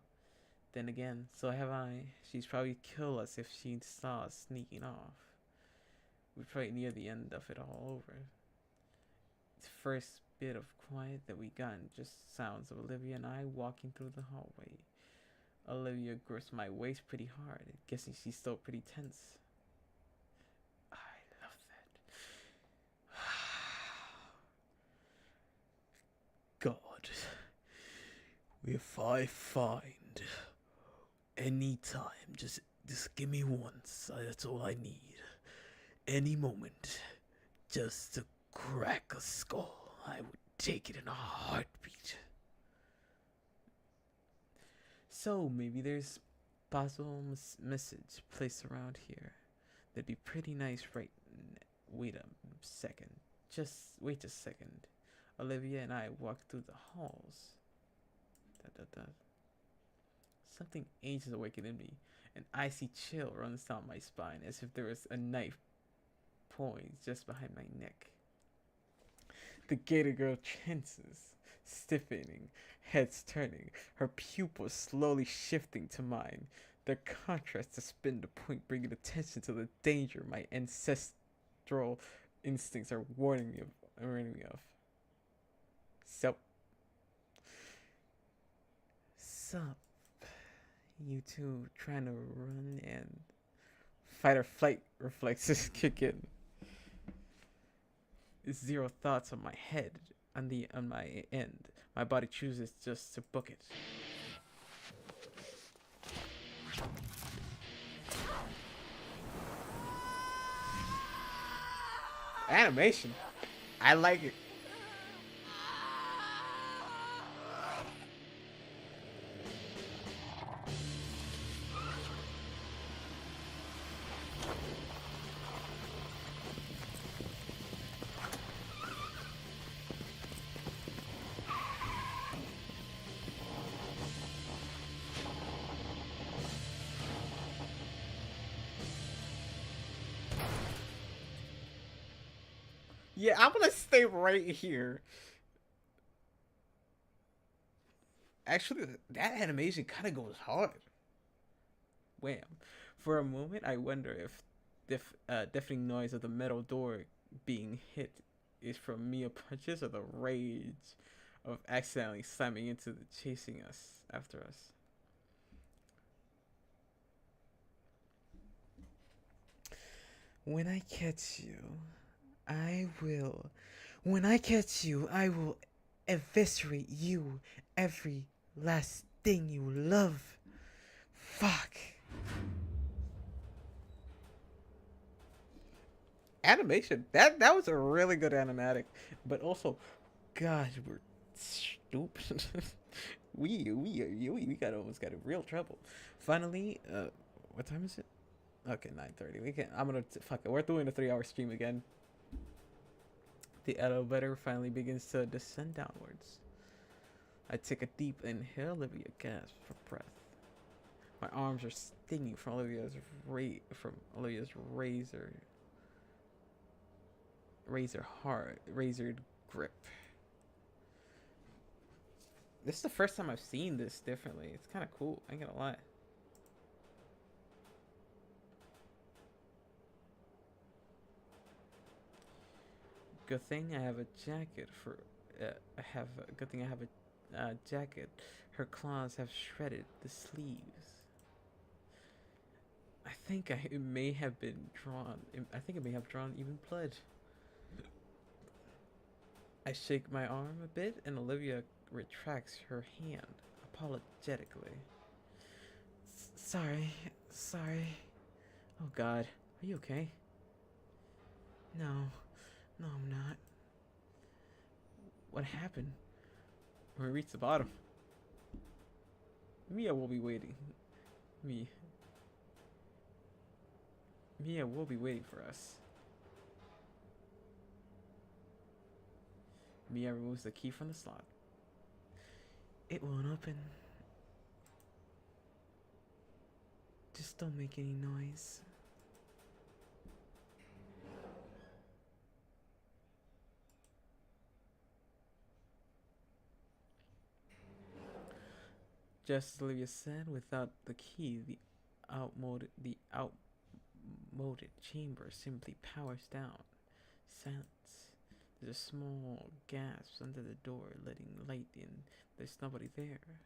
Then again, so have I. She's probably kill us if she saw us sneaking off. We're probably near the end of it all over. The first bit of quiet that we got just sounds of Olivia and I walking through the hallway. Olivia grips my waist pretty hard, guessing she's still pretty tense. I love that. God, if I find any time, just give me once. That's all I need. Any moment, just to crack a skull, I would take it in a heartbeat. So maybe there's possible message placed around here. That'd be pretty nice, right? Wait a second. Just wait a second. Olivia and I walked through the halls. Something ages awakened in me. An icy chill runs down my spine as if there was a knife poised just behind my neck. The gator girl tenses, stiffening, heads turning, her pupils slowly shifting to mine. The contrast to spin the point, bringing attention to the danger my ancestral instincts are warning me of. So, sup? You two trying to run and fight or flight reflexes kick in. Zero thoughts on my head, on my end. My body chooses just to book it. Animation, I like it. Yeah, I'm gonna stay right here. Actually, that animation kind of goes hard. Wham. For a moment, I wonder if the deafening noise of the metal door being hit is from Mia punches or the rage of accidentally slamming into the chasing us after us. When I catch you, I will. When I catch you, I will eviscerate you, every last thing you love. Fuck. Animation. That was a really good animatic, but also, God, we're stupid. we got almost got in real trouble. Finally, what time is it? Okay, 9:30. We can. I'm gonna fuck it. We're doing a 3-hour stream again. The elevator finally begins to descend downwards. I take a deep inhale. Olivia gasps for breath. My arms are stinging from Olivia's razored grip. This is the first time I've seen this differently. It's kind of cool. I ain't gonna lie. Good thing I have a jacket for. Good thing I have a jacket. Her claws have shredded the sleeves. I think it may have been drawn. I think it may have drawn even blood. I shake my arm a bit, and Olivia retracts her hand apologetically. Sorry. Oh God, are you okay? No, I'm not. What happened? When we reach the bottom, Mia will be waiting. Mia will be waiting for us. Mia removes the key from the slot. It won't open. Just don't make any noise. Just as Olivia said, without the key, the outmoded chamber simply powers down. Silence. There's a small gasp under the door, letting light in. There's nobody there.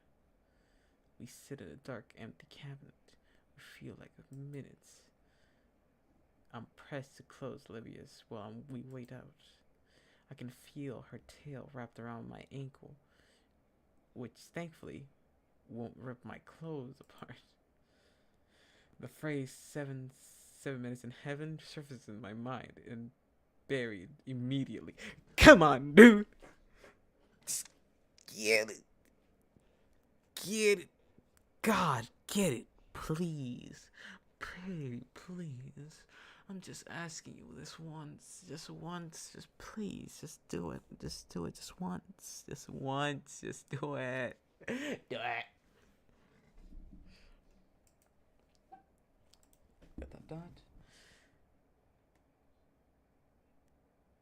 We sit in a dark, empty cabinet. We feel like minutes. I'm pressed to close Olivia's while we wait out. I can feel her tail wrapped around my ankle, which thankfully won't rip my clothes apart. The phrase seven minutes in heaven surfaces in my mind and buried immediately. Come on, dude. Just get it. Get it. God, get it. Please. Please. I'm just asking you this once. Just once. Just please. Just do it. Just do it. Just once. Just once. Just do it. Do it. Got that dot.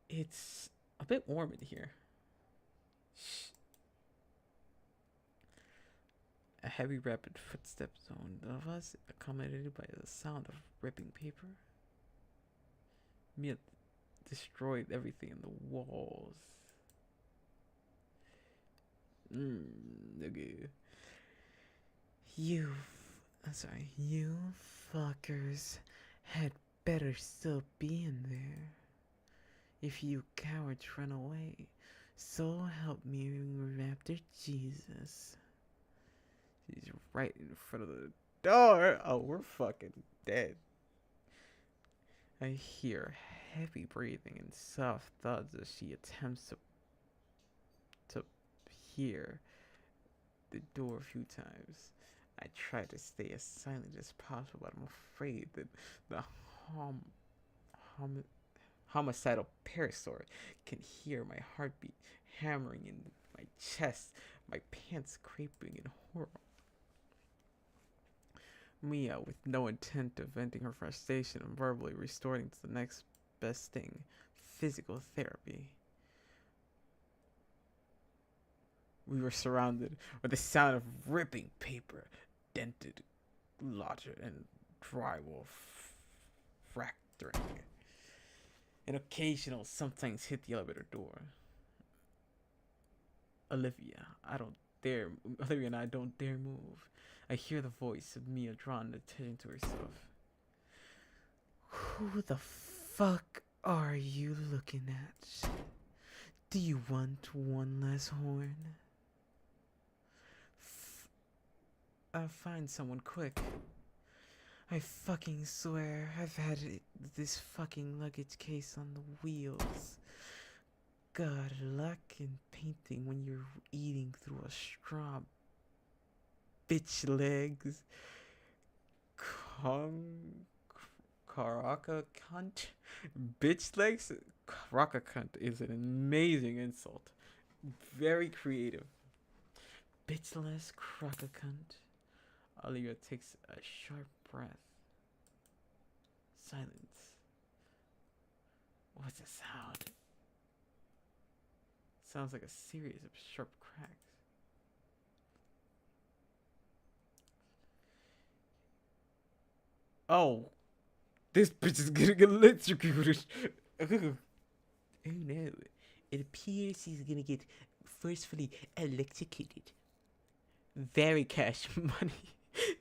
It's a bit warm in here. Shh. A heavy, rapid footstep zone of us, accommodated by the sound of ripping paper. Mia destroyed everything in the walls. Okay. You fuckers had better still be in there. If you cowards run away, so help me, Raptor Jesus. She's right in front of the door. Oh, we're fucking dead. I hear heavy breathing and soft thuds as she attempts to hear the door a few times. I try to stay as silent as possible, but I'm afraid that the homicidal parasaur can hear my heartbeat hammering in my chest, my pants scraping in horror. Mia, with no intent of venting her frustration and verbally restoring to the next best thing, physical therapy. We were surrounded with the sound of ripping paper, dented logic, and drywall fracturing. An occasional sometimes hit the elevator door. Olivia and I don't dare move. I hear the voice of Mia drawing attention to herself. Who the fuck are you looking at? Do you want one last horn? Find someone quick. I fucking swear I've had this fucking luggage case on the wheels. Good luck in painting when you're eating through a straw. Bitch legs. Karaka cunt. Bitch legs. Karaka cunt is an amazing insult. Very creative. Bitchless Karaka cunt. Olivia takes a sharp breath. Silence. What's the sound? Sounds like a series of sharp cracks. Oh, this bitch is getting electrocuted. Oh no. It appears he's gonna get forcefully electrocuted. Very cash money.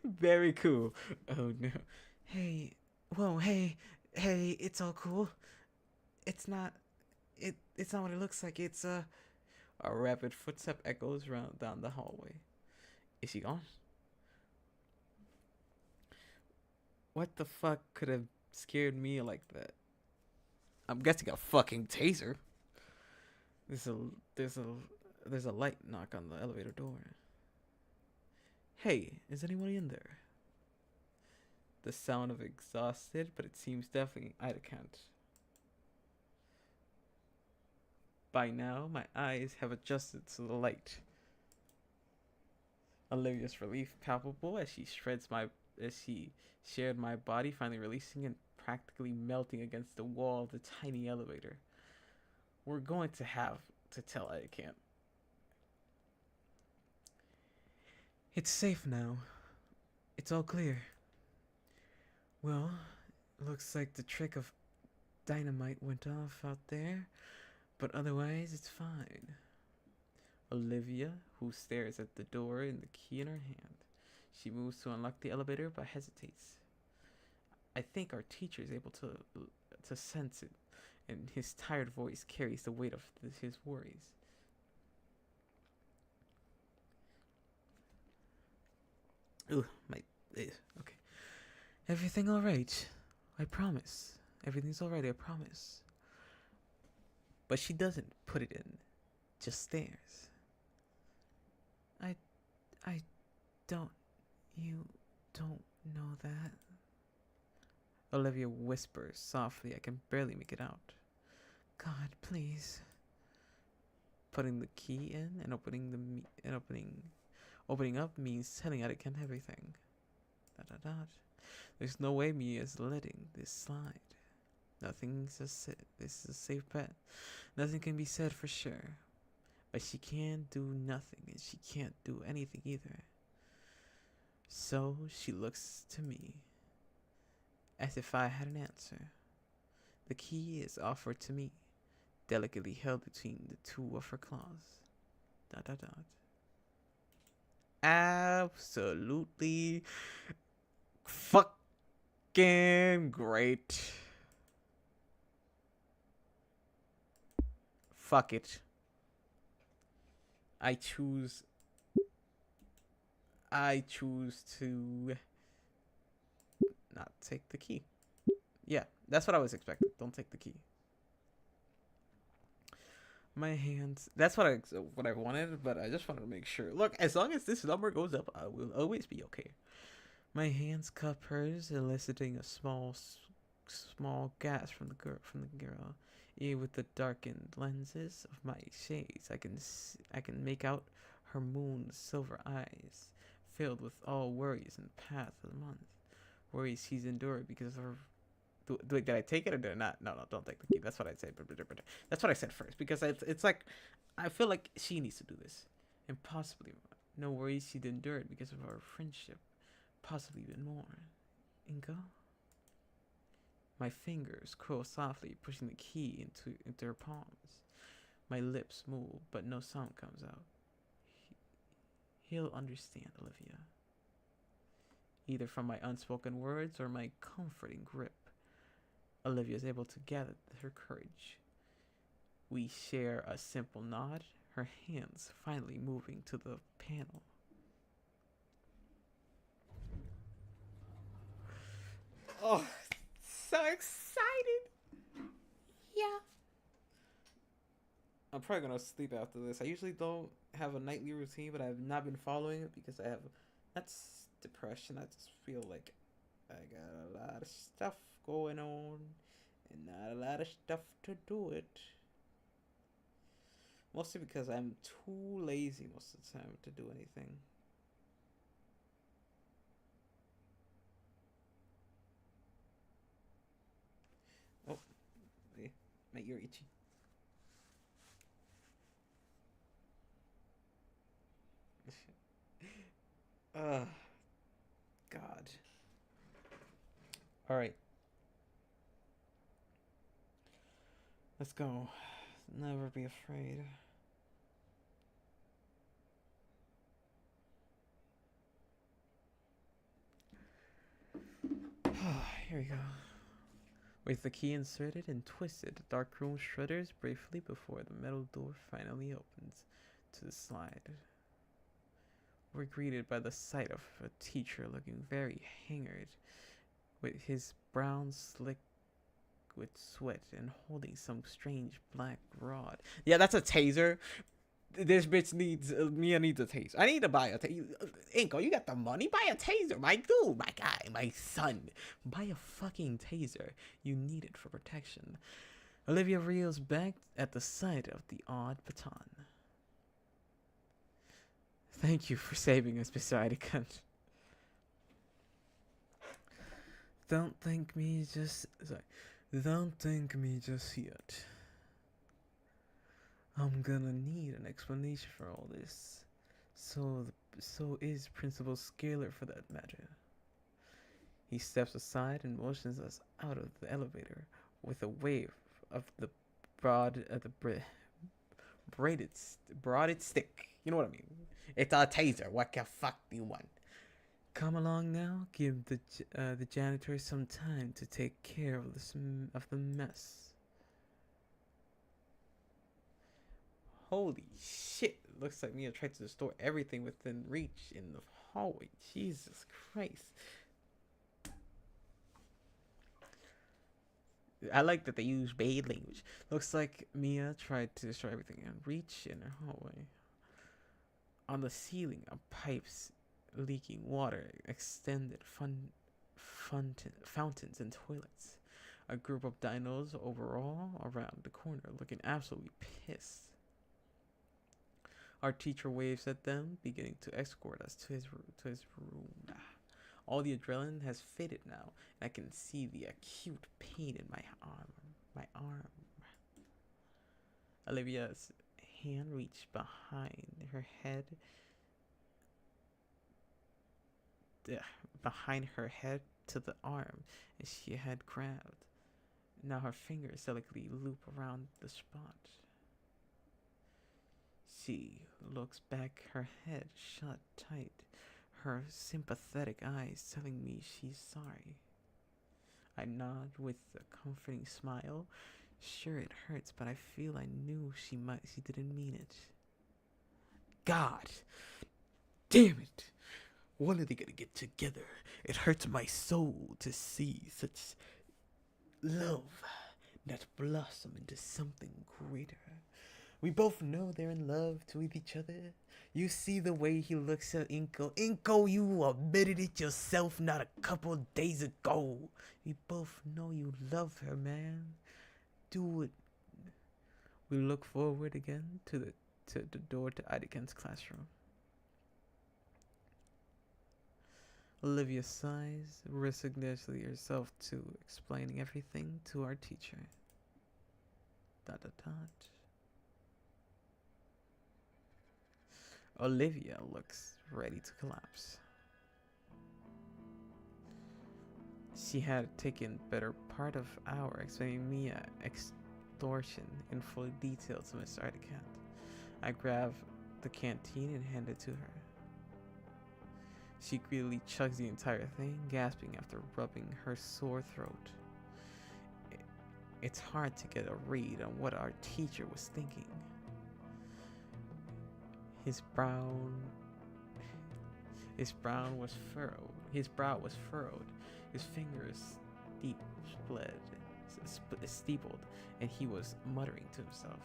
Very cool. Oh no. Hey, whoa, hey, it's all cool. It's not. It's not what it looks like. It's a rapid footstep echoes round down the hallway. Is she gone? What the fuck could have scared me like that? I'm guessing a fucking taser. There's a light knock on the elevator door. Hey, is anyone in there? The sound of exhausted, but it seems definitely Ida can't. By now, my eyes have adjusted to the light. Olivia's relief palpable as she shared my body, finally releasing and practically melting against the wall of the tiny elevator. We're going to have to tell Ida can't. It's safe now. It's all clear. Well, looks like the trick of dynamite went off out there, but otherwise it's fine. Olivia, who stares at the door and the key in her hand. She moves to unlock the elevator but hesitates. I think our teacher is able to sense it, and his tired voice carries the weight of his worries. Ugh, okay. Everything all right? I promise. Everything's all right. I promise. But she doesn't put it in. Just stares. I don't. You don't know that? Olivia whispers softly. I can barely make it out. God, please. Putting the key in and opening up means telling Anakin everything. ... There's no way Mia is letting this slide. This is a safe bet. Nothing can be said for sure. But she can't do nothing, and she can't do anything either. So she looks to me, as if I had an answer. The key is offered to me, delicately held between the two of her claws. ... Absolutely fucking great. Fuck it. I choose to not take the key. Yeah, that's what I was expecting. Don't take the key. My hands. That's what I wanted, but I just wanted to make sure. Look, as long as this number goes up, I will always be okay. My hands cup hers, eliciting a small gasp from the girl. Even with the darkened lenses of my shades, I can make out her moon silver eyes, filled with all worries and path of the month. Worries she's endured because of her. Did I take it or did I not? No, don't take the key. That's what I said. That's what I said first because it's like I feel like she needs to do this, and possibly no worries she'd endured because of our friendship, possibly even more. Ingo. My fingers curl softly, pushing the key into her palms. My lips move, but no sound comes out. He'll understand, Olivia. Either from my unspoken words or my comforting grip. Olivia is able to gather her courage. We share a simple nod, her hands finally moving to the panel. Oh, so excited. Yeah. I'm probably gonna sleep after this. I usually don't have a nightly routine, but I've not been following it because I have that's depression. I just feel like I got a lot of stuff going on and not a lot of stuff to do it. Mostly because I'm too lazy most of the time to do anything. Oh, my ear itchy. God. All right, let's go. Never be afraid. Here we go. With the key inserted and twisted, the dark room shudders briefly before the metal door finally opens to the slide. We're greeted by the sight of a teacher looking very haggard, with his brown slick with sweat and holding some strange black rod. Yeah, that's a taser. This bitch needs Mia needs a taser. I need to buy a taser. Inko, you got the money? Buy a taser, my dude, my guy, my son. Buy a fucking taser. You need it for protection. Olivia reels back at the sight of the odd baton. Thank you for saving us, betryed. Don't thank me just Don't thank me just yet. I'm gonna need an explanation for all this. So is Principal Scalar for that matter. He steps aside and motions us out of the elevator with a wave of the broaded stick. You know what I mean? It's a taser. What the fuck do you want? Come along now. Give the janitor some time to take care of the mess. Holy shit! Looks like Mia tried to restore everything within reach in the hallway. Jesus Christ! I like that they use bad language. Looks like Mia tried to destroy everything in reach in her hallway. On the ceiling are pipes leaking water, extended fountains, and toilets. A group of dinos overall around the corner, looking absolutely pissed. Our teacher waves at them, beginning to escort us to his room. All the adrenaline has faded now, and I can see the acute pain in my arm. Olivia's hand reached behind her head to the arm and she had grabbed. Now her fingers delicately loop around the spot. She looks back, her head shut tight, her sympathetic eyes telling me she's sorry. I nod with a comforting smile. Sure, it hurts, but I feel I knew she didn't mean it. God damn it! When are they gonna get together? It hurts my soul to see such love that blossom into something greater. We both know they're in love with each other. You see the way he looks at Inko. Inko, you admitted it yourself not a couple days ago. We both know you love her, man. Do it. We look forward again to the door to Idaken's classroom. Olivia sighs, resignedly herself to explaining everything to our teacher. ... Olivia looks ready to collapse. She had taken better part of hour explaining Mia extortion in full detail to Miss Articat. I grab the canteen and hand it to her. She greedily chugs the entire thing, gasping after rubbing her sore throat. it's hard to get a read on what our teacher was thinking. His brown His brow was furrowed. His fingers deep split, steepled, and he was muttering to himself.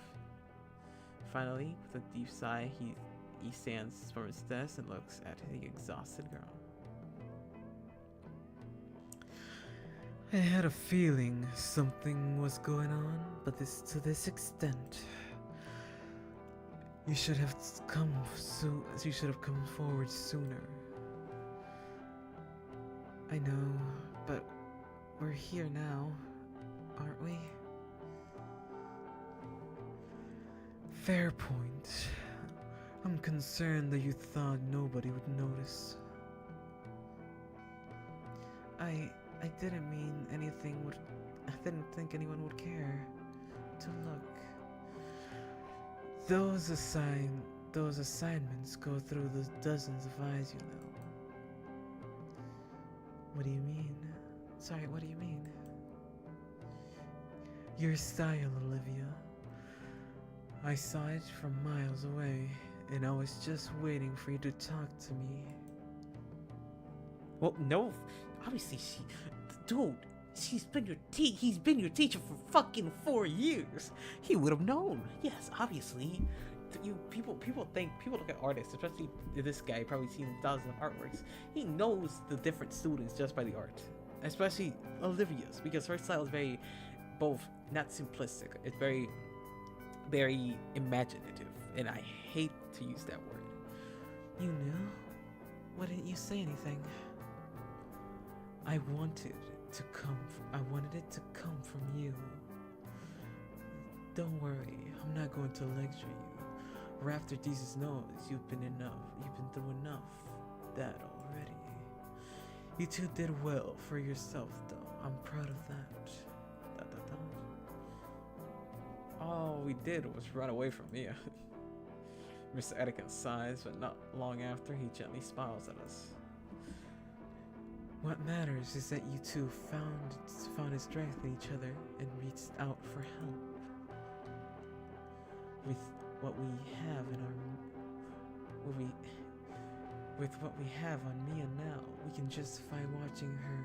Finally, with a deep sigh, he stands from his desk and looks at the exhausted girl. I had a feeling something was going on, but to this extent. You should have come forward sooner. I know, but we're here now, aren't we? Fair point. I'm concerned that you thought nobody would notice. I didn't mean anything would. I didn't think anyone would care to look. Those assignments go through the dozens of eyes, you know. What do you mean? Sorry, what do you mean? Your style, Olivia. I saw it from miles away, and I was just waiting for you to talk to me. Well, no, obviously dude, he's been your teacher for fucking 4 years. He would have known. Yes, obviously. People look at artists, especially this guy, probably seen thousands of artworks. He knows the different students just by the art, especially Olivia's, because her style is very, both not simplistic. It's very, very imaginative, and I hate to use that word. You knew? Why didn't you say anything? I wanted it to come from you. Don't worry, I'm not going to lecture you. Rafter Jesus knows you've been through enough that already. You two did well for yourself, though. I'm proud of that. All we did was run away from Mia. Mr. Etiquette sighs, but not long after, he gently smiles at us. What matters is that you two found a strength in each other and reached out for help. With what we have on Mia now, we can justify watching her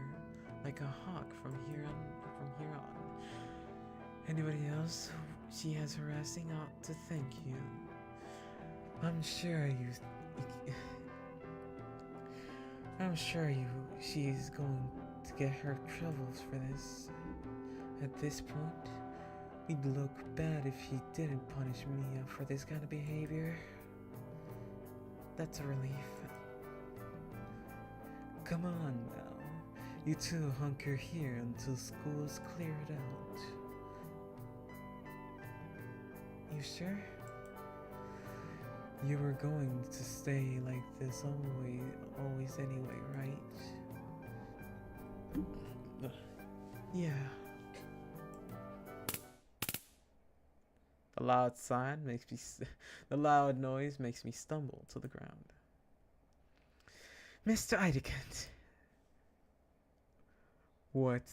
like a hawk from here on. Anybody else she has harassing ought to thank you. I'm sure she's going to get her troubles for this. At this point, we'd look bad if she didn't punish Mia for this kind of behavior. That's a relief. Come on now. You two hunker here until school's cleared out. You sure? You were going to stay like this always anyway, right? Yeah. The loud noise makes me stumble to the ground. Mr. Idicant. What?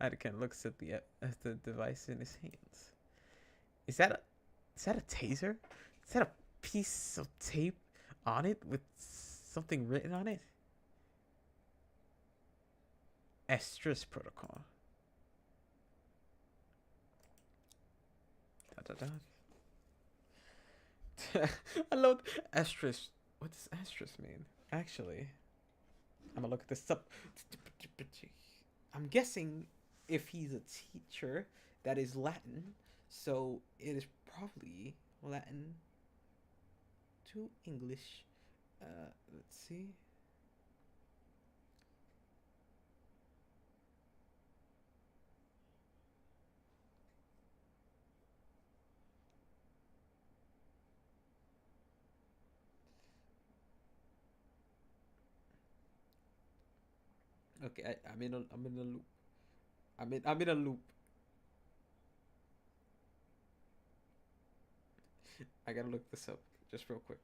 Idicant looks at the device in his hands. Is that a taser? Is that a piece of tape on it with something written on it? Estrus protocol. I love Estrus. What does Estrus mean? Actually, I'm gonna look at this up. I'm guessing if he's a teacher, that is Latin, so it is probably Latin to English. Let's see. Okay, I'm in a loop. I'm in a loop. I gotta look this up just real quick.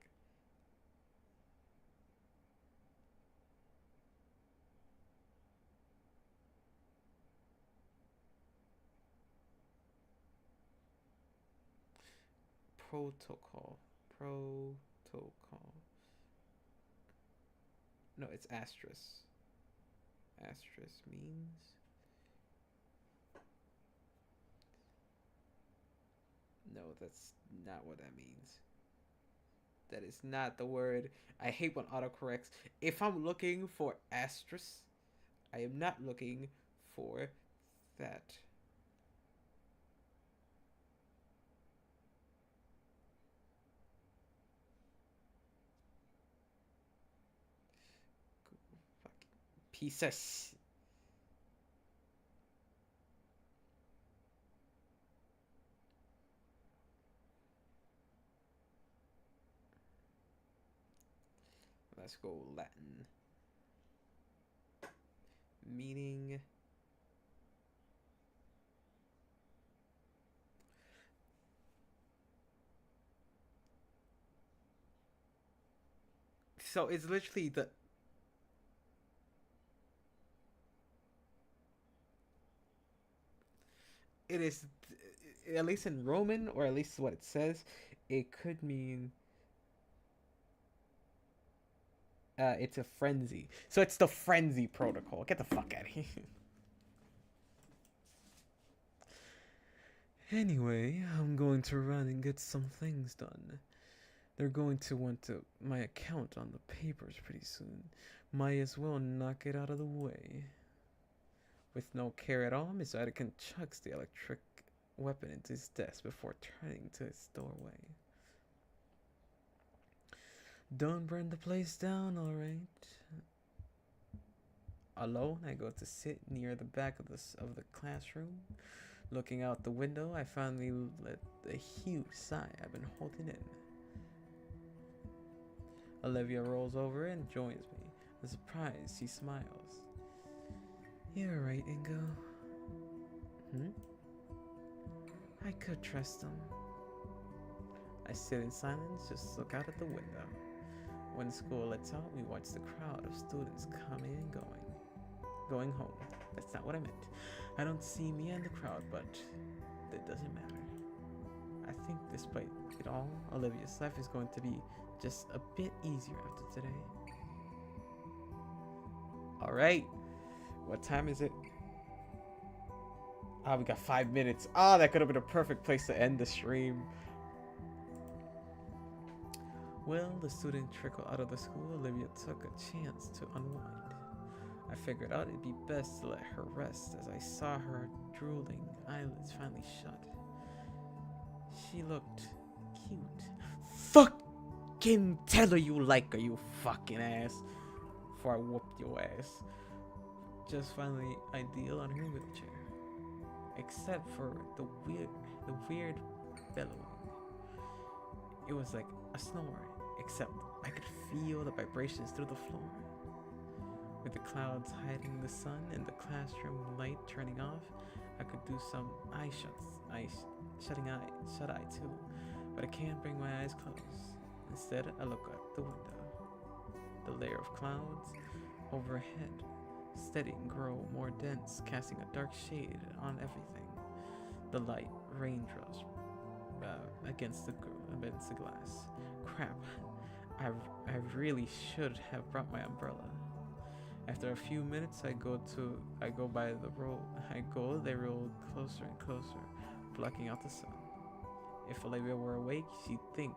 Protocol. Protocol. No, it's asterisk. Asterisk means. No, that's not what that means. That is not the word. I hate when autocorrects. If I'm looking for asterisk, I am not looking for that. Piece of Let's go Latin. Meaning. So it's literally the. It is, at least in Roman, or at least what it says, it could mean. It's a frenzy. So it's the frenzy protocol. Get the fuck out of here. Anyway, I'm going to run and get some things done. They're going to want my account on the papers pretty soon. Might as well knock it out of the way. With no care at all, Miss Anakin chucks the electric weapon into his desk before turning to his doorway. Don't burn the place down, alright? Alone, I go to sit near the back of the classroom. Looking out the window, I finally let a huge sigh I've been holding in. Olivia rolls over and joins me. I'm surprised she smiles. You're right, Ingo. I could trust them. I sit in silence, just look out at the window. When school lets out, we watch the crowd of students coming and going home. That's not what I meant. I don't see me in the crowd, but that doesn't matter. I think despite it all, Olivia's life is going to be just a bit easier after today. Alright. What time is it? We got 5 minutes. That could have been a perfect place to end the stream. Well, the student trickled out of the school. Olivia took a chance to unwind. I figured out it'd be best to let her rest as I saw her drooling eyelids finally shut. She looked cute. Fucking tell her you like her, you fucking ass. Before I whooped your ass. Just finally ideal on her wheelchair. Except for the weird bellowing. It was like a snore, except I could feel the vibrations through the floor. With the clouds hiding the sun and the classroom light turning off, I could do some shut eye too, but I can't bring my eyes closed. Instead, I look out the window. The layer of clouds overhead steady and grow more dense, casting a dark shade on everything. The light raindrops against the glass. Crap! I really should have brought my umbrella. After a few minutes, they roll closer and closer, blocking out the sun. If Olivia were awake, she'd think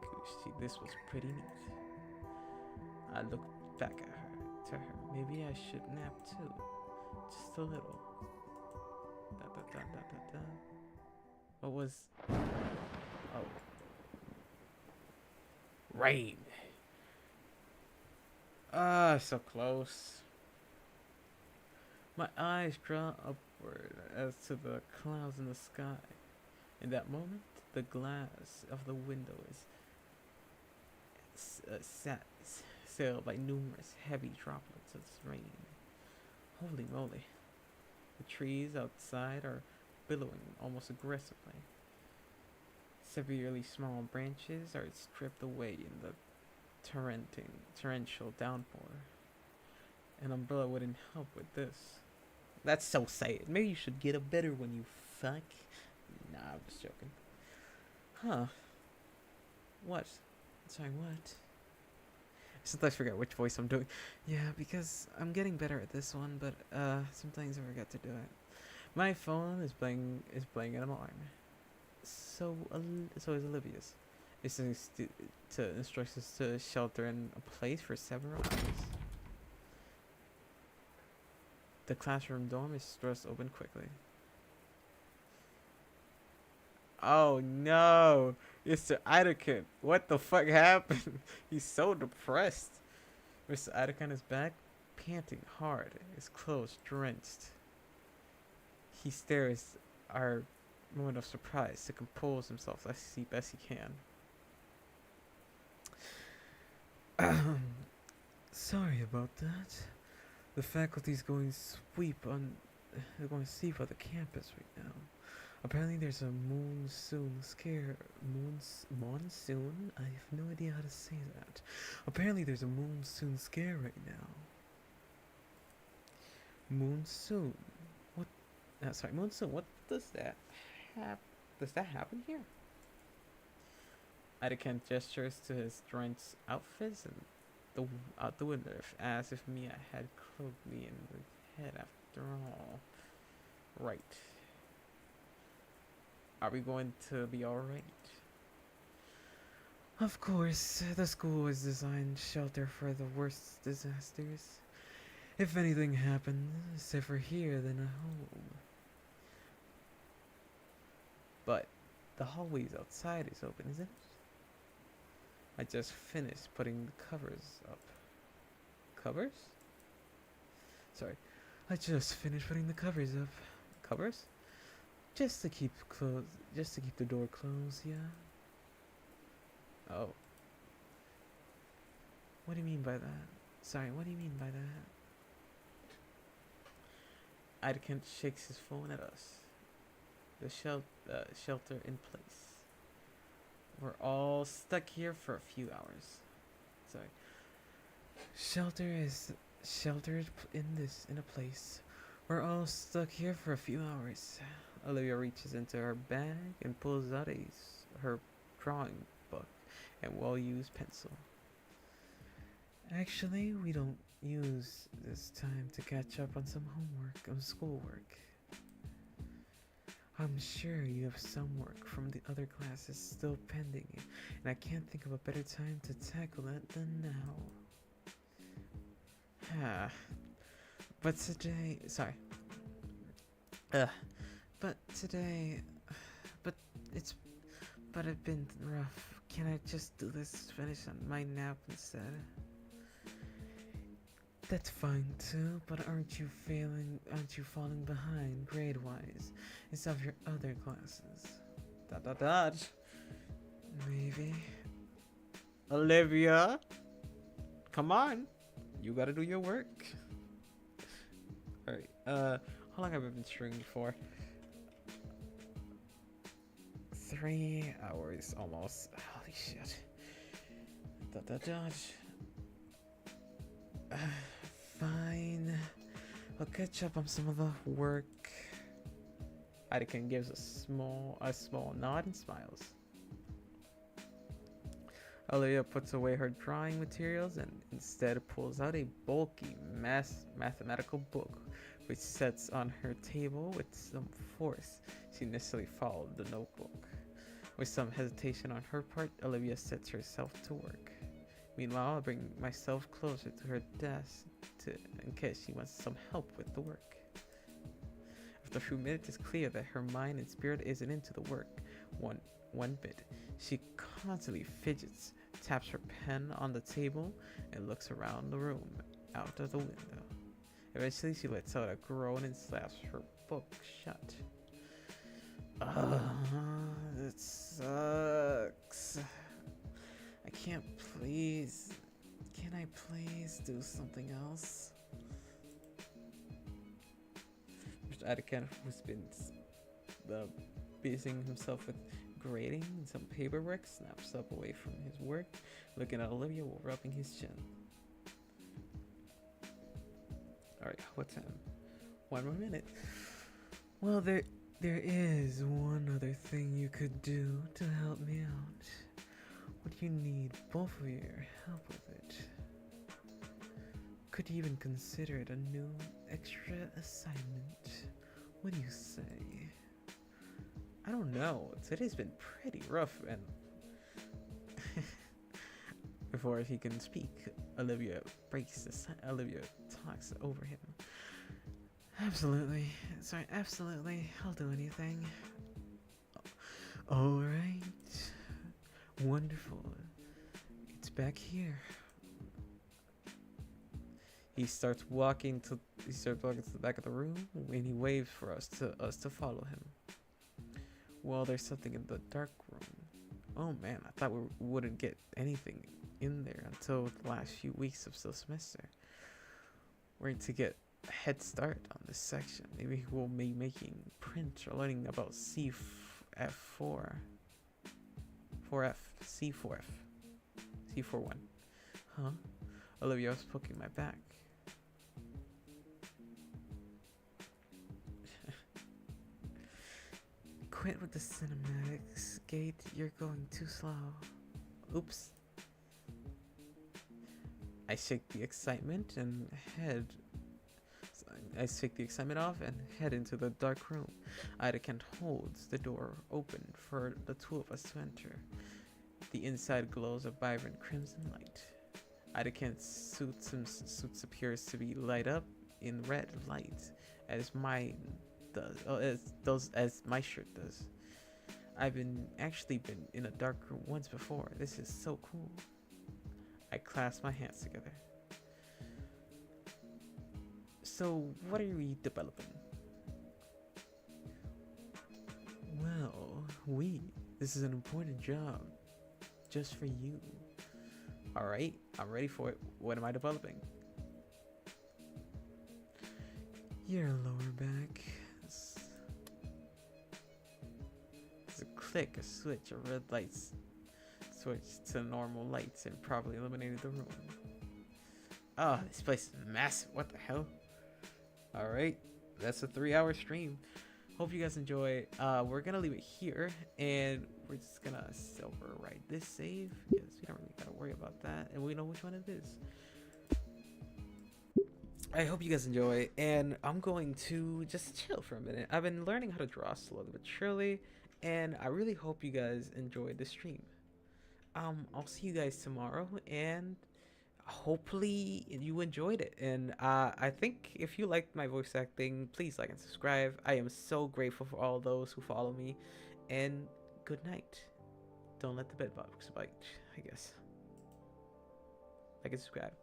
this was pretty neat. I looked back at her. Maybe I should nap too, just a little. What was? Oh, rain. So close. My eyes draw upward as to the clouds in the sky. In that moment, the glass of the window is sailed by numerous heavy droplets of rain. Holy moly. The trees outside are billowing almost aggressively. Severely small branches are stripped away in the torrential downpour. An umbrella wouldn't help with this. That's so sad. Maybe you should get a better one, you fuck. Nah, I'm just joking. Huh. What? Sorry, what? Sometimes I forget which voice I'm doing. Yeah, because I'm getting better at this one, but sometimes I forget to do it. My phone is playing an alarm. So is Olivia's. It's to instruct us to shelter in a place for several hours. The classroom door is thrust open quickly. Oh no, Mr. Itakin, what the fuck happened? He's so depressed. Mr. Itakin is back, panting hard, his clothes drenched. He stares our moment of surprise to compose himself as best he can. Sorry about that. The faculty's going they're going to sweep on the campus right now. Apparently there's a monsoon? I have no idea how to say that. Apparently there's a monsoon scare right now. Monsoon. What? Sorry, monsoon. What does that happen here? Itakin gestures to his drenched outfits and out the window as if Mia had cloaked me in the head after all. Right. Are we going to be alright? Of course, the school was designed shelter for the worst disasters. If anything happened, safer here than at home. But the hallways outside is open, isn't it? I just finished putting the covers up. Covers? Sorry. I just finished putting the covers up. Covers? Just to keep the door closed, yeah. Oh. What do you mean by that? Sorry, what do you mean by that? Itakin shakes his phone at us. The shelter in place. We're all stuck here for a few hours. Sorry. Sheltered in a place. We're all stuck here for a few hours. Olivia reaches into her bag and pulls out her drawing book and well-used pencil. Actually, we don't use this time to catch up on some schoolwork. I'm sure you have some work from the other classes still pending, and I can't think of a better time to tackle it than now. But today, it's been rough. Can I just do this finish on my nap instead? That's fine too, but aren't you falling behind grade-wise instead of your other classes? Maybe. Olivia, come on, you gotta do your work. All right. How long have I been streaming for? 3 hours almost. Holy shit. Fine. I'll catch up on some of the work. Itakin gives a small nod and smiles. Olivia puts away her drawing materials and instead pulls out a bulky mathematical book, which sits on her table with some force. She initially followed the notebook. With some hesitation on her part, Olivia sets herself to work. Meanwhile, I bring myself closer to her desk in case she wants some help with the work. After a few minutes, it's clear that her mind and spirit isn't into the work one bit. She constantly fidgets, taps her pen on the table, and looks around the room, out of the window. Eventually, she lets out a groan and slaps her book shut. That sucks. Can I please do something else? Mr. Itakin, who's been busying himself with grading and some paperwork, snaps up away from his work, looking at Olivia while rubbing his chin. Alright, what time? 1 more minute. Well, there is one other thing you could do to help me out. Would you need both of your help with it. Could even consider it a new extra assignment. What do you say? I don't know. Today's been pretty rough, and before he can speak, Olivia Olivia talks over him. Absolutely. Sorry, absolutely. I'll do anything. Alright. Wonderful. It's back here. He starts walking to the back of the room, and he waves for us to follow him. Well, there's something in the dark room. Oh man, I thought we wouldn't get anything in there until the last few weeks of the semester. We're going to get a head start on this section. Maybe we'll be making print or learning about C4F, C41. Huh? Olivia was poking my back. Quit with the cinematics, Gate. You're going too slow. Oops. I shake the excitement off and head into the dark room. Ida Kent holds the door open for the two of us to enter. The inside glows a vibrant crimson light. Ida Kent's suit appears to be light up in red light, as mine does, as my shirt does. I've actually been in a dark room once before. This is so cool. I clasp my hands together. So, what are we developing? Well, this is an important job. Just for you. Alright, I'm ready for it. What am I developing? Your lower back. There's a click, a switch, a red lights switch to normal lights, and probably eliminated the room. Oh, this place is massive. What the hell? Alright, that's a 3-hour stream. Hope you guys enjoy. We're gonna leave it here, and we're just gonna overwrite this save. Yes, we don't really gotta worry about that, and we know which one it is. I hope you guys enjoy, and I'm going to just chill for a minute. I've been learning how to draw slowly but surely, and I really hope you guys enjoyed the stream. I'll see you guys tomorrow, and hopefully you enjoyed it. And I think if you liked my voice acting, please like and subscribe. I am so grateful for all those who follow me, and good night. Don't let the bedbugs bite, I guess. Like and subscribe. Bye.